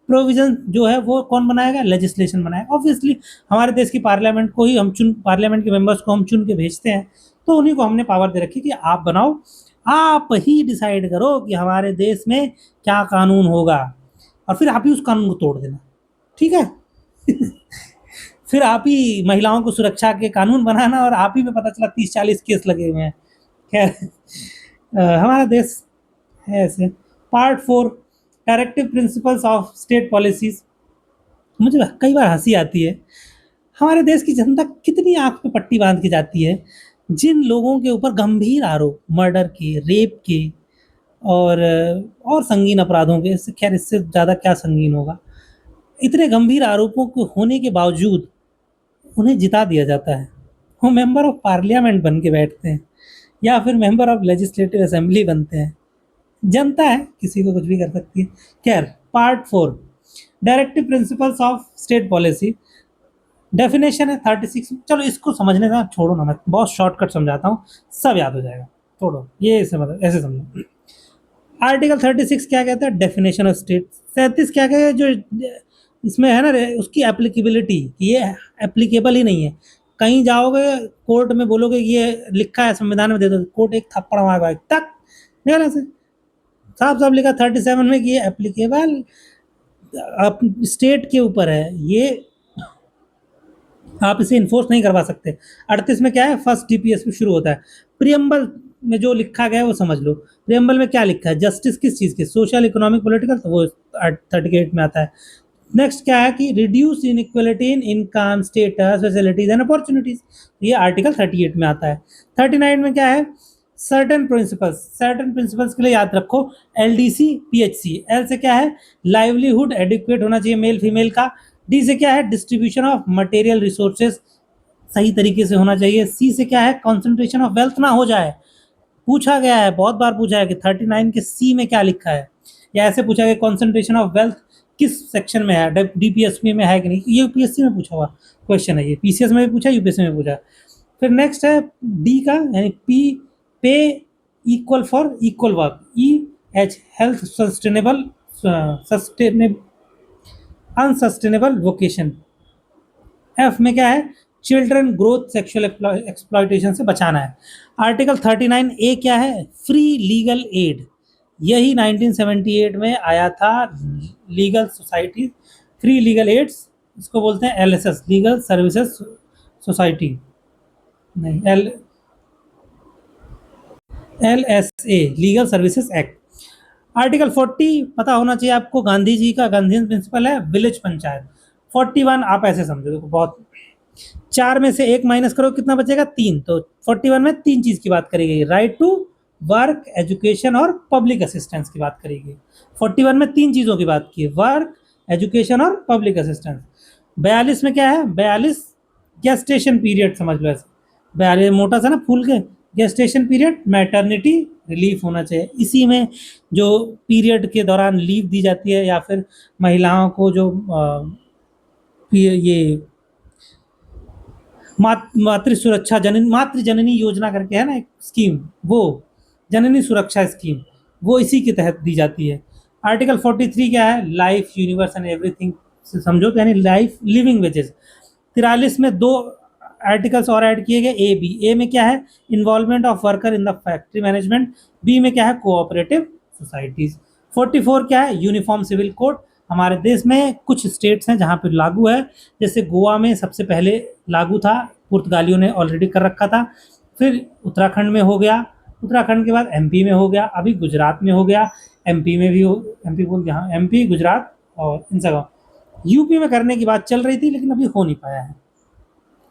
प्रोविजन जो है वो कौन बनाएगा? लेजिस्लेशन बनाएगा। ऑब्वियसली हमारे देश की पार्लियामेंट को ही हम चुन, पार्लियामेंट के मेंबर्स को हम चुन के भेजते हैं, तो उन्हीं को हमने पावर दे रखी कि आप बनाओ, आप ही डिसाइड करो कि हमारे देश में क्या कानून होगा, और फिर आप ही उस कानून को तोड़ देना, ठीक है। फिर आप ही महिलाओं को सुरक्षा के कानून बनाना, और आप ही में पता चला 30-40 केस लगे हुए हैं। खैर, हमारा देश है ऐसे। Part 4, directive principles of state policies. मुझे कई बार हंसी आती है, हमारे देश की जनता कितनी आंख पे पट्टी बांध के जाती है जिन लोगों के ऊपर गंभीर आरोप, मर्डर के, रेप के, और संगीन अपराधों के, इससे खैर इससे ज़्यादा क्या संगीन होगा, इतने गंभीर आरोपों को होने के बावजूद उन्हें जिता दिया जाता है। वो मेंबर ऑफ पार्लियामेंट बन के बैठते हैं, या फिर मेंबर ऑफ लेजिस्लेटिव असेंबली बनते हैं। जनता है, किसी को कुछ भी कर सकती है। खैर, part 4, directive principles of state policy. Definition है 36। चलो इसको समझने का छोड़ो ना, मैं बहुत शॉर्टकट समझाता हूँ, सब याद हो जाएगा, छोड़ो ये ऐसे समझो। आर्टिकल 36 क्या कहता है? Definition of state. 37 क्या कहता है? जो इसमें है ना उसकी एप्लीकेबिलिटी, ये एप्लीकेबल ही नहीं है। कहीं जाओगे कोर्ट में बोलोगे ये लिखा है संविधान में, दे दो, कोर्ट एक थप्पड़ मारेगा तक, निकल ऐसे। साफ साफ लिखा 37 में कि ये एप्लीकेबल स्टेट के ऊपर है, ये आप इसे इन्फोर्स नहीं करवा सकते। 38 में क्या है, फर्स्ट डीपीएसपी शुरू होता है। प्रियम्बल में जो लिखा गया है वो समझ लो। प्रियम्बल में क्या लिखा है, जस्टिस किस चीज़ की, सोशल इकोनॉमिक पॉलिटिकल, तो वो 38 में आता है। नेक्स्ट क्या है कि reduce inequality in income, status, facilities and opportunities, ये आर्टिकल 38 में आता है। 39 में क्या है, सर्टेन प्रिंसिपल्स, सर्टेन प्रिंसिपल्स के लिए याद रखो एलडीसी पीएचसी। एल से क्या है, लाइवलीहुड एडिक्वेट होना चाहिए मेल फीमेल का। डी से क्या है, डिस्ट्रीब्यूशन ऑफ मटेरियल रिसोर्सेज सही तरीके से होना चाहिए। सी से क्या है, कॉन्सेंट्रेशन ऑफ वेल्थ ना हो जाए। पूछा गया है, बहुत बार पूछा है कि 39 के सी में क्या लिखा है, या ऐसे पूछा गया कॉन्सेंट्रेशन ऑफ वेल्थ किस सेक्शन में है, डीपीएसपी में है कि नहीं। यूपीएससी में पूछा हुआ क्वेश्चन है ये, पीसीएस में भी पूछा, यूपीएससी में पूछा। फिर नेक्स्ट है डी का, यानी P, pay equal for equal work. E H, health sustainable, unsustainable vocation. F में क्या है, चिल्ड्रन ग्रोथ सेक्सुअल एक्सप्लॉयटेशन से बचाना है। आर्टिकल 39 ए क्या है, फ्री लीगल एड, यही 1978 में आया था। Legal society, free legal aids, इसको बोलते हैं एलएसएस, लीगल सर्विसेज सोसाइटी, नहीं LSA, legal services act. Article 40 पता होना चाहिए आपको, गांधी जी का गांधीयन प्रिंसिपल है विलेज पंचायत। 41 आप ऐसे समझो, देखो बहुत, 4 में से 1 माइनस करो कितना बचेगा, 3, तो 41 में 3 चीज़ की बात करी गई, राइट टू वर्क, एजुकेशन और पब्लिक असिस्टेंस की बात करी गई। 41 में 3 चीज़ों की बात की, वर्क, एजुकेशन और पब्लिक असिस्टेंस। 42 में क्या है, 42 गेस्टेशन पीरियड समझ लो ऐसे, 42 मोटा सा ना फूल के, गेस्टेशन पीरियड, मैटरनिटी रिलीफ होना चाहिए। इसी में जो पीरियड के दौरान लीव दी जाती है, या फिर महिलाओं को जो ये मातृ सुरक्षा, जननी मातृ जननी योजना करके है ना एक स्कीम, वो जननी सुरक्षा स्कीम, वो इसी के तहत दी जाती है। आर्टिकल 43 क्या है, लाइफ, यूनिवर्स एंड एवरीथिंग से समझो तो, यानी लाइफ, लिविंग वेजेस। 43 में 2 आर्टिकल्स और ऐड किए गए, ए बी। ए में क्या है, involvement of worker in the factory management. B में क्या है, कोऑपरेटिव सोसाइटीज। 44 क्या है, यूनिफॉर्म सिविल कोड। हमारे देश में कुछ स्टेट्स हैं जहाँ पे लागू है, जैसे गोवा में सबसे पहले लागू था, पुर्तगालियों ने ऑलरेडी कर रखा था, फिर उत्तराखंड में हो गया, उत्तराखंड के बाद एमपी में हो गया, अभी गुजरात में हो गया, एमपी में भी हो, एमपी बोल गया, हाँ एमपी, गुजरात और इन जगह। यूपी में करने की बात चल रही थी लेकिन अभी हो नहीं पाया है।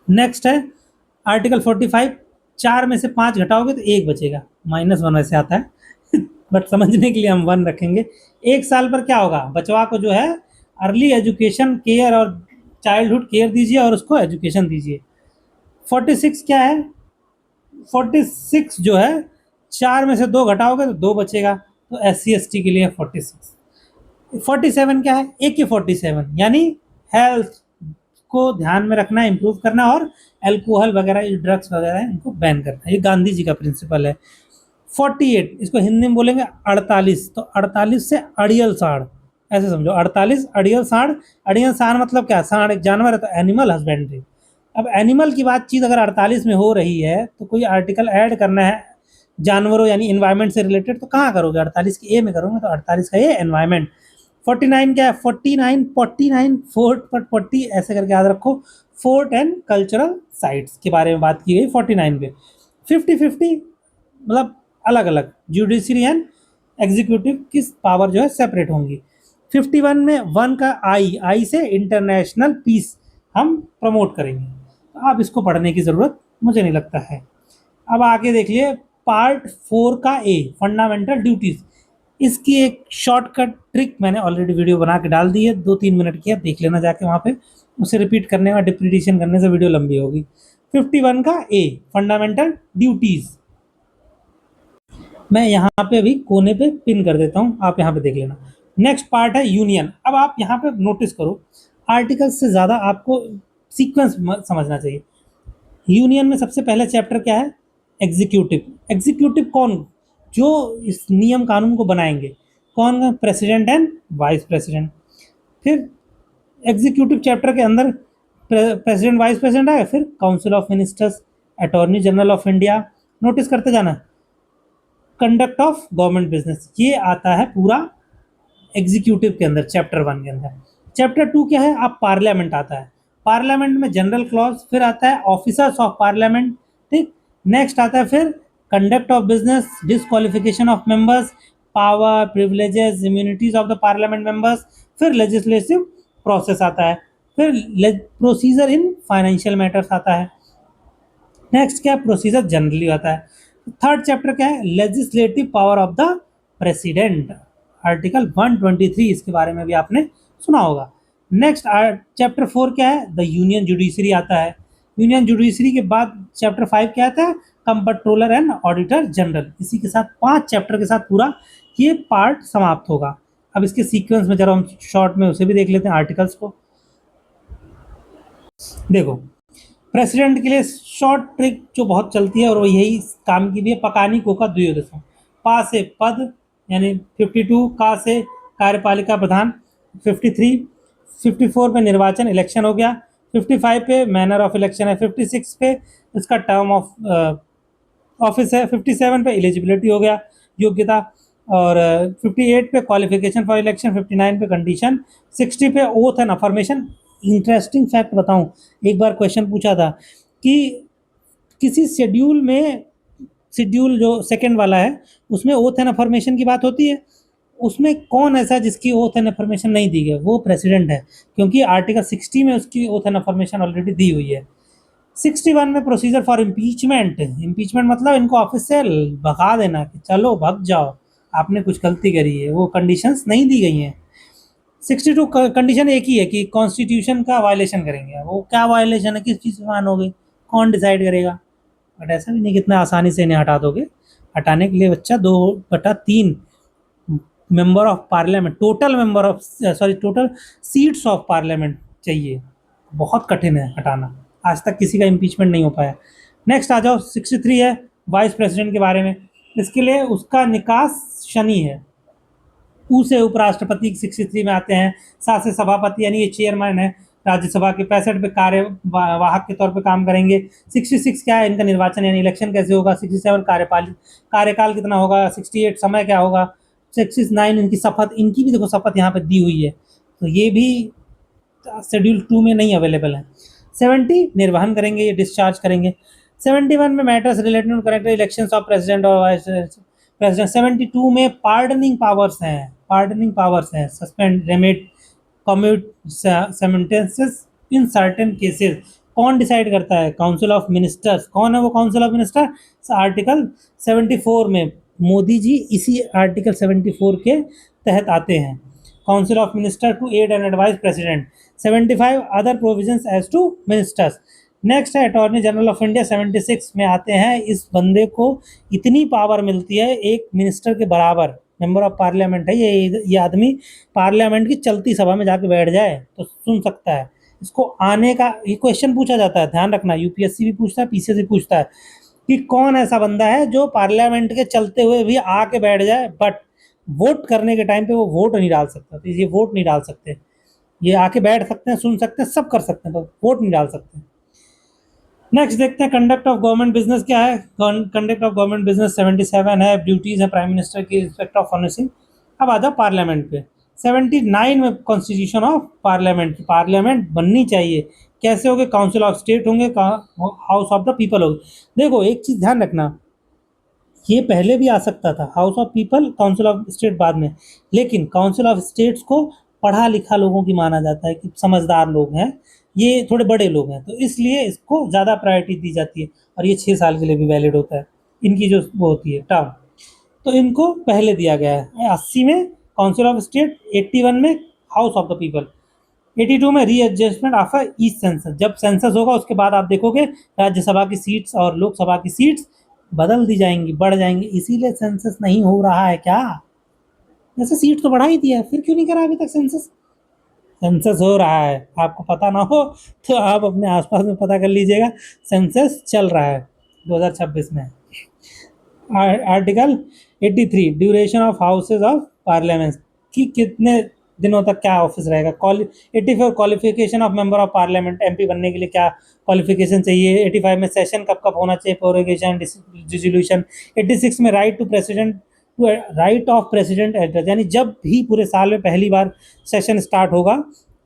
नेक्स्ट है आर्टिकल 45, 4 में से 5 घटाओगे तो 1 बचेगा, -1 वैसे आता है बट समझने के लिए हम 1 रखेंगे। 1 साल पर क्या होगा, बचवा को जो है अर्ली एजुकेशन केयर और चाइल्डहुड केयर दीजिए और उसको एजुकेशन दीजिए। 46 क्या है, 46 जो है 4 में से 2 घटाओगे तो 2 बचेगा, तो SC ST के लिए 46। 47 क्या है, AK47, यानी हेल्थ को ध्यान में रखना, इम्प्रूव करना और अल्कोहल वगैरह, ड्रग्स वगैरह इनको बैन करना, ये गांधी जी का प्रिंसिपल है। 48 इसको हिंदी में बोलेंगे 48, तो 48 से अड़ियल साढ़, ऐसे समझो 48 अड़ियल साढ़। अड़ियल साढ़ मतलब क्या, साढ़ एक जानवर है तो एनिमल हस्बेंड्री। अब एनिमल की बातचीत अगर 48 में हो रही है तो कोई आर्टिकल ऐड करना है जानवरों यानी इन्वायरमेंट से रिलेटेड, तो कहाँ करोगे, 48 की ए में करोगे, तो 48 का ये एनवायरमेंट। 49 क्या है, 49 49 फोर्ट पर 40 ऐसे करके याद रखो, फोर्ट एंड कल्चरल साइट्स के बारे में बात की गई 49 पे। 50-50 मतलब अलग अलग, जुडिशरी एंड एग्जीक्यूटिव की पावर जो है सेपरेट होंगी। 51 में 1 का आई से इंटरनेशनल पीस हम प्रमोट करेंगे, तो आप इसको पढ़ने की ज़रूरत मुझे नहीं लगता है। अब आगे देख लिए पार्ट 4 का ए, फंडामेंटल ड्यूटीज़। इसकी एक शॉर्टकट ट्रिक मैंने ऑलरेडी वीडियो बना के डाल दी है, 2-3 मिनट की है, देख लेना जाके वहाँ पे, उसे रिपीट करने में, डिप्रिटेशन करने से वीडियो लंबी होगी। 51 का ए, फंडामेंटल ड्यूटीज़, मैं यहाँ पे अभी कोने पे पिन कर देता हूँ, आप यहाँ पे देख लेना। नेक्स्ट पार्ट है यूनियन। अब आप यहाँ पे नोटिस करो, आर्टिकल्स से ज़्यादा आपको सीक्वेंस समझना चाहिए। यूनियन में सबसे पहले चैप्टर क्या है, एग्जीक्यूटिव। एग्जीक्यूटिव कौन, जो इस नियम कानून को बनाएंगे, कौन, प्रेसिडेंट एंड वाइस प्रेसिडेंट। फिर एग्जीक्यूटिव चैप्टर के अंदर प्रेसिडेंट वाइस प्रेसिडेंट आए, फिर council of ministers, attorney general of India, notice करते जाना, कंडक्ट ऑफ गवर्नमेंट बिजनेस, ये आता है पूरा एग्जीक्यूटिव के अंदर, चैप्टर 1 के अंदर। चैप्टर 2 क्या है, आप पार्लियामेंट आता है। पार्लियामेंट में जनरल क्लॉज, फिर आता है ऑफिसर्स ऑफ पार्लियामेंट, ठीक। नेक्स्ट आता है फिर conduct of business, disqualification of members, power, privileges, immunities of the parliament members, फिर लेजिस्लेटिव प्रोसेस आता है, फिर प्रोसीजर इन फाइनेंशियल मैटर्स आता है। नेक्स्ट क्या है, प्रोसीजर जनरली आता है। थर्ड चैप्टर क्या है, legislative power of the president, article 123, इसके बारे में भी आपने सुना होगा। नेक्स्ट चैप्टर 4 क्या है, द यूनियन जुडिशरी आता है। यूनियन जुडिशरी के बाद चैप्टर 5 क्या आता है, कंट्रोलर एंड ऑडिटर जनरल। इसी के साथ 5 चैप्टर के साथ पूरा ये पार्ट समाप्त होगा। अब इसके सीक्वेंस में जरा हम शॉर्ट में उसे भी देख लेते हैं, आर्टिकल्स को। देखो, प्रेसिडेंट के लिए शॉर्ट ट्रिक जो बहुत चलती है और वो यही काम की भी है, पकानी कोका द्वयोदशम। पा से पद यानी 52, का से कार्यपालिका प्रधान 53, 54 पे निर्वाचन इलेक्शन हो गया, 55 पे मैनर ऑफ इलेक्शन है, 56 पे इसका टर्म ऑफ ऑफिस है, 57 पे एलिजिबिलिटी हो गया, योग्यता, और 58 पे क्वालिफिकेशन फॉर इलेक्शन, 59 पे कंडीशन, 60 पे oath and affirmation. Interesting fact बताऊं, एक बार क्वेश्चन पूछा था कि किसी शेड्यूल में, शेड्यूल जो सेकंड वाला है उसमें ओथ एंड अफर्मेशन की बात होती है, उसमें कौन ऐसा है जिसकी ओथ एंड अफर्मेशन नहीं दी गई, वो प्रेसिडेंट है, क्योंकि आर्टिकल 60 में उसकी ओथ एंड अफर्मेशन ऑलरेडी दी हुई है। 61 में प्रोसीजर फॉर इम्पीचमेंट, इम्पीचमेंट मतलब इनको ऑफिस से भगा देना कि चलो भग जाओ, आपने कुछ गलती करी है, वो कंडीशंस नहीं दी गई हैं। 62 कंडीशन एक ही है कि कॉन्स्टिट्यूशन का वायलेशन करेंगे। वो क्या वायलेशन है, किस चीज़ से मानोगे, कौन डिसाइड करेगा? बट ऐसा भी नहीं कितना आसानी से इन्हें हटा दोगे। हटाने के लिए बच्चा 2/3 member of parliament, total member of total seats of parliament चाहिए। बहुत कठिन है हटाना, आज तक किसी का इम्पीचमेंट नहीं हो पाया। नेक्स्ट आ जाओ, 63 है वाइस प्रेसिडेंट के बारे में। इसके लिए उसका निकास शनि है। ऊ से उपराष्ट्रपति 63 में आते हैं। सात से सभापति यानी ये चेयरमैन है राज्यसभा के। 65 पे कार्यवाहक के तौर पे काम करेंगे। 66 क्या है, इनका निर्वाचन यानी इलेक्शन कैसे होगा। 67 कार्यकाल कितना होगा। 68 समय क्या होगा। 69 इनकी शपथ, इनकी भी देखो शपथ यहाँ पे दी हुई है, तो ये भी शेड्यूल 2 में नहीं अवेलेबल है। 70 निर्वहन करेंगे, ये डिस्चार्ज करेंगे। 71 में matters related to correct elections of president और वाइस प्रेसिडेंट। 72 में पार्डनिंग पावर्स हैं, पार्डनिंग पावर्स हैं, suspend, remit, commute sentences in certain cases. कौन डिसाइड करता है, काउंसिल ऑफ मिनिस्टर्स। कौन है वो काउंसिल ऑफ मिनिस्टर, आर्टिकल 74 में मोदी जी इसी आर्टिकल 74 के तहत आते हैं। Council of minister to aid and advice president. 75 other provisions as to ministers. Next है अटॉर्नी जनरल ऑफ इंडिया। 76 में आते हैं, इस बंदे को इतनी पावर मिलती है एक मिनिस्टर के बराबर, मेंबर ऑफ पार्लियामेंट है ये आदमी पार्लियामेंट की चलती सभा में जाके बैठ जाए तो सुन सकता है। इसको आने का ये क्वेश्चन पूछा जाता है, ध्यान रखना, यूपीएससी भी पूछता है, पीसीएस भी पूछता है कि कौन ऐसा बंदा है जो पार्लियामेंट के चलते हुए भी आके बैठ जाए, बट वोट करने के टाइम पे वो वोट नहीं डाल सकता। तो ये वोट नहीं डाल सकते, ये आके बैठ सकते हैं, सुन सकते हैं, सब कर सकते हैं, तो वोट नहीं डाल सकते। नेक्स्ट देखते हैं कंडक्ट ऑफ गवर्नमेंट बिजनेस क्या है। कंडक्ट ऑफ गवर्नमेंट बिजनेस 77 है। ड्यूटीज है प्राइम मिनिस्टर की रिस्पेक्ट ऑफ फर्निशिंग। अब आ जाओ पार्लियामेंट पे। 79 में कॉन्स्टिट्यूशन ऑफ पार्लियामेंट, पार्लियामेंट बननी चाहिए। कैसे होंगे, काउंसिल ऑफ स्टेट होंगे, हाउस ऑफ द पीपल होगी। देखो एक चीज़ ध्यान रखना, ये पहले भी आ सकता था, house of people, council of state बाद में, लेकिन काउंसिल ऑफ स्टेट्स को पढ़ा लिखा लोगों की माना जाता है कि समझदार लोग हैं, ये थोड़े बड़े लोग हैं, तो इसलिए इसको ज़्यादा प्रायोरिटी दी जाती है। और ये 6 साल के लिए भी वैलिड होता है इनकी जो वो होती है टर्म, तो इनको पहले दिया गया है। 80 में काउंसिल ऑफ स्टेट, 81 में हाउस ऑफ द पीपल, 82 में रीएडजस्टमेंट आफ्टर ईच सेंसस। जब सेंसस होगा उसके बाद आप देखोगे राज्यसभा की सीट्स और लोकसभा की सीट्स बदल दी जाएंगी, बढ़ जाएंगी। इसीलिए सेंसस नहीं हो रहा है क्या, जैसे सीट तो बढ़ा ही दिया, फिर क्यों नहीं करा अभी तक सेंसस। सेंसस हो रहा है, आपको पता ना हो तो आप अपने आसपास में पता कर लीजिएगा, सेंसस चल रहा है 2026 में। Article 83 duration of houses of parliament, कि कितने दिनों तक क्या ऑफिस रहेगा। 84 qualification of member of parliament, MP बनने के लिए क्या क्वालिफिकेशन चाहिए। 85 में सेशन कब कब होना चाहिए, प्रोरोगेशन, डिसोल्यूशन। 86 में right to president, right of president address, यानी जब भी पूरे साल में पहली बार सेशन स्टार्ट होगा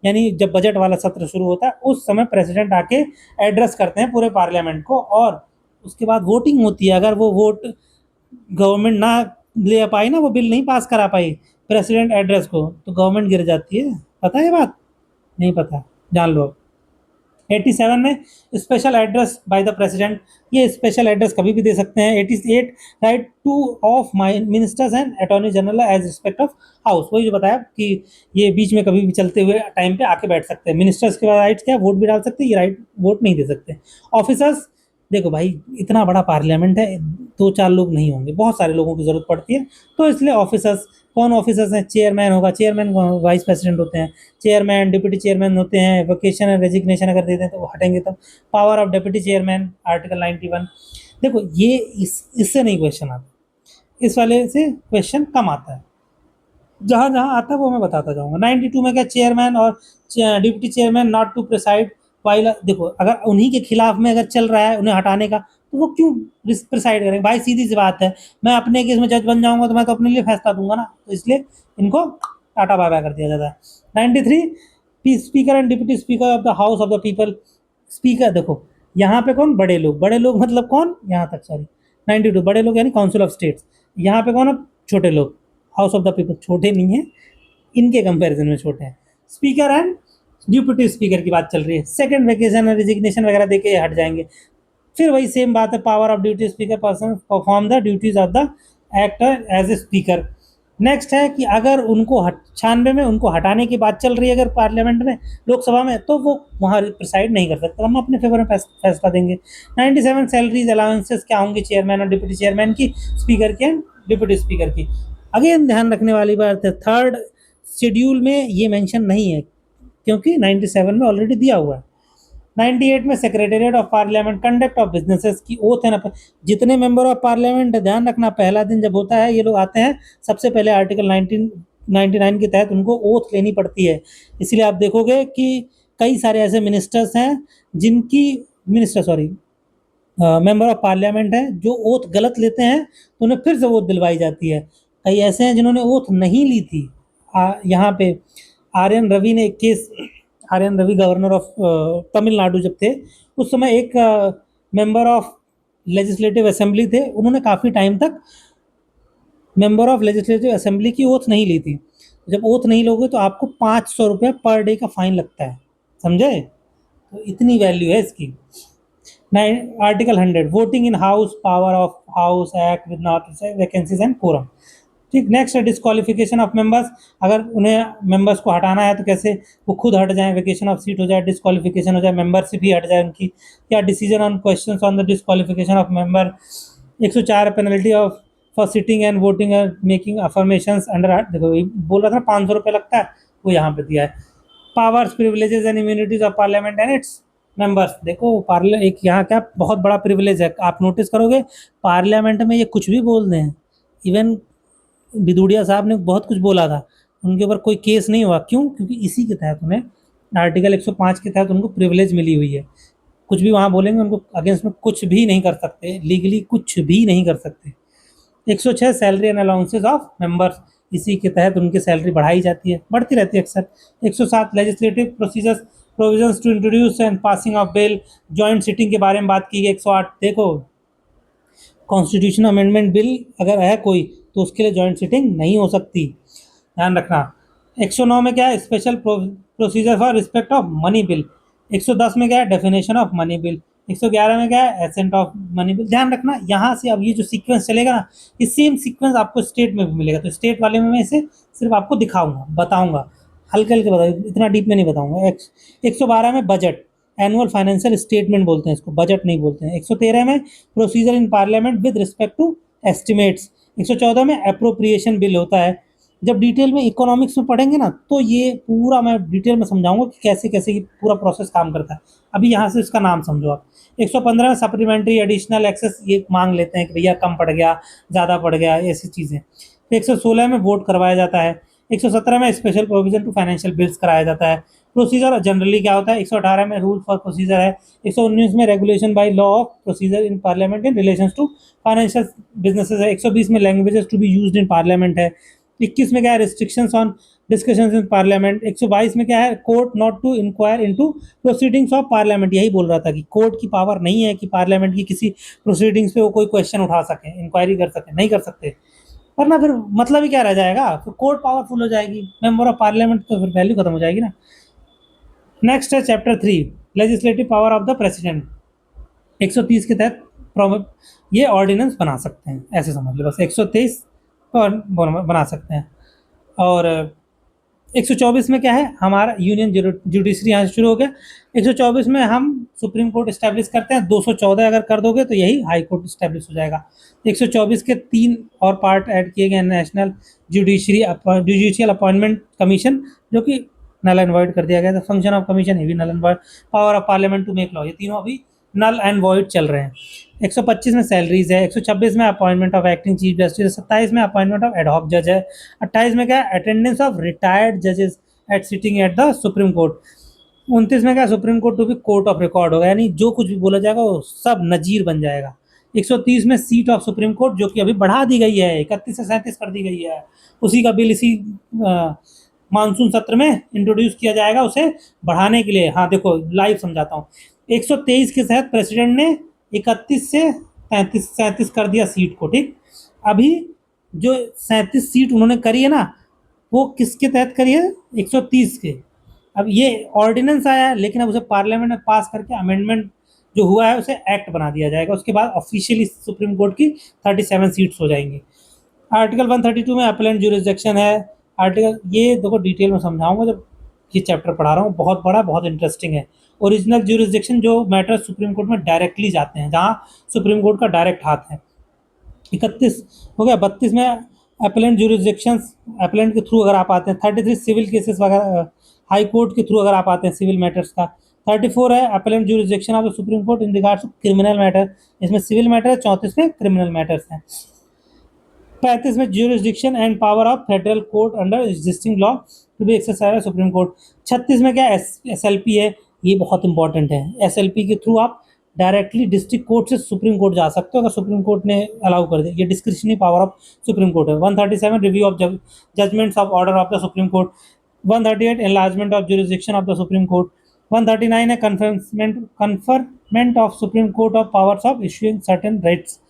यानी जब बजट वाला सत्र शुरू होता है उस समय प्रेसिडेंट आके एड्रेस करते हैं पूरे पार्लियामेंट को, और उसके बाद वोटिंग होती है। अगर वो वोट गवर्नमेंट ना ले पाई ना, वो बिल नहीं पास करा पाई प्रेसिडेंट एड्रेस को, तो गवर्नमेंट गिर जाती है। पता है ये बात? नहीं पता, जान लो। 87 में special address by the president, ये स्पेशल एड्रेस कभी भी दे सकते हैं। 88 right to of ministers and attorney general as respect of house, वही जो बताया कि ये बीच में कभी भी चलते हुए टाइम पे आके बैठ सकते हैं। मिनिस्टर्स के राइट्स क्या, वोट भी डाल सकते हैं, ये राइट वोट नहीं दे सकते। ऑफिसर्स, देखो भाई इतना बड़ा पार्लियामेंट है, दो चार लोग नहीं होंगे, बहुत सारे लोगों की जरूरत पड़ती है, तो इसलिए ऑफिसर्स, कौन ऑफिसर्स हैं? चेयरमैन होगा, चेयरमैन वाइस प्रेसिडेंट होते हैं, चेयरमैन डिप्टी चेयरमैन होते हैं, वेकेशन एंड रेजिग्नेशन अगर दे दें तो वो हटेंगे तब। Power of deputy chairman article 91। देखो ये इससे नहीं क्वेश्चन आता, इस वाले से क्वेश्चन कम आता है, जहाँ जहाँ आता है वो मैं बताता जाऊंगा। 92 में क्या, चेयरमैन और deputy chairman not to preside while, देखो अगर उन्हीं के खिलाफ में अगर चल रहा है उन्हें हटाने का, तो वो क्यों प्रिसाइड करेंगे भाई? सीधी सी बात है, मैं अपने केस में जज बन जाऊंगा तो मैं तो अपने लिए फैसला दूंगा ना, तो इसलिए इनको टाटा बाय बाय कर दिया जाता है। 93 speaker and deputy speaker of the house of the people. Speaker, देखो यहाँ पे कौन, बड़े लोग, बड़े लोग मतलब कौन, यहाँ तक सॉरी 92 बड़े लोग यानी काउंसिल ऑफ स्टेट्स, यहाँ पे कौन है, छोटे लोग, हाउस ऑफ द पीपल, छोटे नहीं है, इनके कंपैरिजन में छोटे हैं। स्पीकर एंड डिप्टी स्पीकर की बात चल रही है, सेकंड वेकेशन और रिजिग्नेशन वगैरह देके हट जाएंगे। फिर वही सेम बात है, power of duty speaker person perform the duties of the actor as a speaker. Next है कि अगर उनको 96 में उनको हटाने की बात चल रही है अगर पार्लियामेंट में, लोकसभा में, तो वो वहाँ प्रिसाइड नहीं कर सकते, हम अपने फेवर में फैसला देंगे। 97 सैलरीज अलाउंसेस क्या होंगी चेयरमैन और डिप्टी चेयरमैन की, स्पीकर की एंड डिप्टी स्पीकर की। अगेन ध्यान रखने वाली बात है, थर्ड शेड्यूल में ये मेंशन नहीं है क्योंकि 97 में ऑलरेडी दिया हुआ है। 98 में secretariat of parliament conduct of businesses की ओथ है ना, जितने मेंबर ऑफ पार्लियामेंट, ध्यान रखना पहला दिन जब होता है ये लोग आते हैं, सबसे पहले आर्टिकल 1999 के तहत उनको ओथ लेनी पड़ती है। इसलिए आप देखोगे कि कई सारे ऐसे मिनिस्टर्स हैं जिनकी, minister sorry member of parliament है जो ओथ गलत लेते हैं तो उन्हें फिर से ओथ दिलवाई जाती है। कई ऐसे हैं जिन्होंने ओथ नहीं ली थी। यहाँ पे आर एन रवि ने एक case, R N Ravi governor of Tamil Nadu जब थे उस समय एक मेंबर ऑफ लेजिस्लेटिव असेंबली थे, उन्होंने काफ़ी टाइम तक मेंबर ऑफ लेजिस्लेटिव असेंबली की ओथ नहीं ली थी। जब ओथ नहीं लोगे तो आपको 500 रुपये पर डे का फाइन लगता है, समझे? तो इतनी वैल्यू है इसकी। Article 100 voting in house, power of house act with not vacancies and quorum. ठीक, नेक्स्ट है डिस्क्वालिफिकेशन ऑफ मेंबर्स, अगर उन्हें मेंबर्स को हटाना है तो कैसे, वो खुद हट जाएं, वेकेशन ऑफ सीट हो जाए, डिस्क्वालिफिकेशन हो जाए, मेंबरशिप ही हट जाए उनकी, या decision on questions on the disqualification of member. 104 penalty of for sitting and voting and making affirmations under, देखो बोल रहा था 500 रुपये लगता है, वो यहाँ पे दिया है। Powers, privileges and immunities of parliament and its members, देखो पार्लिया एक यहाँ क्या बहुत बड़ा प्रिविलेज है, आप नोटिस करोगे पार्लियामेंट में ये कुछ भी बोल दें, इवन बिदुड़िया साहब ने बहुत कुछ बोला था, उनके ऊपर कोई केस नहीं हुआ, क्यों? क्योंकि इसी के तहत उन्हें आर्टिकल 105 के तहत उनको प्रिविलेज मिली हुई है। कुछ भी वहाँ बोलेंगे उनको अगेंस्ट में कुछ भी नहीं कर सकते, लीगली कुछ भी नहीं कर सकते। 106 salary and allowances of members, इसी के तहत उनकी सैलरी बढ़ाई जाती है, बढ़ती रहती है अक्सर। 107 legislative procedures provisions to introduce and passing of bill, joint sitting के बारे में बात की गई। 108 देखो कॉन्स्टिट्यूशन अमेंडमेंट बिल अगर है कोई तो उसके लिए जॉइंट सिटिंग नहीं हो सकती, ध्यान रखना। 109 में क्या है, special procedure for respect of money bill. 110 में क्या है, डेफिनेशन ऑफ मनी बिल। 111 में क्या है, एसेंट ऑफ मनी बिल। ध्यान रखना यहाँ से अब ये जो सीक्वेंस चलेगा ना, ये सेम सीक्वेंस आपको स्टेट में भी मिलेगा, तो स्टेट वाले में मैं इसे सिर्फ आपको दिखाऊंगा, बताऊंगा, हल्के हल्के बताऊँ, इतना डीप में नहीं बताऊंगा। 112 में बजट, एनुअल फाइनेंशियल स्टेटमेंट बोलते हैं इसको, बजट नहीं बोलते हैं। 113 में procedure in parliament with respect to estimates. 114 में अप्रोप्रिएशन बिल होता है। जब डिटेल में इकोनॉमिक्स में पढ़ेंगे ना तो ये पूरा मैं डिटेल में समझाऊंगा कि कैसे कैसे ये पूरा प्रोसेस काम करता है। अभी यहाँ से इसका नाम समझो आप। 115 में सप्लीमेंट्री एडिशनल एक्सेस, ये मांग लेते हैं कि भैया कम पड़ गया, ज़्यादा पड़ गया, ऐसी चीज़ें। 116 में वोट करवाया जाता है। 117 में special provision to financial bills कराया जाता है। प्रोसीजर जनरली क्या होता है, 118 में रूल फॉर प्रोसीजर है। 119 में regulation by law of procedure in parliament in relation to financial businesses है। 120 में languages to be used in parliament है। 21 में क्या है, restrictions on discussions in parliament. 122 में क्या है, court not to inquire into proceedings of parliament. यही बोल रहा था कि कोर्ट की पावर नहीं है कि पार्लियामेंट की किसी प्रोसीडिंग्स पे वो कोई क्वेश्चन उठा सके, इंक्वायरी कर सके, नहीं कर सकते। वरना फिर मतलब ही क्या रह जाएगा, फिर कोर्ट पावरफुल हो जाएगी, मेंबर ऑफ पार्लियामेंट तो फिर वैल्यू खत्म हो जाएगी ना। नेक्स्ट है chapter 3, legislative power of the president. 130 के तहत ये ऑर्डिनेंस बना सकते हैं, ऐसे समझ लो बस। 123 बना सकते हैं। और 124 में क्या है, हमारा यूनियन जुडिशरी यहाँ से शुरू हो गया। 124 में हम सुप्रीम कोर्ट इस्टेब्लिश करते हैं। 214 अगर कर दोगे तो यही हाई कोर्ट इस्टेब्लिश हो जाएगा। 124 के 3 और पार्ट ऐड किए गए, नेशनल जुडिशियल अपॉइंटमेंट कमीशन, जो कि नल एंड वॉइड कर दिया गया था। फंक्शन ऑफ कमीशन, ये भी null and void. Power of parliament to make law, ये तीनों अभी नल एंड वॉइड चल रहे हैं। 125 में सैलरीज है। 126 में appointment of acting chief justice. 27 में अपॉइंटमेंट ऑफ एडहॉक जज है। 28 में क्या है, अटेंडेंस ऑफ रिटायर्ड जजेस at sitting at the supreme Court. 29 में क्या, Supreme Court to be court of record होगा, यानी जो कुछ भी बोला जाएगा वो सब नजीर बन जाएगा। 130 में सीट ऑफ सुप्रीम कोर्ट, जो कि अभी बढ़ा दी गई है, 31 से 37 कर दी गई है। उसी का बिल इसी मानसून सत्र में इंट्रोड्यूस किया जाएगा, उसे बढ़ाने के लिए। हाँ देखो, लाइव समझाता हूँ। 123 के तहत प्रेसिडेंट ने 31 से 37 कर दिया सीट को, ठीक। अभी जो 37 सीट उन्होंने करी है ना, वो किसके तहत करी है, 130 के। अब ये ऑर्डिनेंस आया है, लेकिन अब उसे पार्लियामेंट में पास करके अमेंडमेंट जो हुआ है उसे एक्ट बना दिया जाएगा। उसके बाद ऑफिशियली सुप्रीम कोर्ट की 37 सीट्स हो जाएंगी। आर्टिकल 132 में अपीलेंट ज्यूरिसडिक्शन है। आर्टिकल, ये देखो डिटेल में समझाऊंगा जब ये चैप्टर पढ़ा रहा हूँ, बहुत बड़ा, बहुत इंटरेस्टिंग है। ओरिजिनल ज्यूरिसडिक्शन, जो मैटर सुप्रीम कोर्ट में डायरेक्टली जाते हैं, जहाँ सुप्रीम कोर्ट का डायरेक्ट हाथ है। 31 हो गया। 32 में अपीलेंट ज्यूरिसडिक्शन, अपीलेंट के थ्रू अगर आप आते हैं। 33 सिविल केसेस वगैरह, हाई कोर्ट के थ्रू अगर आप आते हैं सिविल मैटर्स का। 34 है appellate jurisdiction of the supreme Court in regards to criminal matter, इसमें सिविल मैटर है। 34 में क्रिमिनल मैटर्स हैं। 35 में jurisdiction and power of federal court under existing law to be exercise Supreme Court. 36 में क्या, SLP है, ये बहुत इंपॉर्टेंट है। SLP के थ्रू आप डायरेक्टली डिस्ट्रिक्ट कोर्ट से सुप्रीम कोर्ट जा सकते हो, अगर सुप्रीम कोर्ट ने अलाउ कर दिया। ये discretionary power of supreme Court है। 137 review of judgements of order of the supreme court. 138 enlargement of jurisdiction of the supreme court. 139 है conferment of supreme court of powers of issuing certain rights.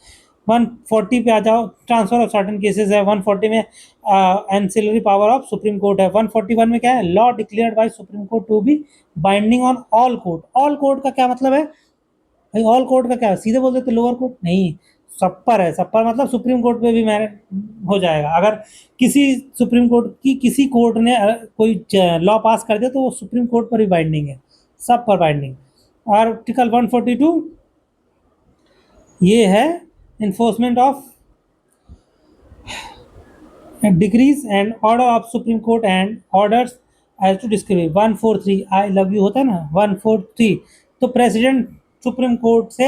140 पे आ जाओ, transfer of certain cases है। 140 में ancillary power of supreme Court है। 141 में क्या है, law declared by Supreme Court to be binding on all court. All court का क्या मतलब है भाई, ऑल कोर्ट का क्या है, सीधे बोल देते लोअर कोर्ट नहीं, सब पर है। सब पर मतलब सुप्रीम कोर्ट पे भी मैरिट हो जाएगा। अगर किसी सुप्रीम कोर्ट की किसी कोर्ट ने कोई लॉ पास कर दिया तो वो सुप्रीम कोर्ट पर ही बाइंडिंग है, सब पर बाइंडिंग। आर्टिकल 142 ये है enforcement of decrees and order of Supreme Court and orders as to discriminate। 143 I love you होता है ना, 143 तो प्रेसिडेंट सुप्रीम कोर्ट से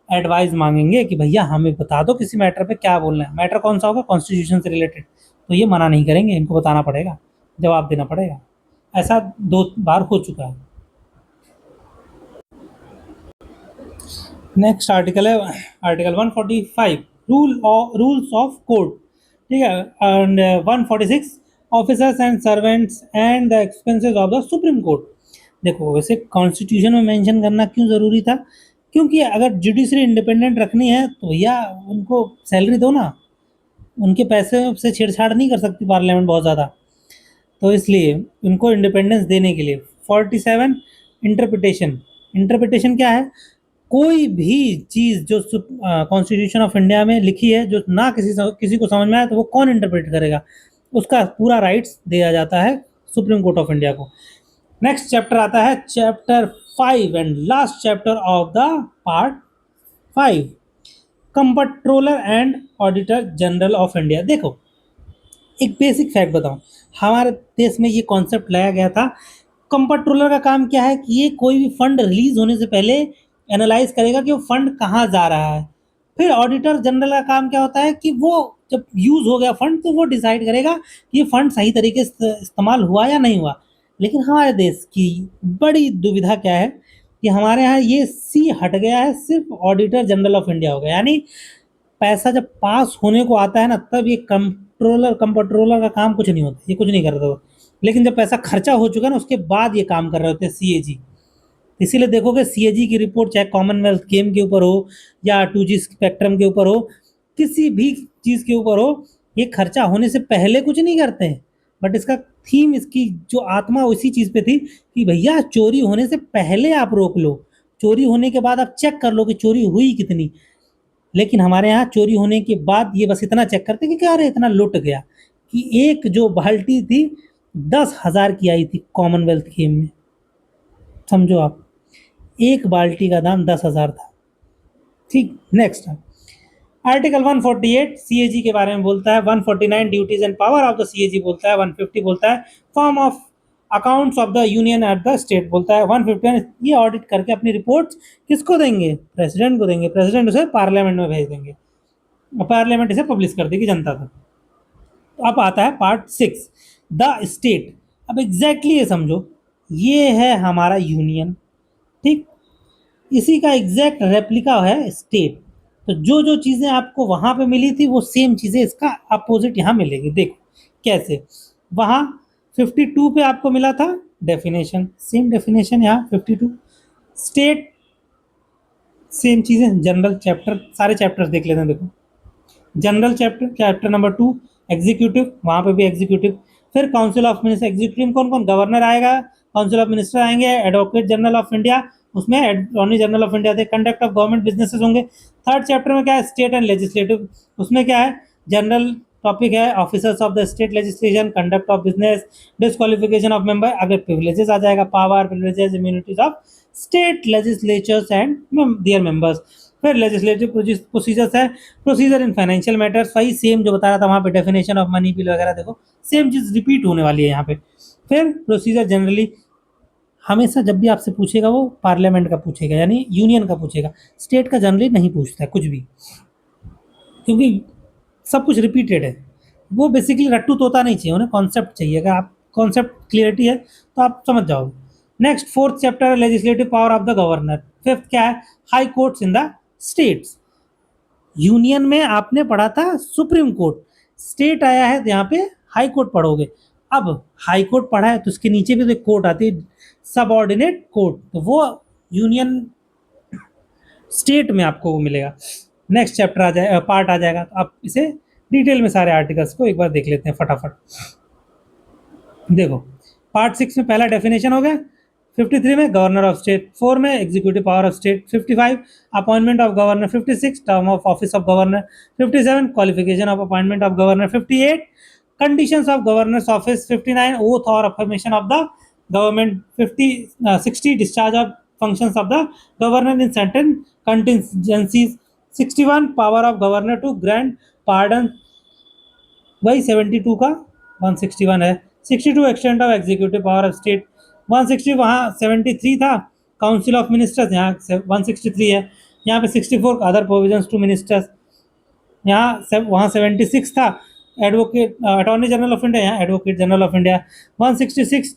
एडवाइस मांगेंगे कि भैया हमें बता दो किसी मैटर पे क्या बोलना है। मैटर कौन सा होगा, कॉन्स्टिट्यूशन से रिलेटेड, तो ये मना नहीं करेंगे, इनको बताना पड़ेगा, जवाब देना पड़ेगा। ऐसा 2 बार हो चुका है। नेक्स्ट आर्टिकल है आर्टिकल 145 रूल्स ऑफ कोर्ट, ठीक है। And 146 officers and servants and the expenses of the supreme court. देखो वैसे कॉन्स्टिट्यूशन में मेंशन करना क्यों ज़रूरी था, क्योंकि अगर जुडिशरी इंडिपेंडेंट रखनी है तो भैया उनको सैलरी दो ना, उनके पैसे से छेड़छाड़ नहीं कर सकती पार्लियामेंट बहुत ज़्यादा, तो इसलिए उनको इंडिपेंडेंस देने के लिए। 47 इंटरप्रिटेशन। इंटरप्रिटेशन क्या है, कोई भी चीज़ जो कॉन्स्टिट्यूशन ऑफ इंडिया में लिखी है जो ना किसी को समझ में आए तो वो कौन इंटरप्रेट करेगा, उसका पूरा राइट्स दिया जाता है सुप्रीम कोर्ट ऑफ इंडिया को। नेक्स्ट चैप्टर आता है chapter 5 and last chapter of the part 5, controller and auditor general of India. देखो एक बेसिक फैक्ट बताऊं, हमारे देश में ये कॉन्सेप्ट लाया गया था। कंट्रोलर का काम क्या है कि ये कोई भी फंड रिलीज होने से पहले एनालाइज करेगा कि वो फंड कहाँ जा रहा है। फिर ऑडिटर जनरल का काम क्या होता है कि वो जब यूज़ हो गया फंड तो वो डिसाइड करेगा कि ये फंड सही तरीके से इस्तेमाल हुआ या नहीं हुआ। लेकिन हमारे देश की बड़ी दुविधा क्या है कि हमारे यहाँ ये सी हट गया है, सिर्फ ऑडिटर जनरल ऑफ इंडिया हो गया। यानी पैसा जब पास होने को आता है ना, तब ये कंप्ट्रोलर का काम कुछ नहीं होता, ये कुछ नहीं करता वो। लेकिन जब पैसा खर्चा हो चुका है ना, उसके बाद ये काम कर रहे होते हैं सीएजी। इसीलिए देखोगे सीएजी की रिपोर्ट चाहे कॉमनवेल्थ गेम के ऊपर हो या 2G स्पेक्ट्रम के ऊपर हो, किसी भी चीज़ के ऊपर हो, ये खर्चा होने से पहले कुछ नहीं करते हैं। बट इसका थीम, इसकी जो आत्मा उसी चीज़ पे थी कि भैया चोरी होने से पहले आप रोक लो, चोरी होने के बाद आप चेक कर लो कि चोरी हुई कितनी। लेकिन हमारे यहाँ चोरी होने के बाद ये बस इतना चेक करते कि क्या, अरे इतना लुट गया, कि एक जो बाल्टी थी 10,000 की आई थी कॉमनवेल्थ गेम में। समझो आप, एक बाल्टी का दाम 10,000 था। ठीक, नेक्स्ट आर्टिकल 148 सीएजी के बारे में बोलता है। 149 duties and power of the CAG बोलता है। 150 बोलता है form of accounts of the union at the state बोलता है। 151 ये ऑडिट करके अपनी रिपोर्ट्स किसको देंगे? प्रेसिडेंट को देंगे। प्रेसिडेंट उसे पार्लियामेंट में भेज देंगे और पार्लियामेंट इसे पब्लिश कर देगी जनता तक। तो अब आता है पार्ट 6, द स्टेट। अब एग्जैक्टली ये समझो, ये है हमारा यूनियन, ठीक, इसी का एग्जैक्ट रेप्लिका है स्टेट। तो जो जो चीज़ें आपको वहाँ पे मिली थी वो सेम चीज़ें इसका अपोजिट यहाँ मिलेगी। देखो कैसे, वहाँ 52 पे आपको मिला था डेफिनेशन, सेम डेफिनेशन यहाँ 52। स्टेट सेम चीज़ें। जनरल चैप्टर, सारे चैप्टर्स देख लेते हैं। देखो general chapter, chapter number 2 executive, वहाँ पे भी एग्जीक्यूटिव। फिर काउंसिल ऑफ मिनिस्टर, एग्जीक्यूटिव कौन कौन? गवर्नर आएगा, काउंसिल ऑफ मिनिस्टर आएंगे, एडवोकेट जनरल ऑफ इंडिया, उसमें अटॉर्नी जनरल ऑफ इंडिया थे, कंडक्ट ऑफ गवर्नमेंट बिजनेसेस होंगे। थर्ड चैप्टर में क्या है? स्टेट एंड लेजिस्लेटिव, उसमें क्या है? जनरल टॉपिक है officers of the state legislation, conduct of business, disqualification of member, अगर प्रिविलेजेस आ जाएगा, power, privileges, immunities of state legislatures and there members. फिर लेजिस्लेटिव प्रोसीजर्स है, प्रोसीजर इन फाइनेंशियल मैटर्स, वही same जो बता रहा था वहाँ पे, डेफिनेशन ऑफ मनी बिल वगैरह, देखो सेम चीज़ रिपीट होने वाली है यहाँ पे। फिर प्रोसीजर जनरली, हमेशा जब भी आपसे पूछेगा वो पार्लियामेंट का पूछेगा, यानी यूनियन का पूछेगा, स्टेट का जनरली नहीं पूछता है कुछ भी, क्योंकि सब कुछ रिपीटेड है। वो बेसिकली रट्टू तोता नहीं चाहिए, उन्हें कॉन्सेप्ट चाहिए। अगर आप कॉन्सेप्ट क्लियरिटी है तो आप समझ जाओगे। नेक्स्ट फोर्थ चैप्टर है legislative power of the governor. Fifth क्या है? High courts in the states. Union में आपने पढ़ा था सुप्रीम कोर्ट, स्टेट आया है तो यहाँ पे हाई कोर्ट पढ़ोगे। अब हाई कोर्ट पढ़ा है तो उसके नीचे भी तो एक कोर्ट आती है, सबऑर्डिनेट कोर्ट, तो वो यूनियन स्टेट में आपको वो मिलेगा। नेक्स्ट चैप्टर आ जाए, पार्ट आ जाएगा, तो आप इसे डिटेल में सारे आर्टिकल्स को एक बार देख लेते हैं फटाफट। देखो पार्ट 6 में पहला डेफिनेशन हो गया, 53 में गवर्नर ऑफ स्टेट, 4 में executive power of state, 55 appointment of governor, 56 term of office of governor, 57 qualification of appointment of governor, 58 conditions of governor's office, 59 oath और affirmation of the government, 60 discharge of functions of the governor in certain contingencies, 61 power of governor to grant pardon, वही 72 का 161 है। 62 extent of executive power of state, 160 वहाँ 73 था council of ministers, यहाँ 163 है। यहाँ पे 64 अदर प्रोविजंस टू मिनिस्टर्स, यहाँ वहाँ 76 था advocate attorney general of India, यहाँ advocate general of India. 166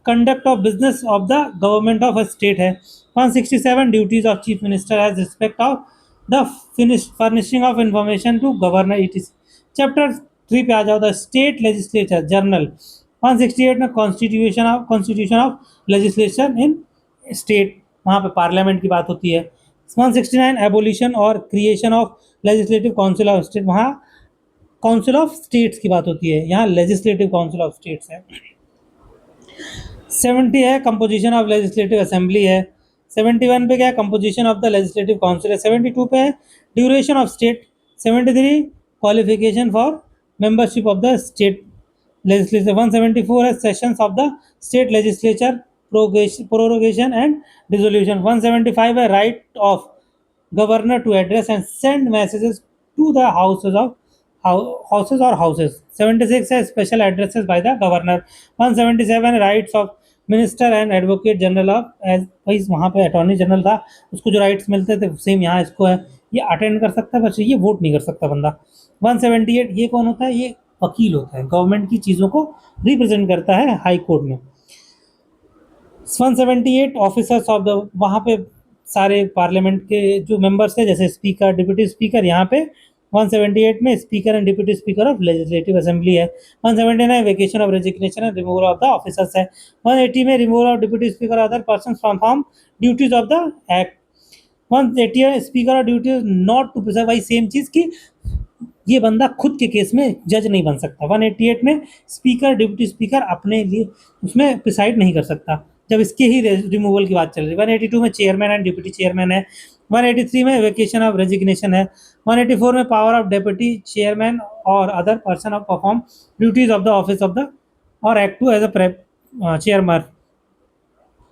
conduct of business of the government of a state है। 167 duties of chief minister as respect of the furnishing of information to governor ETC. Chapter 3 पे आ जाओ, the state legislature journal. 168 में constitution of legislation in state, वहाँ पे parliament की बात होती है। 169 एबोलिशन और creation of legislative council of state, वहाँ काउंसिल ऑफ स्टेट्स की बात होती है, यहाँ लेजिस्लेटिव काउंसिल ऑफ स्टेट्स है। 70 है कंपोजिशन ऑफ लेजिस्लेटिव असेंबली है। 71 पे क्या है? Composition of the legislative council है। 72 पे है duration of state. 73 qualification for membership of the state legislature. 174 है sessions of the state legislature, prorogation and dissolution. 175 है right of governor to address and send messages to the houses और houses. 76 है special addresses by the governor. 177 rights of minister and advocate general of, as भाई वहाँ पे attorney general था, उसको जो rights मिलते थे सेम यहाँ इसको है। ये अटेंड कर सकता है बच्चे, ये वोट नहीं कर सकता बंदा। 178 ये कौन होता है? ये वकील होता है, गवर्नमेंट की चीज़ों को रिप्रेजेंट करता है हाई कोर्ट में। 178 ऑफिसर्स ऑफ द, वहाँ पे सारे पार्लियामेंट के जो मेंबर्स थे जैसे स्पीकर, डिप्टी स्पीकर, यहाँ पे 178 में speaker and deputy speaker of legislative assembly है। 179 vacation of resignation and removal of the officers है। 180 में removal of deputy speaker other person from duties of the act. 180 है speaker of duties not to preside, वही same चीज की ये बंदा खुद के केस में जज नहीं बन सकता। 188 में स्पीकर डिप्टी स्पीकर अपने लिए उसमें प्रिसाइड नहीं कर सकता, जब इसके ही रिमूवल की बात चल रही है। 182 में चेयरमैन एंड डिप्टी चेयरमैन है। 183 में वेकेशन ऑफ रेजिग्नेशन है। 184 में पावर ऑफ डेप्यूटी चेयरमैन और other person of perform duties of the office of the और act to as a chairman.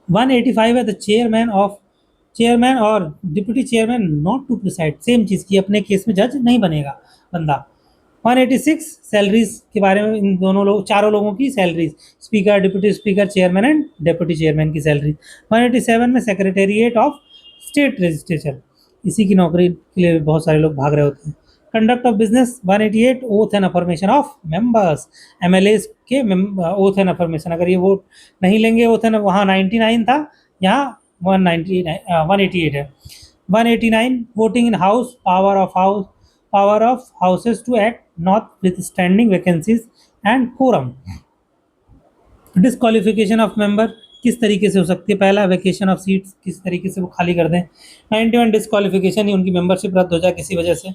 185 है द चेयरमैन और deputy chairman not to preside, same चीज़ की अपने केस में जज नहीं बनेगा बंदा। 186 सैलरीज के बारे में, इन दोनों लोग चारों लोगों की salaries, speaker deputy speaker chairman and deputy chairman की सैलरी। 187 में सेक्रेटेरिएट ऑफ स्टेट रजिस्ट्रेचर, इसी की नौकरी के लिए बहुत सारे लोग भाग रहे होते हैं। Conduct of business 188 oath and affirmation of members, MLA के ओथ एंड अफर्मेशन, अगर ये वोट नहीं लेंगे ओथ एंड, वहाँ 99 था, यहाँ 188 है। 189 voting in house, power of houses to act notwithstanding vacancies and quorum. Disqualification of member किस तरीके से हो सकती है, पहला वैकेशन ऑफ सीट्स, किस तरीके से वो खाली कर दें। 91 डिस्क्वालिफिकेशन ही उनकी मेंबरशिप रद्द हो जाए किसी वजह से।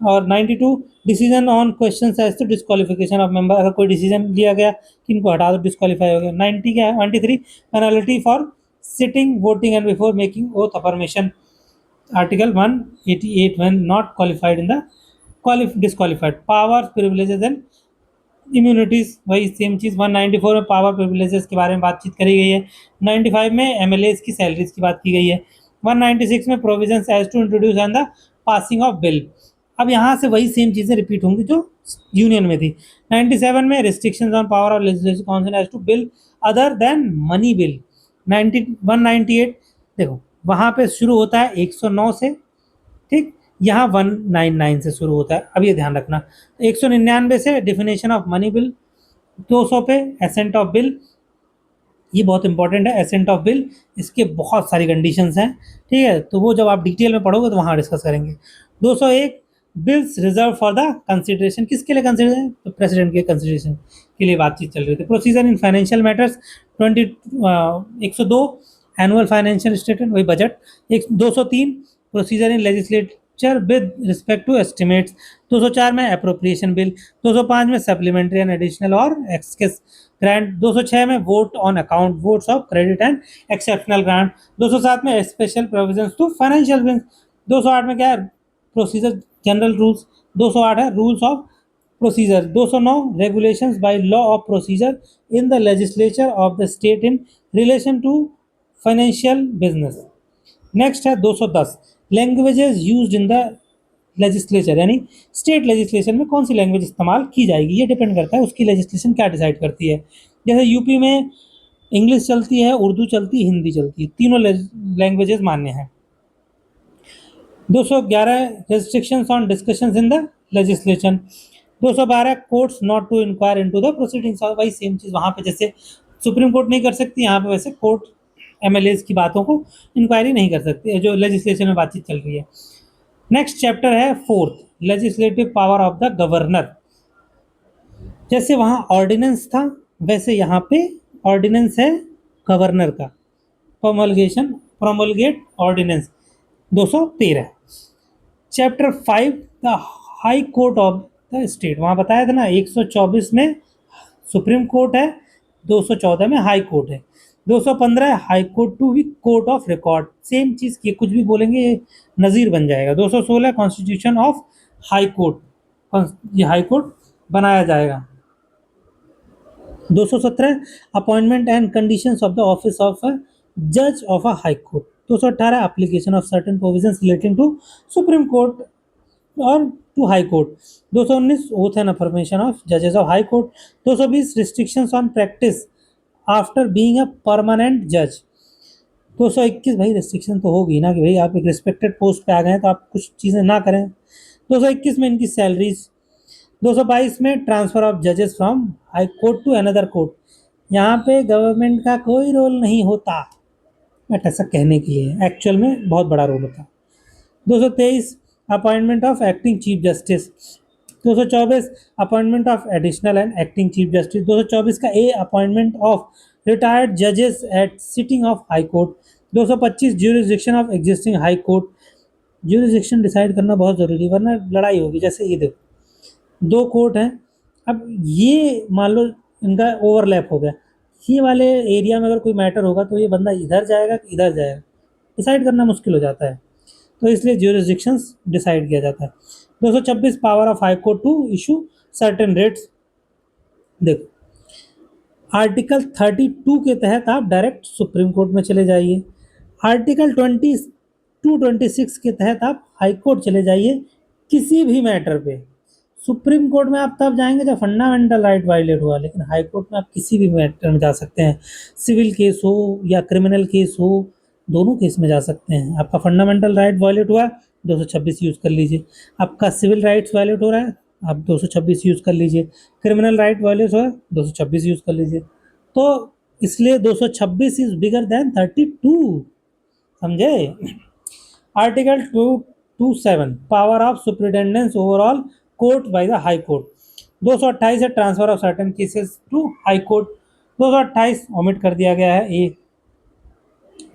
और 92 decision on question as to disqualification of member, अगर कोई डिसीजन लिया गया कि इनको हटा दो डिस्क्वालीफाई हो गया। 90 क्या है, 93 penalty for sitting voting and before making oath affirmation, article 188 when not qualified in the disqualified। Power privileges and immunities वही सेम चीज़। 194 में पावर प्रिविलेजेस के बारे में बातचीत करी गई है। 95 में एमएलए की सैलरीज की बात की गई है। 196 में provisions as to introduce and the passing of bill, अब यहाँ से वही सेम चीज़ें रिपीट होंगी जो यूनियन में थी। 97 में restrictions on power of legislative council as to bill other than money bill. 198 देखो वहाँ पे शुरू होता है 109 से, ठीक, यहाँ 199 से शुरू होता है, अब ये ध्यान रखना। 199 से डिफिनेशन ऑफ मनी बिल, 200 पे एसेंट ऑफ बिल, ये बहुत इंपॉर्टेंट है एसेंट ऑफ बिल, इसके बहुत सारी कंडीशंस हैं, ठीक है, तो वो जब आप डिटेल में पढ़ोगे तो वहाँ डिस्कस करेंगे। 201 bills reserve for the consideration, किसके लिए कंसिडरेशन, तो प्रेसिडेंट के कंसिडरेशन के लिए बातचीत चल रही थी। Procedure in financial matters 102 annual financial statement वही budget. 203 procedure in legislature with respect to estimates. 204 में अप्रोप्रिएशन बिल। 205 में सप्लीमेंट्री एंड एडिशनल और एक्सकेस ग्रांट। 206 में vote on account, votes of credit and exceptional grant. 207 में special provisions to financial bills. 208 में क्या है, procedure general rules. 208 है rules of procedure. 209 regulations by law of procedure in the legislature of the state in relation to financial business। Next है 210 languages used in the legislature, यानी state legislation में कौन सी language इस्तेमाल की जाएगी, ये depend करता है उसकी लेजिस्लेशन क्या डिसाइड करती है। जैसे यूपी में इंग्लिश चलती है, उर्दू चलती है, हिंदी चलती है, तीनों लैंग्वेजेस मान्य हैं। 211 restrictions on discussions in the legislation. 212 courts not to inquire into the proceedings, वही सेम चीज़ वहाँ पे जैसे सुप्रीम कोर्ट नहीं कर सकती, यहाँ पे वैसे कोर्ट एमएलए की बातों को इंक्वायरी नहीं कर सकती, जो लेजिस्लेशन में बातचीत चल रही है। नेक्स्ट चैप्टर है 4th legislative power of the governor. जैसे वहाँ ऑर्डिनेंस था वैसे यहाँ पे ऑर्डिनेंस है गवर्नर का, promulgate ordinance 213। Chapter 5 the high court of the state, वहाँ बताया था ना 124 में सुप्रीम कोर्ट है, 214 में हाई कोर्ट है, 215 high court to be court of record, same चीज़ की कुछ भी बोलेंगे ये नज़ीर बन जाएगा। 216 कॉन्स्टिट्यूशन ऑफ हाई कोर्ट, ये हाई कोर्ट बनाया जाएगा। 217 appointment and conditions of the office of a जज of a high court. 218 application of certain provisions relating to supreme court और to high court. 219 oath and affirmation of जजेस of high court. 220 restrictions on practice after being a permanent जज। 221 भाई restriction तो होगी ना कि भाई आप एक रिस्पेक्टेड पोस्ट पे आ गए हैं तो आप कुछ चीज़ें ना करें। 221 में इनकी सैलरीज। 222 में ट्रांसफ़र ऑफ जजेस from high court to another court, यहाँ पे गवर्नमेंट का कोई रोल नहीं होता, बट ऐसा कहने के लिए एक्चुअल में बहुत बड़ा रोल होता है। 223 appointment of acting chief justice. 224 appointment of additional and acting chief justice. 224 का ए अपॉइंटमेंट ऑफ रिटायर्ड जजेस at sitting of high court. 225 jurisdiction of existing high court. Jurisdiction decide करना बहुत जरूरी है वरना लड़ाई होगी। जैसे ये देखो दो कोर्ट हैं, अब ये मान लो इनका ओवरलैप हो गया, ये वाले एरिया में अगर कोई मैटर होगा तो ये बंदा इधर जाएगा कि इधर जाएगा, डिसाइड करना मुश्किल हो जाता है, तो इसलिए ज्यूरिसडिक्शंस डिसाइड किया जाता है। 226 power of high court to issue certain writs. देखो आर्टिकल 32 के तहत आप डायरेक्ट सुप्रीम कोर्ट में चले जाइए। आर्टिकल 26 के तहत आप हाई कोर्ट चले जाइए किसी भी मैटर पे। सुप्रीम कोर्ट में आप तब जाएंगे जब फंडामेंटल राइट वायलेट हुआ, लेकिन हाई कोर्ट में आप किसी भी मैटर में जा सकते हैं। सिविल केस हो या क्रिमिनल केस हो, दोनों केस में जा सकते हैं। आपका फंडामेंटल राइट वायलेट हुआ, 226 यूज़ कर लीजिए। आपका सिविल राइट्स वायलेट हो रहा है, आप 226 यूज़ कर लीजिए। क्रिमिनल राइट वायलेट हुआ, 226 यूज़ कर लीजिए। तो इसलिए 226 इज बिगर देन 32, समझे। Article 227 power of superintendence over all court by the high court. 228 है transfer of certain cases to high court. 228 omit कर दिया गया है ए।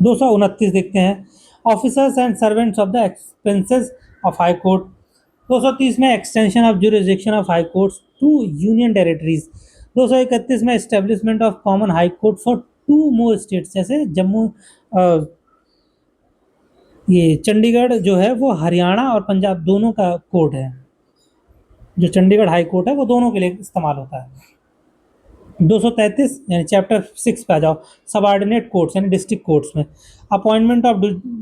229 देखते हैं, officers and servants of the expenses of high court. 230 में extension of jurisdiction of high courts to union territories. 231 में establishment of common high court for 2 more states, जैसे जम्मू ये चंडीगढ़ जो है वो हरियाणा और पंजाब दोनों का कोर्ट है। जो चंडीगढ़ हाई कोर्ट है वो दोनों के लिए इस्तेमाल होता है। 233 यानी चैप्टर 6 पे आ जाओ, सबऑर्डिनेट कोर्ट्स यानी डिस्ट्रिक्ट कोर्ट्स में। अपॉइंटमेंट ऑफ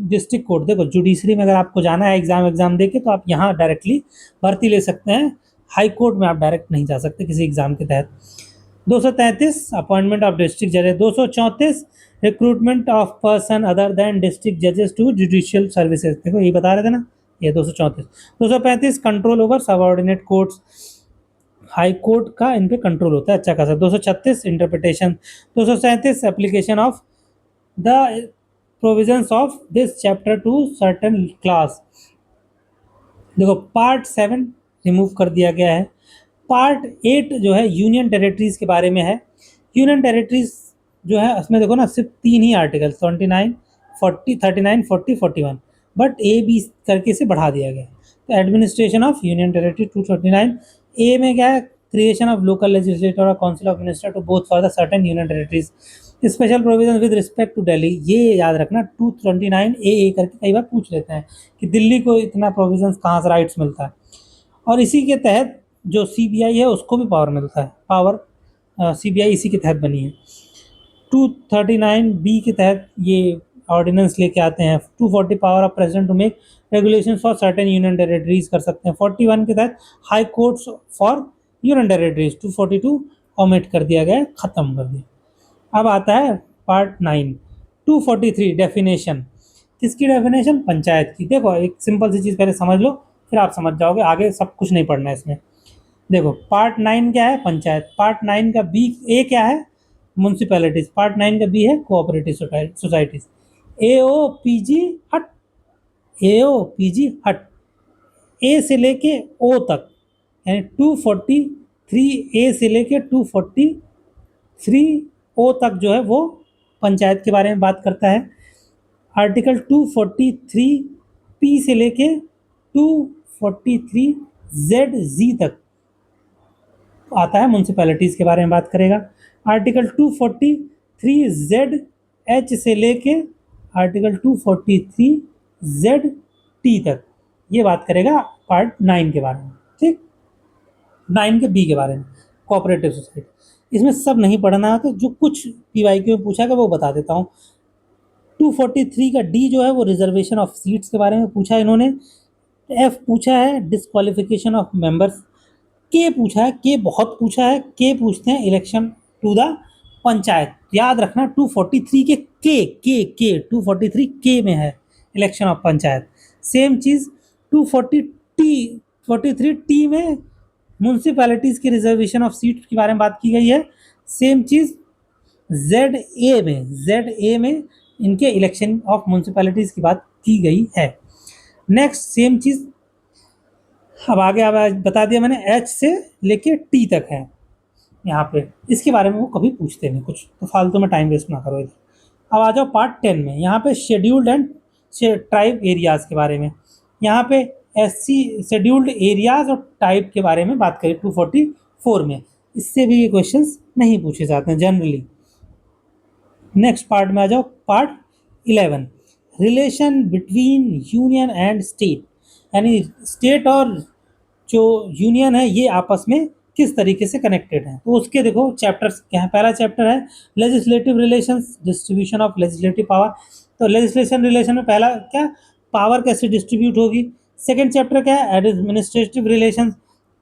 डिस्ट्रिक्ट कोर्ट, देखो जुडिशरी में अगर आपको जाना है एग्जाम देके तो आप यहाँ डायरेक्टली भर्ती ले सकते हैं, हाई कोर्ट में आप डायरेक्ट नहीं जा सकते किसी एग्जाम के तहत। 233 अपॉइंटमेंट ऑफ डिस्ट्रिक्ट जजेस। 234 recruitment of person other than district जजेस टू जुडिशियल सर्विसेज, देखो ये बता रहे थे ना, ये 234। 235 control over subordinate courts, high court का इन पे कंट्रोल होता है अच्छा खासा। 236 interpretation. 237 application of the provisions of this chapter two certain class. देखो पार्ट 7 रिमूव कर दिया गया है। पार्ट 8 जो है यूनियन टेरिटरीज के बारे में है। यूनियन टेरिटरीज जो है उसमें देखो ना सिर्फ 3 ही आर्टिकल 29, 40, 39, 40, 41, बट ए बी करके इसे बढ़ा दिया गया। तो administration of union territory 239 A में क्या है, क्रिएशन ऑफ लोकल लेजिस्लेटर और council of minister to both for the certain union territories. Special provision with respect to Delhi, ये याद रखना 229 ए करके कई बार पूछ लेते हैं कि दिल्ली को इतना प्रोविजन कहाँ से राइट्स मिलता है। और इसी के तहत जो सीबीआई है उसको भी पावर मिलता है, पावर सीबीआई इसी के तहत बनी है। 239 बी के तहत ये ऑर्डिनेंस लेके आते हैं। 240 power of president to make regulations for certain union territories कर सकते हैं। 41 के तहत high courts for union territories. 242 omit कर दिया गया, खत्म कर दिया। अब आता है पार्ट 9। 243 डेफिनेशन, किसकी डेफिनेशन, पंचायत की। देखो एक सिंपल सी चीज़ पहले समझ लो फिर आप समझ जाओगे, आगे सब कुछ नहीं पढ़ना है इसमें। देखो पार्ट 9 क्या है, पंचायत। पार्ट 9 का बी ए क्या है, म्यूनसिपैलिटीज। पार्ट 9 का बी है कोऑपरेटिव सोसाइटीज। AOPG हट, AOPG हट, ए से लेके ओ तक, यानी 243 ए से लेके 243 ओ तक जो है वो पंचायत के बारे में बात करता है। आर्टिकल 243 पी से लेके 243 ZZ तक आता है, म्यूनसिपैलिटीज़ के बारे में बात करेगा। आर्टिकल 243 ZH से लेके आर्टिकल 243 ZT तक ये बात करेगा पार्ट 9 के बारे में, ठीक। 9 के बी के बारे में, कोऑपरेटिव सोसाइटी। इसमें सब नहीं पढ़ना है, तो जो कुछ PYQ में पूछा गया वो बता देता हूँ। 243 का डी जो है वो रिजर्वेशन ऑफ सीट्स के बारे में पूछा है इन्होंने। F पूछा है डिस्क्वालिफिकेशन ऑफ मेंबर्स। के पूछा है, के बहुत पूछा है, के पूछते हैं इलेक्शन टू द पंचायत। याद रखना 243 के 243 के में है election of panchayat. Same cheese 243 T में म्यूनसिपैलिटीज़ की रिजर्वेशन ऑफ सीट के बारे में बात की गई है। सेम चीज़ ZA में इनके इलेक्शन ऑफ म्यूनसिपैलिटीज़ की बात की गई है। नेक्स्ट सेम चीज़ अब आगे अब बता दिया मैंने, एच से लेके टी तक है यहाँ पे, इसके बारे में वो कभी पूछते नहीं कुछ, तो फालतू में टाइम वेस्ट ना करो इधर। अब आ जाओ पार्ट 10 में, यहाँ पे शेड्यूल्ड एंड ट्राइब एरियाज के बारे में। यहाँ पे एससी शेड्यूल्ड एरियाज और टाइप के बारे में बात करें 244 में, इससे भी ये क्वेश्चंस नहीं पूछे जाते हैं जनरली। नेक्स्ट पार्ट में आ जाओ, part 11, relation between union and state, यानी स्टेट और जो यूनियन है ये आपस में किस तरीके से कनेक्टेड है। तो उसके देखो चैप्टर्स क्या है। पहला चैप्टर है legislative relations, distribution of legislative power. तो लेजिस्लेशन रिलेशन में पहला क्या, पावर कैसे डिस्ट्रीब्यूट होगी। सेकंड चैप्टर क्या है, एडमिनिस्ट्रेटिव रिलेशंस,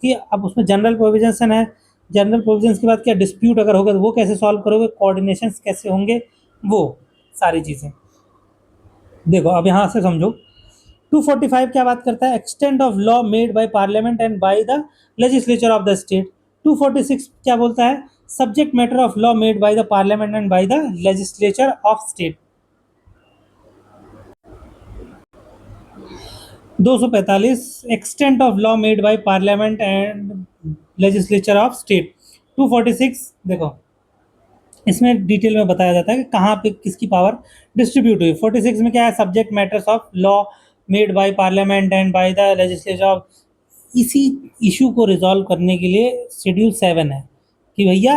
कि अब उसमें जनरल प्रोविजन है, जनरल प्रोविजंस के बाद क्या डिस्प्यूट अगर होगा तो वो कैसे सॉल्व करोगे, कोऑर्डिनेशन कैसे होंगे, वो सारी चीज़ें देखो। अब यहाँ से समझो 245 क्या बात करता है, extent of law made by Parliament and by the legislature of the state. 246 क्या बोलता है, subject matter of law made by the parliament and by the legislature of state. 245 extent of law made by Parliament and legislature of state. 246 देखो, इसमें detail में बताया जाता है कि कहाँ पे किसकी पावर डिस्ट्रीब्यूट हुई। 46 में क्या है, subject matters of law made by Parliament and by the legislature of, इसी इशू को रिजॉल्व करने के लिए शेड्यूल 7 है कि भैया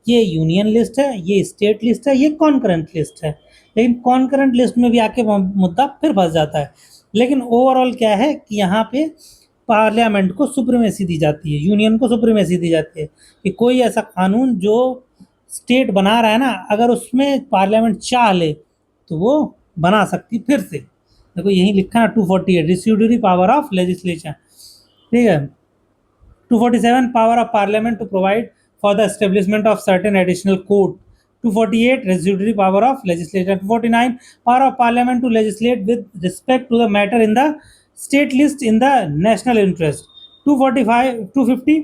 ये यूनियन लिस्ट है, ये स्टेट लिस्ट है, ये कॉन्करेंट लिस्ट है। लेकिन कॉन्करेंट लिस्ट में भी आके मुद्दा फिर फंस जाता है। लेकिन ओवरऑल क्या है कि यहाँ पे पार्लियामेंट को सुप्रीमेसी दी जाती है, यूनियन को सुप्रीमेसी दी जाती है, कि कोई ऐसा कानून जो स्टेट बना रहा है ना, अगर उसमें पार्लियामेंट चाह ले तो वो बना सकती फिर से। देखो यही लिखा है 248 रिस्यूडरी पावर ऑफ लेजिस्लेचर, ठीक है। 247 power of parliament to provide for the establishment of certain additional courts. 248 residuary power of legislature. 249 power of parliament to legislate with respect to the matter in the state list in the national interest. 250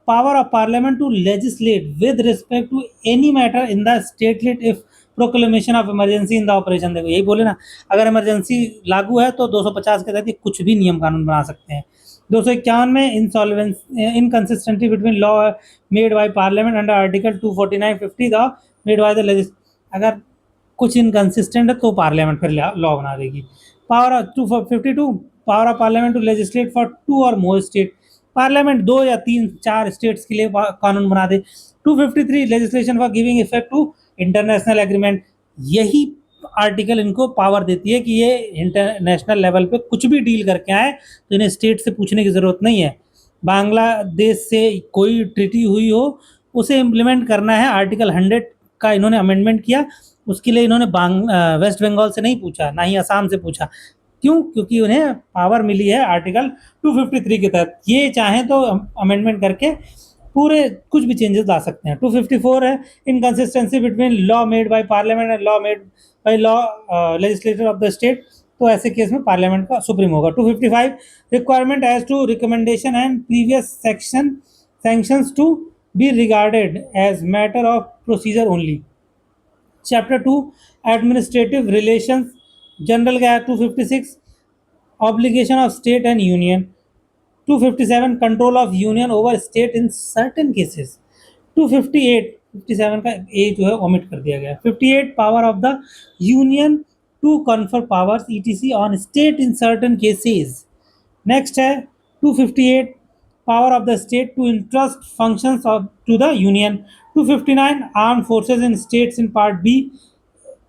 power of parliament to legislate with respect to any matter in the state lit if proclamation of emergency in the operation। देखो यही बोले ना, अगर emergency लागू है तो 250 के तहत ये कुछ भी नियम कानून बना सकते हैं। 251 में insolvency inconsistency between law made by parliament under article 249 50 the made by the legis, अगर कुछ इनकंसिस्टेंट है तो पार्लियामेंट फिर लॉ बना देगी। Power of 252 power of parliament to legislate for 2 और मोर स्टेट, पार्लियामेंट 2 या 3 4 स्टेट्स के लिए कानून बना दे। 253 legislation for giving effect to international agreement, यही आर्टिकल इनको पावर देती है कि ये इंटरनेशनल लेवल पे कुछ भी डील करके आए तो इन्हें स्टेट से पूछने की ज़रूरत नहीं है। बांग्लादेश से कोई ट्रीटी हुई हो उसे इम्प्लीमेंट करना है, आर्टिकल 100 का इन्होंने अमेंडमेंट किया, उसके लिए इन्होंने वेस्ट बंगाल से नहीं पूछा, ना ही असम से पूछा। क्यों? क्योंकि उन्हें पावर मिली है आर्टिकल 253 के तहत, ये चाहें तो अमेंडमेंट करके पूरे कुछ भी चेंजेस ला सकते हैं। 254 है inconsistency between law made by Parliament and law made by law legislator of the state, तो ऐसे केस में पार्लियामेंट का सुप्रीम होगा। 255 requirement as to recommendation and previous section sanctions to be regarded as matter of procedure only. Chapter 2 administrative relations, general का है 256 obligation of state and union. 257 control of union over state in certain cases. 258 57 का ए जो है omit कर दिया गया। 58 power of the union to confer powers ETC on state in certain cases. Next है 258 power of the state to entrust functions of to the union. 259 armed forces in states in part B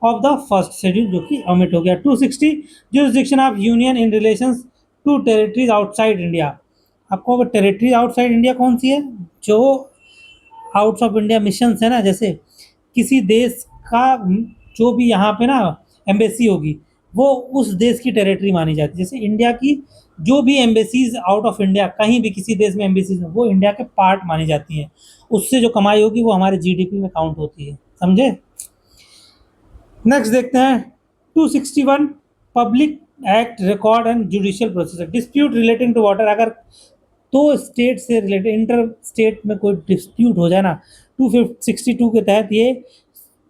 of the first schedule, जो कि omit हो गया। 260 jurisdiction of union in relations to territories outside India. आपको territory outside India कौन सी है, जो out of India missions है ना, जैसे किसी देश का जो भी यहाँ पे ना एम्बेसी होगी वो उस देश की टेरिटरी मानी जाती है। जैसे इंडिया की जो भी एम्बेसीज आउट ऑफ इंडिया कहीं भी किसी देश में एम्बेसीज हैं वो इंडिया के पार्ट मानी जाती हैं, उससे जो कमाई होगी वो हमारे जीडीपी में काउंट होती है, समझे। नेक्स्ट देखते हैं 261 public act record and judicial procedure. Dispute relating to water, अगर तो स्टेट से रिलेटेड इंटर स्टेट में कोई डिस्प्यूट हो जाए ना, 262 के तहत ये,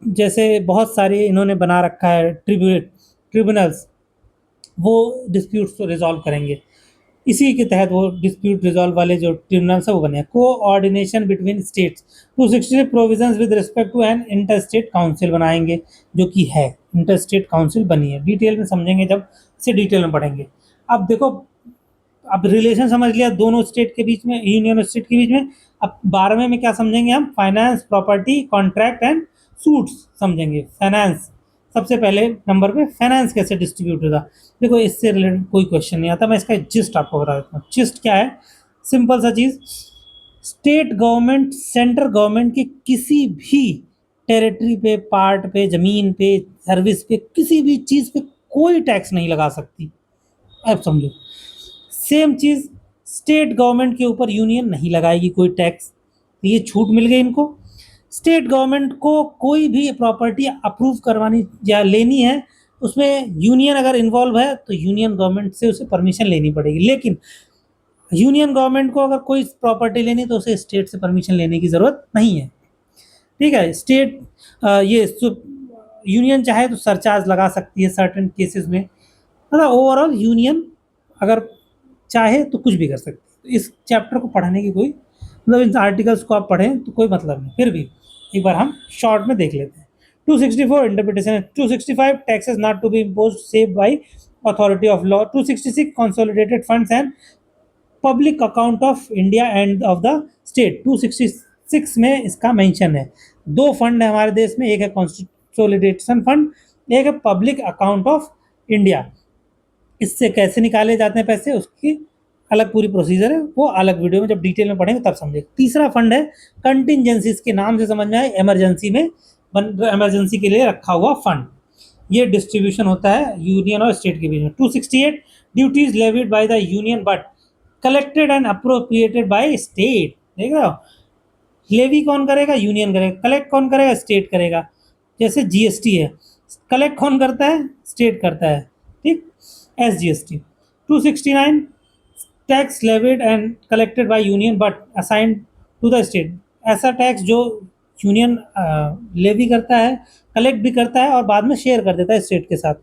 जैसे बहुत सारे इन्होंने बना रखा है ट्रिब्यूनल्स, वो डिस्प्यूट्स को रिजॉल्व करेंगे। इसी के तहत वो डिस्प्यूट रिजॉल्व वाले जो ट्रिब्यूनल्स है वो बने हैं। Coordination between states, 260 provisions with respect to an inter state council बनाएंगे, जो कि है इंटर स्टेट काउंसिल बनी है। डिटेल में समझेंगे जब इसे डिटेल में पढ़ेंगे। अब देखो, अब रिलेशन समझ लिया दोनों स्टेट के बीच में, यूनियन और स्टेट के बीच में। अब 12वें में क्या समझेंगे हम? Finance, property, contract and suits समझेंगे। फाइनेंस सबसे पहले नंबर पे, फाइनेंस कैसे डिस्ट्रीब्यूट होगा। देखो, इससे रिलेटेड कोई क्वेश्चन नहीं आता, मैं इसका जिस्ट आपको बता देता हूँ। जिस्ट क्या है? सिंपल सा चीज, स्टेट गवर्नमेंट सेंट्रल गवर्नमेंट की किसी भी टेरिटरी पे, पार्ट पे, जमीन पे, सर्विस पे, किसी भी चीज पे कोई टैक्स नहीं लगा सकती। अब समझो, सेम चीज स्टेट गवर्नमेंट के ऊपर यूनियन नहीं लगाएगी कोई टैक्स। तो ये छूट मिल गई इनको। स्टेट गवर्नमेंट को कोई भी प्रॉपर्टी अप्रूव करवानी या लेनी है, उसमें यूनियन अगर इन्वॉल्व है तो यूनियन गवर्नमेंट से उसे परमिशन लेनी पड़ेगी। लेकिन यूनियन गवर्नमेंट को अगर कोई प्रॉपर्टी लेनी तो उसे स्टेट से परमिशन लेने की ज़रूरत नहीं है। ठीक है, स्टेट ये यूनियन चाहे तो सरचार्ज लगा सकती है सर्टेन केसेस में। मतलब ओवरऑल यूनियन अगर चाहे तो कुछ भी कर सकते हैं। तो इस चैप्टर को पढ़ने की कोई मतलब, इन आर्टिकल्स को आप पढ़ें तो कोई मतलब नहीं। फिर भी एक बार हम शॉर्ट में देख लेते हैं। 264 interpretation, 265 taxes not to be imposed save by authority of law, 266 consolidated funds and public account of India and of the state. 266 में इसका मेंशन है। दो फंड है हमारे देश में, एक है कंसोलिडेशन फंड, एक है पब्लिक अकाउंट ऑफ इंडिया। इससे कैसे निकाले जाते हैं पैसे, उसकी अलग पूरी प्रोसीजर है, वो अलग वीडियो में जब डिटेल में पढ़ेंगे तब समझेंगे। तीसरा फंड है कंटिजेंसी, इसके नाम से समझ में आए, इमरजेंसी में, इमरजेंसी के लिए रखा हुआ फंड। ये डिस्ट्रीब्यूशन होता है यूनियन और स्टेट के बीच में। 268 duties levied by the union but collected and appropriated by state. देख रहे हो, लेवी कौन करेगा? यूनियन करेगा। कलेक्ट कौन करेगा? स्टेट करेगा। जैसे जीएसटी है, कलेक्ट कौन करता है? स्टेट करता है। ठीक, SGST। 269 tax levied and collected by union but assigned to the state. ऐसा टैक्स जो यूनियन लेवी करता है, कलेक्ट भी करता है और बाद में शेयर कर देता है स्टेट के साथ।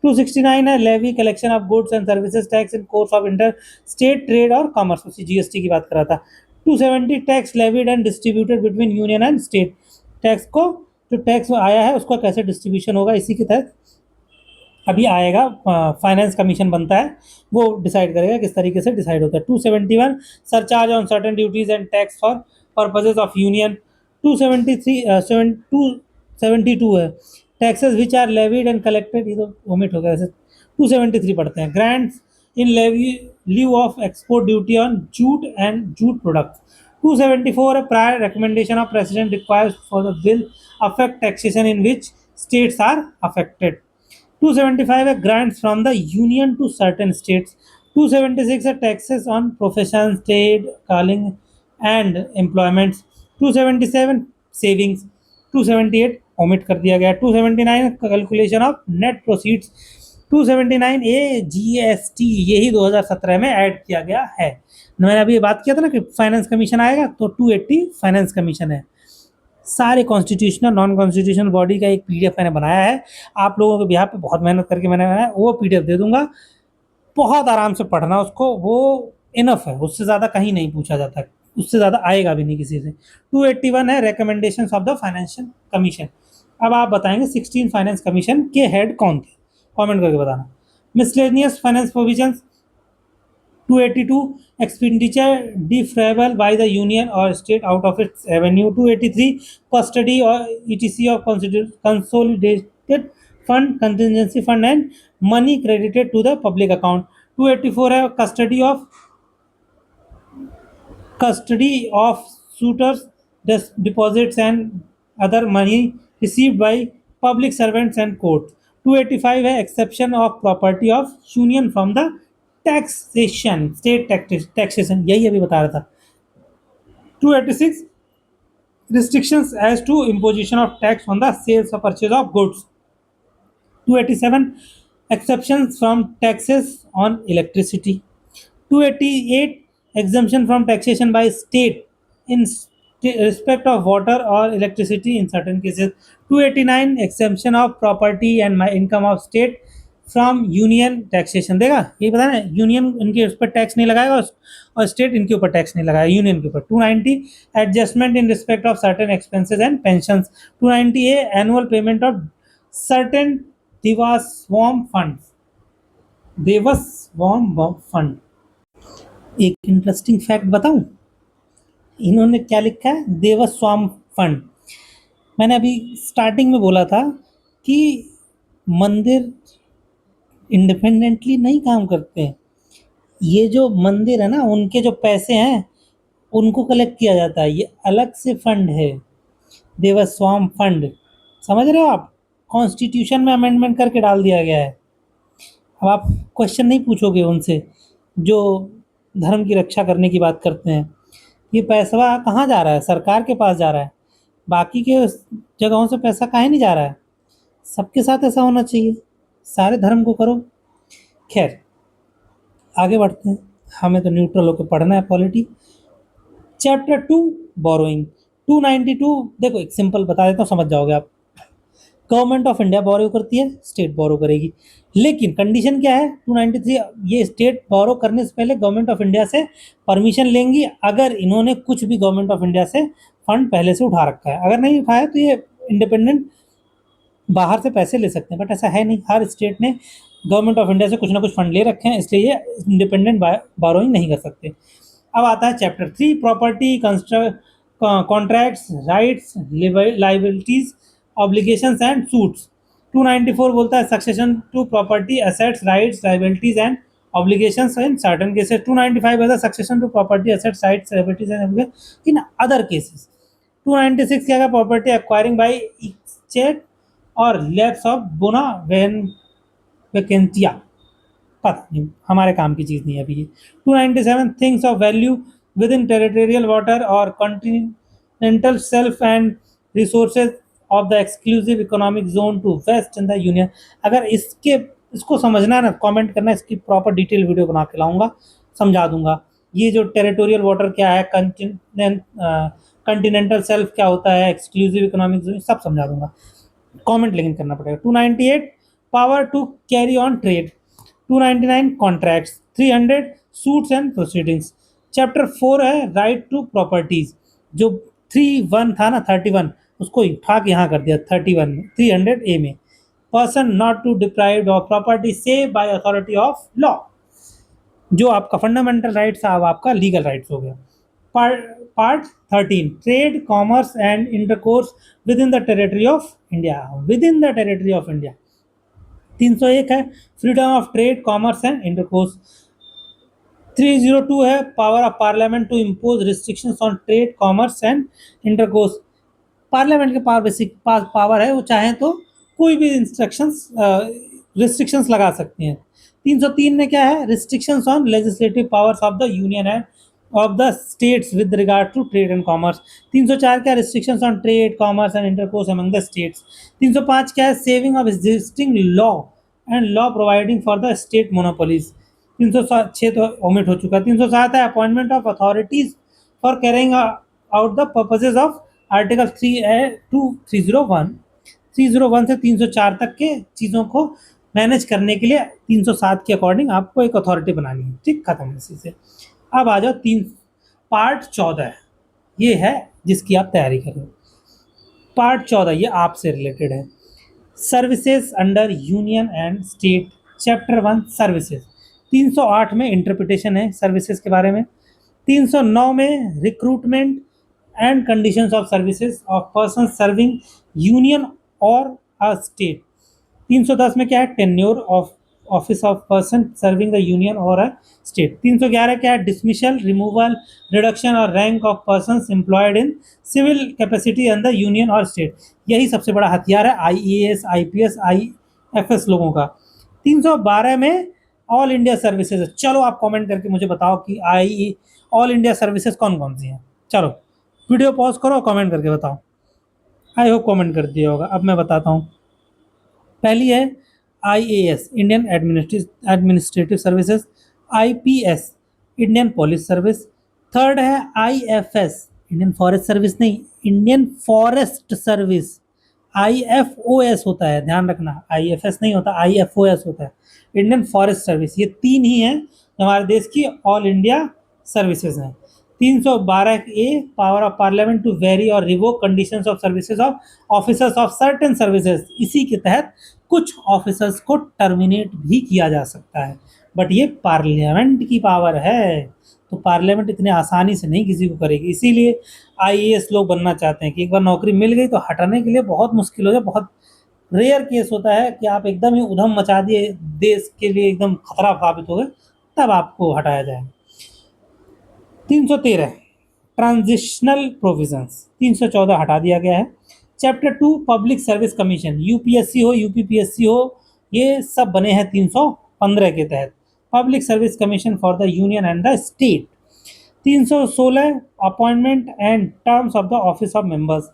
269 है levy collection of goods and services tax in course of inter state trade और कॉमर्स, उसी जीएसटी की बात कर रहा था। 270 tax levied and distributed between union and state. Tax को, जो टैक्स आया है उसका कैसे डिस्ट्रीब्यूशन होगा, इसी के तहत अभी आएगा। फाइनेंस कमीशन बनता है, वो डिसाइड करेगा किस तरीके से डिसाइड होता है। 271 surcharge on certain duties and tax for purposes of union. 272 है taxes which are levied and collected, ये तो ओमिट हो गया वैसे। 273 पढ़ते हैं, grants in levy leave of export duty on jute and jute products. 274 है prior recommendation of president requires for the bill affect taxation in which states are affected. 275 है grants from the union to certain states. 276 है taxes on professions, trade, calling and employments. 277 savings. 278 omit कर दिया गया। 279 calculation of net proceeds. 279 A GST, यही 2017 में add किया गया है। मैंने अभी बात किया था ना कि फाइनेंस कमीशन आएगा, तो 280 फाइनेंस कमीशन है। सारे कॉन्स्टिट्यूशनल नॉन कॉन्स्टिट्यूशनल बॉडी का एक पीडीएफ मैंने बनाया है, आप लोगों के बिहार पे बहुत मेहनत करके मैंने बनाया है, वो पीडीएफ दे दूंगा। बहुत आराम से पढ़ना उसको, वो इनफ है, उससे ज़्यादा कहीं नहीं पूछा जाता, उससे ज़्यादा आएगा भी नहीं किसी से। 281 है recommendations of the financial commission. अब आप बताएंगे 16 फाइनेंस कमीशन के हेड कौन थे, कमेंट करके बताना। Miscellaneous finance provisions. 282 expenditure defrayable by the union or state out of its revenue. 283 custody or etc of consolidated fund, contingency fund and money credited to the public account. 284 है custody of suitors deposits and other money received by public servants and courts. 285 है exception of property of union from the taxation, state taxation, यही अभी बता रहा था। 286 restrictions as to imposition of tax on the sales or purchase of goods. 287 exceptions from taxes on electricity. 288 exemption from taxation by state in respect of water or electricity in certain cases. 289 exemption of property and income of state from union taxation देगा, ये पता है union इनके उस पर tax नहीं लगाएगा और स्टेट इनके ऊपर टैक्स नहीं लगाएगा यूनियन के ऊपर। 290 adjustment in respect of certain expenses and pensions. 290 A annual payment of certain Devaswom fund, Devaswom fund. एक इंटरेस्टिंग फैक्ट बताऊं, इन्होंने क्या लिखा है, देवस्वाम फंड। मैंने अभी स्टार्टिंग में बोला था कि मंदिर इंडिपेंडेंटली नहीं काम करते हैं, ये जो मंदिर है ना उनके जो पैसे हैं उनको कलेक्ट किया जाता है, ये अलग से फंड है, देवस्वाम फंड। समझ रहे हो आप, कॉन्स्टिट्यूशन में अमेंडमेंट करके डाल दिया गया है। अब आप क्वेश्चन नहीं पूछोगे उनसे जो धर्म की रक्षा करने की बात करते हैं, ये पैसा कहाँ जा रहा है, सरकार के पास जा रहा है, बाकी के जगहों से पैसा काहे नहीं जा रहा है। सबके साथ ऐसा होना चाहिए, सारे धर्म को करो। खैर आगे बढ़ते हैं, हमें तो न्यूट्रल होकर पढ़ना है पॉलिटी। Chapter 2 borrowing. 292 देखो एक सिंपल बता देता हूँ, समझ जाओगे आप। गवर्नमेंट ऑफ इंडिया बोरो करती है, स्टेट बोरो करेगी, लेकिन कंडीशन क्या है 293, ये स्टेट बोरो करने से पहले गवर्नमेंट ऑफ इंडिया से परमिशन लेंगी, अगर इन्होंने कुछ भी गवर्नमेंट ऑफ इंडिया से फंड पहले से उठा रखा है। अगर नहीं उठाया तो ये इंडिपेंडेंट बाहर से पैसे ले सकते हैं, बट ऐसा है नहीं, हर स्टेट ने गवर्नमेंट ऑफ इंडिया से कुछ ना कुछ फंड ले रखे हैं, इसलिए ये इंडिपेंडेंट बोरोइंग नहीं कर सकते। अब आता है chapter 3 property contracts rights liabilities obligations and suits. 294 बोलता है succession to property assets rights liabilities and obligations in certain cases. 295 है succession to property assets rights liabilities and in other cases. 296 क्या है, प्रॉपर्टी एक्वायरिंग बाय चेक और lapse of bona vacantia, पता नहीं, हमारे काम की चीज़ नहीं है अभी ये। 297 things of value within territorial water और continental shelf and resources of the exclusive economic zone to vest in the union. अगर इसको समझना है ना, कमेंट करना, इसकी प्रॉपर डिटेल वीडियो बना के लाऊंगा, समझा दूंगा। ये जो टेरिटोरियल वाटर क्या है, कंटिनेंटल सेल्फ क्या होता है, एक्सक्लूसिव इकोनॉमिक जोन, सब समझा दूंगा, कमेंट लेकिन करना पड़ेगा। 298 power to carry on trade. 299 contracts. 300 suits and proceedings. Chapter 4 है राइट टू प्रॉपर्टीज। जो 31 था ना, 31 उसको उठा के यहाँ कर दिया 31 में, 300 ए में। Person not to deprived of property save by authority of law, जो आपका फंडामेंटल राइट्स था, अब आपका लीगल राइट्स हो गया। Part 13 trade commerce and intercourse within the territory of India, within the territory of India. 301 है freedom of trade commerce and intercourse. 302 है power of parliament to impose restrictions on trade commerce and intercourse. Parliament के पास power है, वो चाहें तो कोई भी रिस्ट्रिक्शंस लगा सकते हैं। 303 में क्या है, restrictions on legislative powers of the union and of the states with regard to trade and commerce. 304 क्या, restrictions on trade commerce and intercourse among the states. 305 क्या है, saving of existing law and law providing for the state monopolies. 306 तो omit हो चुका है। 307 है appointment of authorities for carrying out the purposes of article 301। 301 से 304 तक के चीज़ों को मैनेज करने के लिए 307 के अकॉर्डिंग आपको एक अथॉरिटी बनानी है, ठीक, खत्म इसी से। अब आ जाओ पार्ट 14, ये है जिसकी आप तैयारी कर रहे हो। पार्ट 14 ये आपसे रिलेटेड है, services under union and state. Chapter 1 services. 308 में इंटरप्रिटेशन है सर्विसेज के बारे में। 309 में recruitment and conditions of services of person serving union or a state. 310 में क्या है, tenure of office of person serving the union or a state. 311 क्या है, dismissal removal reduction or rank of persons employed in civil capacity under union or state. यही सबसे बड़ा हथियार है IAS IPS IFS लोगों का। 312 में ऑल इंडिया सर्विसेज। चलो आप कमेंट करके मुझे बताओ कि ऑल इंडिया सर्विसेज कौन कौन सी हैं। चलो वीडियो पॉज करो, कमेंट करके बताओ। आई होप कमेंट कर दिया होगा। अब मैं बताता हूँ। पहली है IAS Indian administrative services. IPS Indian police service. Third है IFS इंडियन फॉरेस्ट सर्विस, नहीं, इंडियन फॉरेस्ट सर्विस IFOS होता है, ध्यान रखना, IFS नहीं होता, IFOS होता है, इंडियन फॉरेस्ट सर्विस। ये 3 ही हैं जो हमारे देश की ऑल इंडिया सर्विसेज हैं। 312A, power of parliament to vary और revoke conditions of services of officers of certain services. इसी के तहत कुछ ऑफिसर्स को टर्मिनेट भी किया जा सकता है, बट ये पार्लियामेंट की पावर है, तो पार्लियामेंट इतने आसानी से नहीं किसी को करेगी। इसीलिए IAS लोग बनना चाहते हैं कि एक बार नौकरी मिल गई तो हटाने के लिए बहुत मुश्किल हो जाए, बहुत रेयर केस होता है कि आप एकदम ही उधम मचा दिए, देश के लिए एकदम खतरा साबित हो गए, तब आपको हटाया जाए। 313 ट्रांजिशनल प्रोविजंस, 314 हटा दिया गया है। Chapter 2 public service commission, UPSC हो UPPSC हो, ये सब बने हैं 315 के तहत। Public service commission for the union and the state. 316 appointment and terms of the office of members.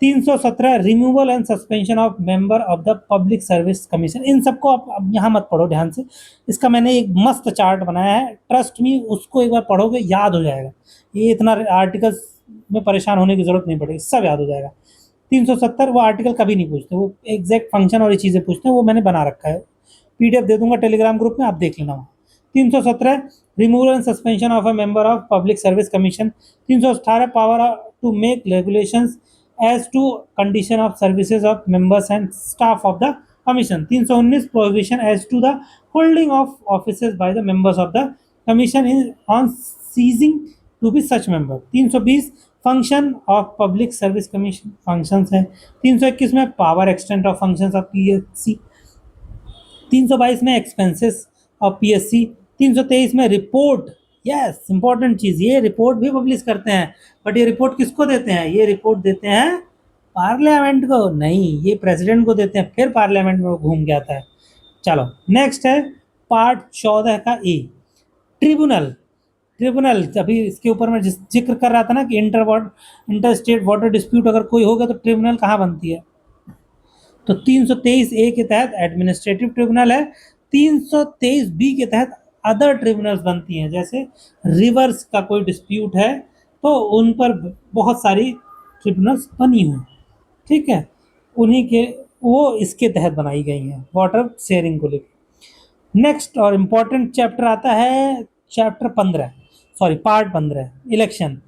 317 removal and suspension of member of the public service commission. इन सबको आप अब यहाँ मत पढ़ो ध्यान से, इसका मैंने एक मस्त चार्ट बनाया है, ट्रस्ट मी, उसको एक बार पढ़ोगे याद हो जाएगा। ये इतना आर्टिकल्स में परेशान होने की जरूरत नहीं पड़ेगी, सब याद हो जाएगा। 370 वो आर्टिकल कभी नहीं पूछते, वो एग्जैक्ट फंक्शन और ये चीज़ें पूछते हैं, वो मैंने बना रखा है, PDF दे दूंगा टेलीग्राम ग्रुप में, आप देख लेना वहाँ। 317 removal and suspension of a member of public service commission. 318 power to make regulations as to condition of services of members and staff of the commission. 319 provision as to the holding of offices by the members of the commission in on ceasing to be such member. 320 function of public service commission, functions है। 321 में power extent of functions of PSC। 322 में expenses of PSC। 323 में report, yes important चीज़, ये report भी publish करते हैं, but ये report किसको देते हैं? ये रिपोर्ट देते हैं पार्लियामेंट को नहीं, ये प्रेसिडेंट को देते हैं, फिर पार्लियामेंट में वो घूम के आता है। चलो नेक्स्ट है पार्ट 14 का A, ट्रिब्यूनल। ट्रिब्यूनल अभी इसके ऊपर मैं जिक्र कर रहा था ना कि इंटर स्टेट वाटर डिस्प्यूट अगर कोई होगा तो ट्रिब्यूनल कहाँ बनती है, तो 323A के तहत एडमिनिस्ट्रेटिव ट्रिब्यूनल है। 323B के तहत अदर ट्रिब्यूनल्स बनती हैं, जैसे रिवर्स का कोई डिस्प्यूट है तो उन पर बहुत सारी ट्रिब्यूनल्स बनी हुई, ठीक है, उन्हीं के वो इसके तहत बनाई गई हैं वाटर शेयरिंग को लेकर। नेक्स्ट और इम्पोर्टेंट चैप्टर आता है chapter 15, sorry part 15, election.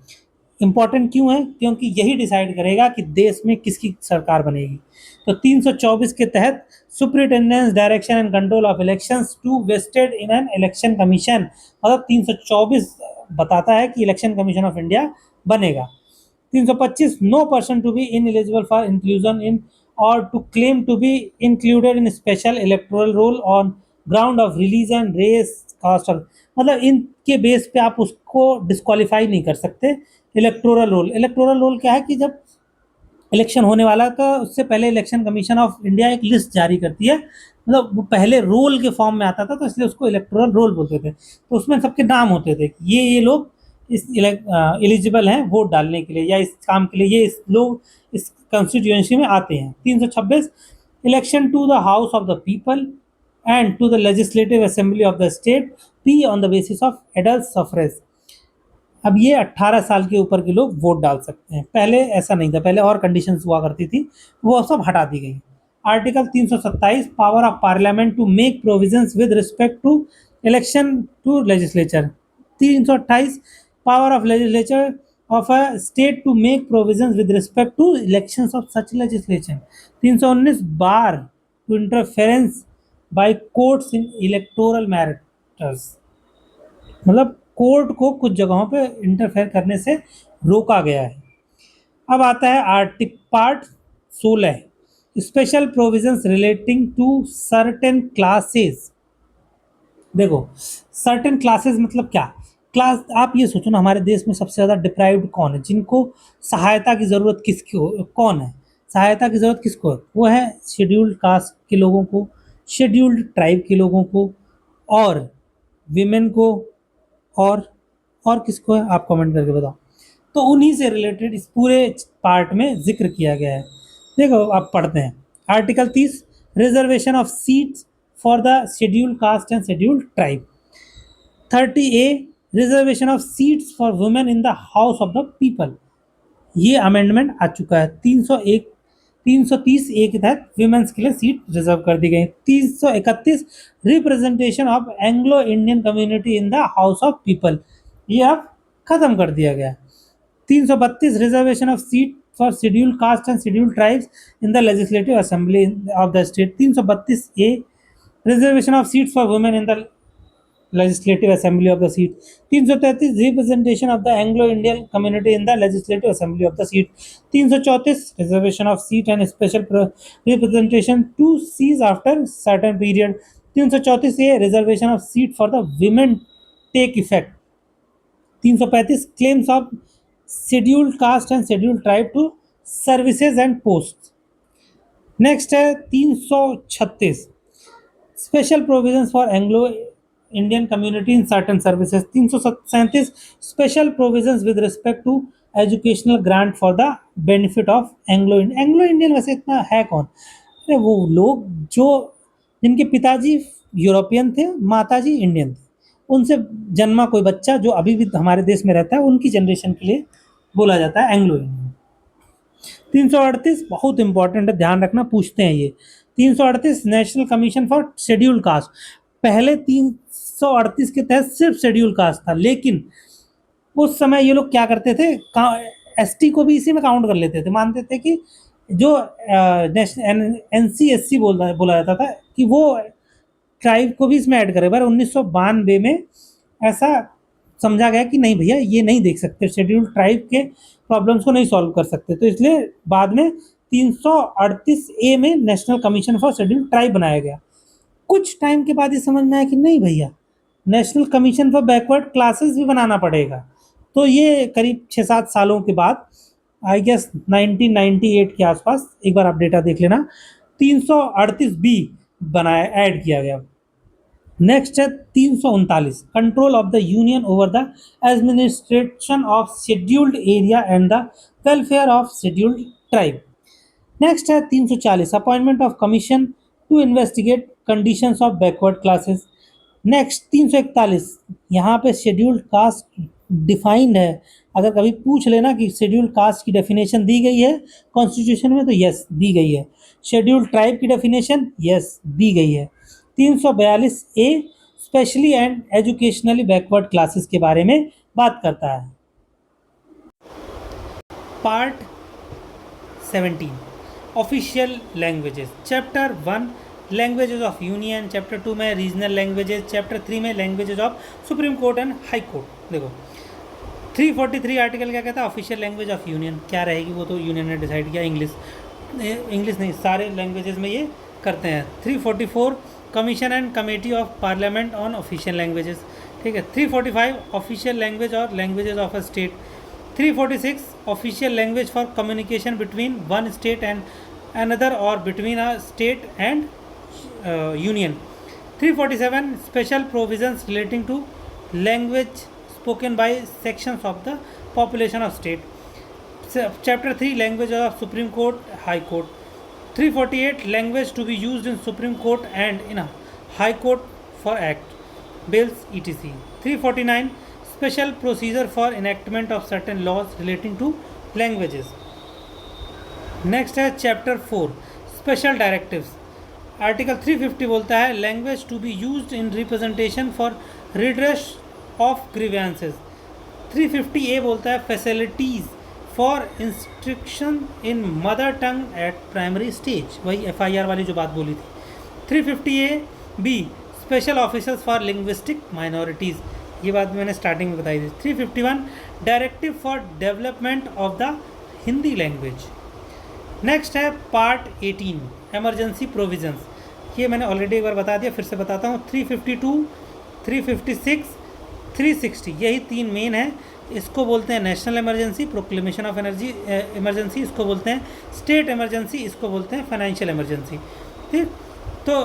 Important क्यों है? क्योंकि यही डिसाइड करेगा कि देश में किसकी सरकार बनेगी। तो 324 के तहत superintendence direction and control of elections to vested in an election commission, मतलब 324 बताता है कि इलेक्शन कमीशन ऑफ इंडिया बनेगा। 325 no person to be ineligible for inclusion in और to claim to be included in special electoral roll on ground of religion race caste, मतलब इनके base पे आप उसको डिस्क्वालीफाई नहीं कर सकते। इलेक्टोरल रोल, इलेक्टोरल रोल क्या है कि जब इलेक्शन होने वाला तो उससे पहले इलेक्शन कमीशन ऑफ इंडिया एक लिस्ट जारी करती है, मतलब वो पहले रोल के फॉर्म में आता था तो इसलिए उसको इलेक्टोरल रोल बोलते थे। तो उसमें सबके नाम होते थे, ये लोग इस एलिजिबल हैं वोट डालने के लिए या इस काम के लिए, ये इस लोग इस कंस्टिट्यूएंसी में आते हैं। 326 election to the house of the people and to the legislative assembly of the state be on the basis of adult suffrage. अब ये 18 साल के ऊपर के लोग वोट डाल सकते हैं, पहले ऐसा नहीं था, पहले और कंडीशंस हुआ करती थी, वो सब हटा दी गई। Article 327 power of parliament to make provisions with respect to election to legislature. 328 power of legislature of a state to make provisions with respect to elections of such legislation. 319 bar to interference by courts in electoral matters, मतलब court को कुछ जगहों पे interfere करने से रोका गया है। अब आता है part 16 special provisions relating to certain classes. देखो सर्टेन क्लासेस मतलब क्या? क्लास, आप ये सोचो ना, हमारे देश में सबसे ज़्यादा डिप्राइव्ड कौन है, जिनको सहायता की ज़रूरत कौन है? सहायता की ज़रूरत किसको है? वो है शेड्यूल्ड कास्ट के लोगों को, शेड्यूल्ड ट्राइब के लोगों को, और विमेन को, और किसको है आप कमेंट करके बताओ। तो उन्हीं से रिलेटेड इस पूरे पार्ट में जिक्र किया गया है। देखो आप पढ़ते हैं article 30 reservation of seats for the scheduled caste and scheduled tribe. 30A reservation of seats for women in the house of the people, ये अमेंडमेंट आ चुका है। 301 330 ए के तहत विमेंस के लिए सीट रिजर्व कर दी गई। 331 representation of Anglo Indian community in the house of people, ये अब खत्म कर दिया गया। 332 reservation of seat for scheduled caste and scheduled tribes in the legislative assembly of the state. 332 A reservation of seats for women in the legislative assembly of the seat. 333 representation of the Anglo-Indian community in the legislative assembly of the seat. 334 reservation of seat and special representation to cease after certain period. 334 a reservation of seat for the women take effect. 335 claims of scheduled caste and scheduled tribe to services and posts. Next है 336 special provisions for Anglo Indian community in certain services. 337 special provisions with respect to educational grant for the benefit of Anglo Indian. वैसे इतना है कौन? अरे वो लोग जो जिनके पिताजी यूरोपियन थे, माताजी इंडियन थे, उनसे जन्मा कोई बच्चा जो अभी भी हमारे देश में रहता है, उनकी जनरेशन के लिए बोला जाता है एंग्लो इंडियन। 338 बहुत इंपॉर्टेंट है, ध्यान रखना, पूछते हैं ये। 338 national commission for scheduled caste. पहले 338 के तहत सिर्फ शेड्यूल्ड कास्ट था, लेकिन उस समय ये लोग क्या करते थे, एसटी को भी इसी में काउंट कर लेते थे। मानते थे कि जो NC-SC बोला जाता था कि वो ट्राइब को भी इसमें ऐड करे। पर 1992 में ऐसा समझा गया कि नहीं भैया, ये नहीं देख सकते, शेड्यूल्ड ट्राइब के प्रॉब्लम्स को नहीं सॉल्व कर सकते, तो इसलिए बाद में 338 ए में national commission for scheduled tribe बनाया गया। कुछ टाइम के बाद ये समझ में आया कि नहीं भैया, national commission for backward classes भी बनाना पड़ेगा। तो ये करीब 6-7 सालों के बाद, आई गेस 1998 के आसपास, एक बार आप डेटा देख लेना, 338 बी बनाया, ऐड किया गया। नेक्स्ट है 339 control of the union over the administration of scheduled area and the welfare of scheduled tribe. Next है 340 appointment of commission to investigate conditions of backward classes. Next 341 यहाँ पे scheduled caste defined है। अगर कभी पूछ लेना कि शेड्यूल्ड कास्ट की डेफिनेशन दी गई है कॉन्स्टिट्यूशन में, तो यस दी गई है। शेड्यूल्ड ट्राइब की डेफिनेशन यस दी गई है। 342 A socially and educationally backward classes के बारे में बात करता है। Part 17 official languages. Chapter 1 languages of union, chapter 2 में रीजनल लैंग्वेजेस, चैप्टर 3 में languages of supreme court and high court. देखो 343 आर्टिकल क्या कहता है, ऑफिशियल लैंग्वेज ऑफ यूनियन क्या रहेगी, वो तो यूनियन ने डिसाइड किया, इंग्लिश नहीं, सारे लैंग्वेजेस में ये करते हैं। 344 commission and committee of parliament on official languages, ठीक है। 345 ऑफिशियल लैंग्वेज और languages of a state. 346 official language for communication between one state and another और between a state and union. 347 special provisions relating to language spoken by sections of the population of state. Chapter 3 language of supreme court, high court. 348 language to be used in supreme court and in high court for act bills etc। 349 special procedure for enactment of certain laws relating to languages. Next है chapter 4 special directives. Article 350 बोलता है language to be used in representation for redress of grievances. 350 A बोलता है facilities for instruction in mother tongue at primary stage, वही FIR वाली जो बात बोली थी। 350 A B special officers for linguistic minorities, ये बात मैंने स्टार्टिंग में बताई थी। 351 directive for development of the Hindi language. Next है पार्ट 18 एमरजेंसी प्रोविजंस, ये मैंने ऑलरेडी एक बार बता दिया, फिर से बताता हूँ। 352, 356, 360 यही 3 मेन है। इसको बोलते हैं national emergency, proclamation of energy emergency इसको बोलते हैं, स्टेट इमरजेंसी इसको बोलते हैं, फाइनेंशियल इमरजेंसी, ठीक। तो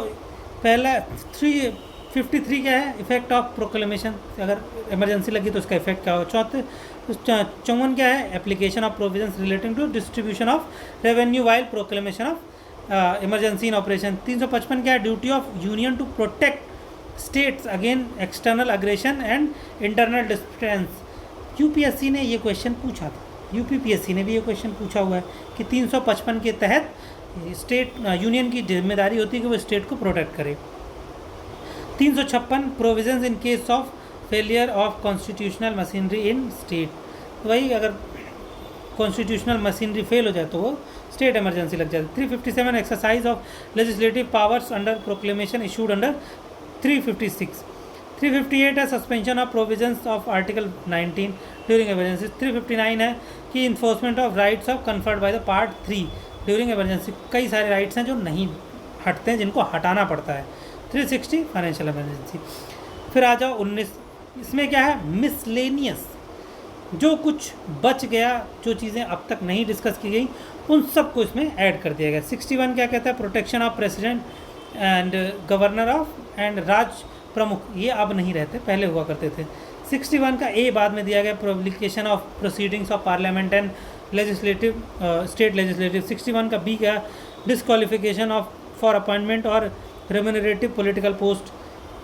पहला 353 क्या है, इफेक्ट ऑफ प्रोक्लेमेशन, अगर इमरजेंसी लगी तो उसका इफेक्ट क्या हो। 54 क्या है, application of provisions relating to distribution of revenue while proclamation of emergency in operation. 355 क्या है, duty of union to protect states against external aggression and internal disturbance. UPSC ने ये क्वेश्चन पूछा था, यूपीपीएससी ने भी ये क्वेश्चन पूछा हुआ है कि 355 के तहत स्टेट यूनियन की जिम्मेदारी होती है कि वो स्टेट को प्रोटेक्ट करे। 356 provisions in case of failure of constitutional machinery in state, तो वही अगर कॉन्स्टिट्यूशनल मशीनरी फेल हो जाए तो वो स्टेट इमरजेंसी लग जाती है। 357 exercise of legislative powers under proclamation issued under 356। 358 है suspension of provisions of article 19 during emergency. 359 है कि enforcement of rights of conferred by the part 3 during emergency. कई सारे राइट्स हैं जो नहीं हटते हैं, जिनको हटाना पड़ता है। 360 फाइनेंशियल इमरजेंसी। फिर आ जाओ 19, इसमें क्या है, मिसलेनियस, जो कुछ बच गया, जो चीज़ें अब तक नहीं डिस्कस की गई उन सबको इसमें ऐड कर दिया गया। 61 क्या कहता है, protection of president and governor of and Rajpramukh, ये अब नहीं रहते, पहले हुआ करते थे। 61 का ए बाद में दिया गया, publication of proceedings of parliament and legislative state legislative. 61 का बी क्या, disqualification of for appointment or remunerative political post.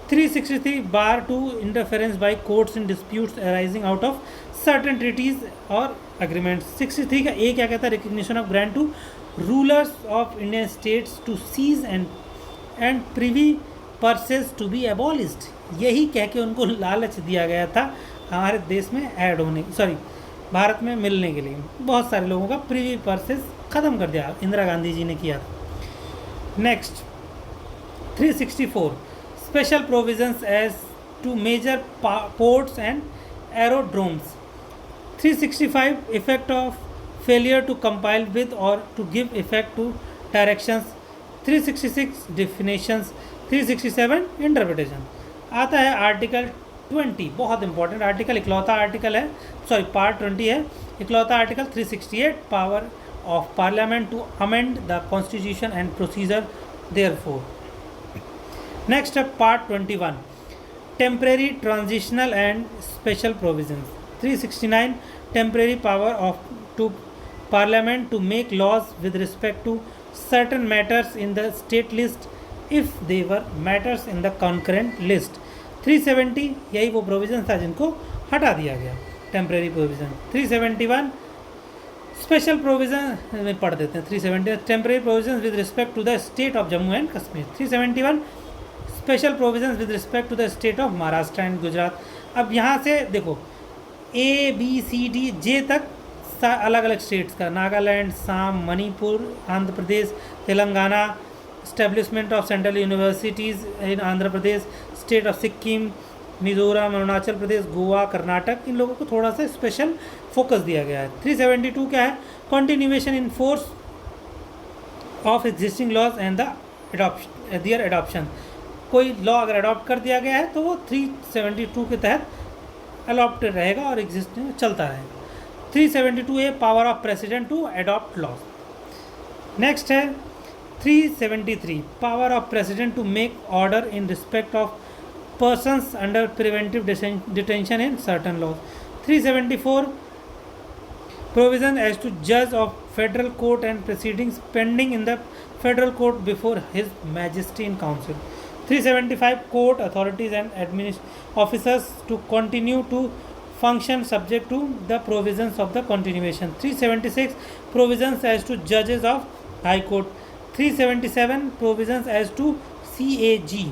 363 bar to interference by courts in disputes arising out of certain treaties or agreements. 63 का A क्या कहता है, recognition of grant to rulers of Indian states to cease and privy purses to be abolished. यही कह के उनको लालच दिया गया था हमारे देश में ऐड होने, भारत में मिलने के लिए। बहुत सारे लोगों का प्रिवी पर्सेस ख़त्म कर दिया, इंदिरा गांधी जी ने किया था। Next 364 special provisions as to major ports and aerodromes. 365 effect of failure to comply with और to give effect to directions. 366 definitions. 367 interpretation. आता है आर्टिकल 20, बहुत इंपॉर्टेंट आर्टिकल, इकलौता आर्टिकल है, पार्ट 20 है, इकलौता article. 368 power of parliament to amend the constitution and procedure therefor. Next है part 21 temporary transitional and special provisions. 369 temporary power of to parliament to make laws with respect to certain matters in the state list if they were matters in the concurrent list। 370 यही वो provision था जिनको हटा दिया गया, temporary provision. 371 special provision में पढ़ देते हैं। 370 temporary provision with respect to the state of Jammu and Kashmir. 371 special provision with respect to the state of Maharashtra and Gujarat. अब यहाँ से देखो ए बी सी डी जे तक अलग अलग स्टेट्स का, Nagaland, Assam, Manipur, Andhra Pradesh, Telangana, establishment of central universities in Andhra Pradesh, state of Sikkim, Mizoram, Arunachal Pradesh, Goa, Karnataka, इन लोगों को थोड़ा सा स्पेशल फोकस दिया गया है। 372 क्या है, continuation in force of existing laws and their adoption. कोई लॉ अगर अडॉप्ट कर दिया गया है तो वो 372 के तहत अडॉप्टेड रहेगा और एग्जिस्टिंग चलता रहेगा। 372 A power of president to adopt laws. Next है 373 power of president to make order in respect of persons under preventive detention in certain laws। 374 provision as to judge of federal court and proceedings pending in the federal court before his majesty in council। 375 court authorities and officers to continue to function subject to the provisions of the continuation। 376 provisions as to judges of high court। 377 provisions as to CAG।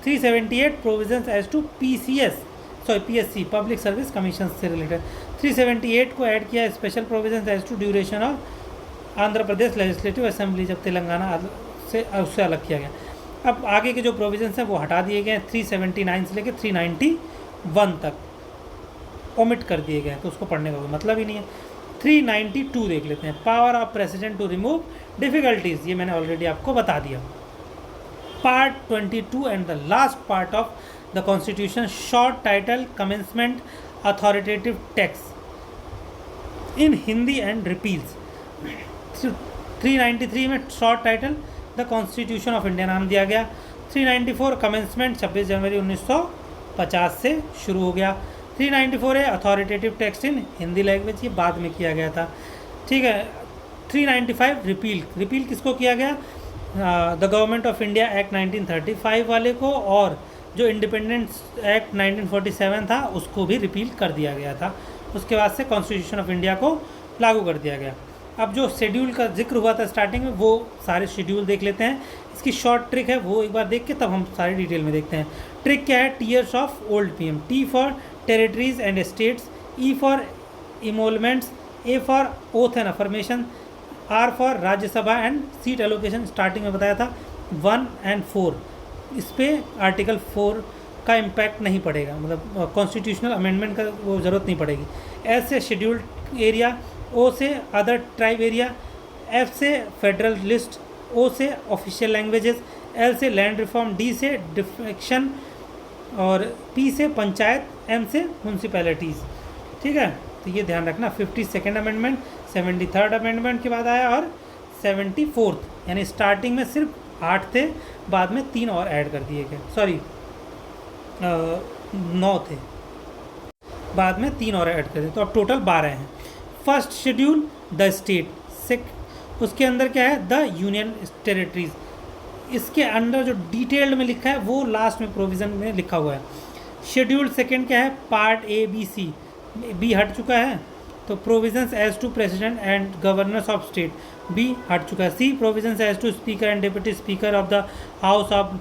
378 provisions as to PSC public service commission से related. 378 को add किया special provisions as to duration of Andhra Pradesh legislative assembly, जब तेलंगाना से उससे अलग किया गया। अब आगे के जो प्रोविजंस हैं वो हटा दिए गए हैं, 379 से लेकर 391 तक ओमिट कर दिए गए हैं, तो उसको पढ़ने का कोई मतलब ही नहीं है। 392 देख लेते हैं, power of president to remove difficulties, ये मैंने ऑलरेडी आपको बता दिया। Part 22 and the last part of the Constitution, short title commencement authoritative text in Hindi and repeals। 393 में short title the Constitution of India नाम दिया गया। 394 commencement 26 जनवरी 1950 से शुरू हो गया। 394 है authoritative text in Hindi language, ये बाद में किया गया था, ठीक है। 395 रिपील किसको किया गया, the government of India act 1935 वाले को, और जो इंडिपेंडेंस एक्ट 1947 था उसको भी रिपील कर दिया गया था। उसके बाद से कॉन्स्टिट्यूशन ऑफ इंडिया को लागू कर दिया गया। अब जो शेड्यूल का जिक्र हुआ था स्टार्टिंग में, वो सारे शेड्यूल देख लेते हैं। इसकी शॉर्ट ट्रिक है, वो एक बार देख के तब हम सारी डिटेल में देखते हैं। ट्रिक क्या है? Tears of old PM, T for territories and states, E for emoluments, A for oath and affirmation, R for Rajya Sabha and seat allocation. Starting में बताया था 1 और 4, इस पर आर्टिकल 4 का इम्पैक्ट नहीं पड़ेगा, मतलब कॉन्स्टिट्यूशनल अमेंडमेंट का वो ज़रूरत नहीं पड़ेगी। एस से शेड्यूल्ड एरिया, ओ से अदर ट्राइब एरिया, एफ से फेडरल लिस्ट, ओ से ऑफिशियल लैंग्वेजेस, एल से लैंड रिफॉर्म, डी से डिफेक्शन और पी से पंचायत, एम से म्यूनसिपैलिटीज़। ठीक है, तो ये ध्यान रखना। 52nd अमेंडमेंट 73rd अमेंडमेंट के बाद आया और 74th, यानी स्टार्टिंग में सिर्फ 8 थे, बाद में 3 और ऐड कर दिए गए, सॉरी 9 थे, बाद में 3 और ऐड कर दिए, तो अब टोटल 12 हैं। फर्स्ट शेड्यूल द स्टेट, उसके अंदर क्या है? The union territories. इसके अंदर जो डिटेल्ड में लिखा है वो लास्ट में प्रोविज़न में लिखा हुआ है। शेड्यूल सेकंड क्या है? Part A B C, B हट चुका है, तो provisions as to president and governors of state, B हट चुका है। C provisions as to speaker and deputy speaker of the house of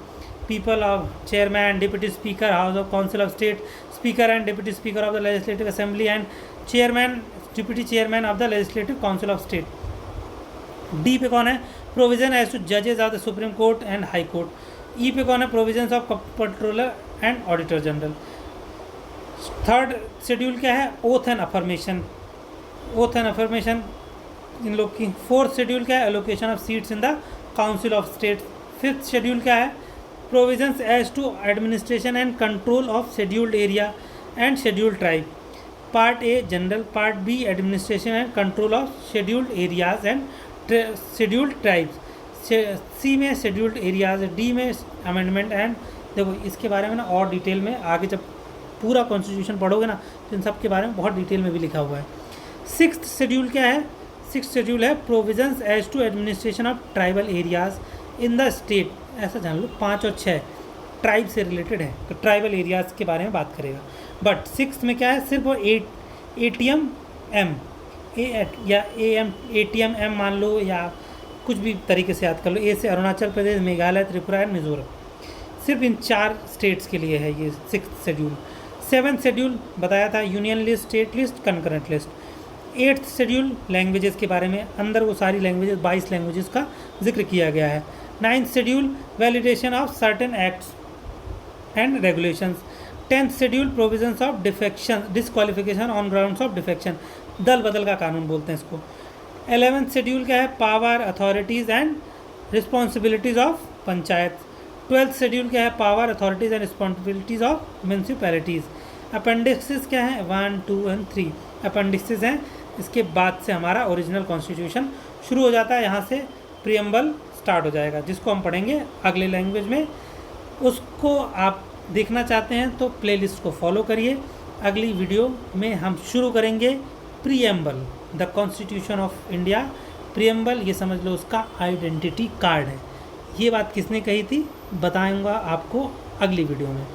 people of chairman, deputy speaker house of council of state, speaker and deputy speaker of the legislative assembly and chairman deputy chairman of the legislative council of state. D पे कौन है? Provision as to जजेस of the supreme court and high court. E पे कौन है? Provisions of controller and auditor general. Third schedule क्या है? Oath and affirmation, oath and affirmation इन लोग की। फोर्थ शेड्यूल क्या है? Allocation of seats in the council of state. Fifth schedule क्या है? Provisions as to administration and control of scheduled area and scheduled tribe. Part A general, part B administration and control of scheduled areas and scheduled tribes. C में scheduled areas, D में amendment and, देखो इसके बारे में ना और detail में आगे जब पूरा कॉन्स्टिट्यूशन पढ़ोगे ना तो इन सब के बारे में बहुत डिटेल में भी लिखा हुआ है। सिक्स्थ शेड्यूल क्या है? सिक्स्थ शेड्यूल है provisions as to administration of tribal areas in the state. ऐसा जान लो 5 और 6 ट्राइब से रिलेटेड है, तो ट्राइबल एरियाज़ के बारे में बात करेगा। बट सिक्स में क्या है? सिर्फ वो ATM M या ATM M मान लो, या कुछ भी तरीके से याद कर लो। ए से अरुणाचल प्रदेश, मेघालय, त्रिपुरा एंड मिजोरम, सिर्फ इन 4 स्टेट्स के लिए है ये सिक्स्थ शेड्यूल। सेवन्थ शेड्यूल बताया था union list, state list, concurrent list. Eighth schedule languages के बारे में, अंदर वो सारी लैंग्वेजेस 22 लैंग्वेजेस का जिक्र किया गया है। Ninth schedule validation of certain acts and regulations. Tenth schedule provisions of defection, disqualification on grounds of defection, दल बदल का कानून बोलते हैं इसको। 11th शेड्यूल क्या है? Power, authorities and responsibilities of panchayat. 12th schedule क्या है? Power, authorities and responsibilities of municipalities. Appendixes क्या है? 1, 2 और 3 अपेंडिक्सेस हैं। इसके बाद से हमारा ओरिजिनल कॉन्स्टिट्यूशन शुरू हो जाता है, यहाँ से प्रियम्बल स्टार्ट हो जाएगा, जिसको हम पढ़ेंगे अगले लैंग्वेज में। उसको आप देखना चाहते हैं तो प्लेलिस्ट को फॉलो करिए। अगली वीडियो में हम शुरू करेंगे preamble, the constitution of India. Preamble ये समझ लो उसका आइडेंटिटी कार्ड है। ये बात किसने कही थी बताऊंगा आपको अगली वीडियो में।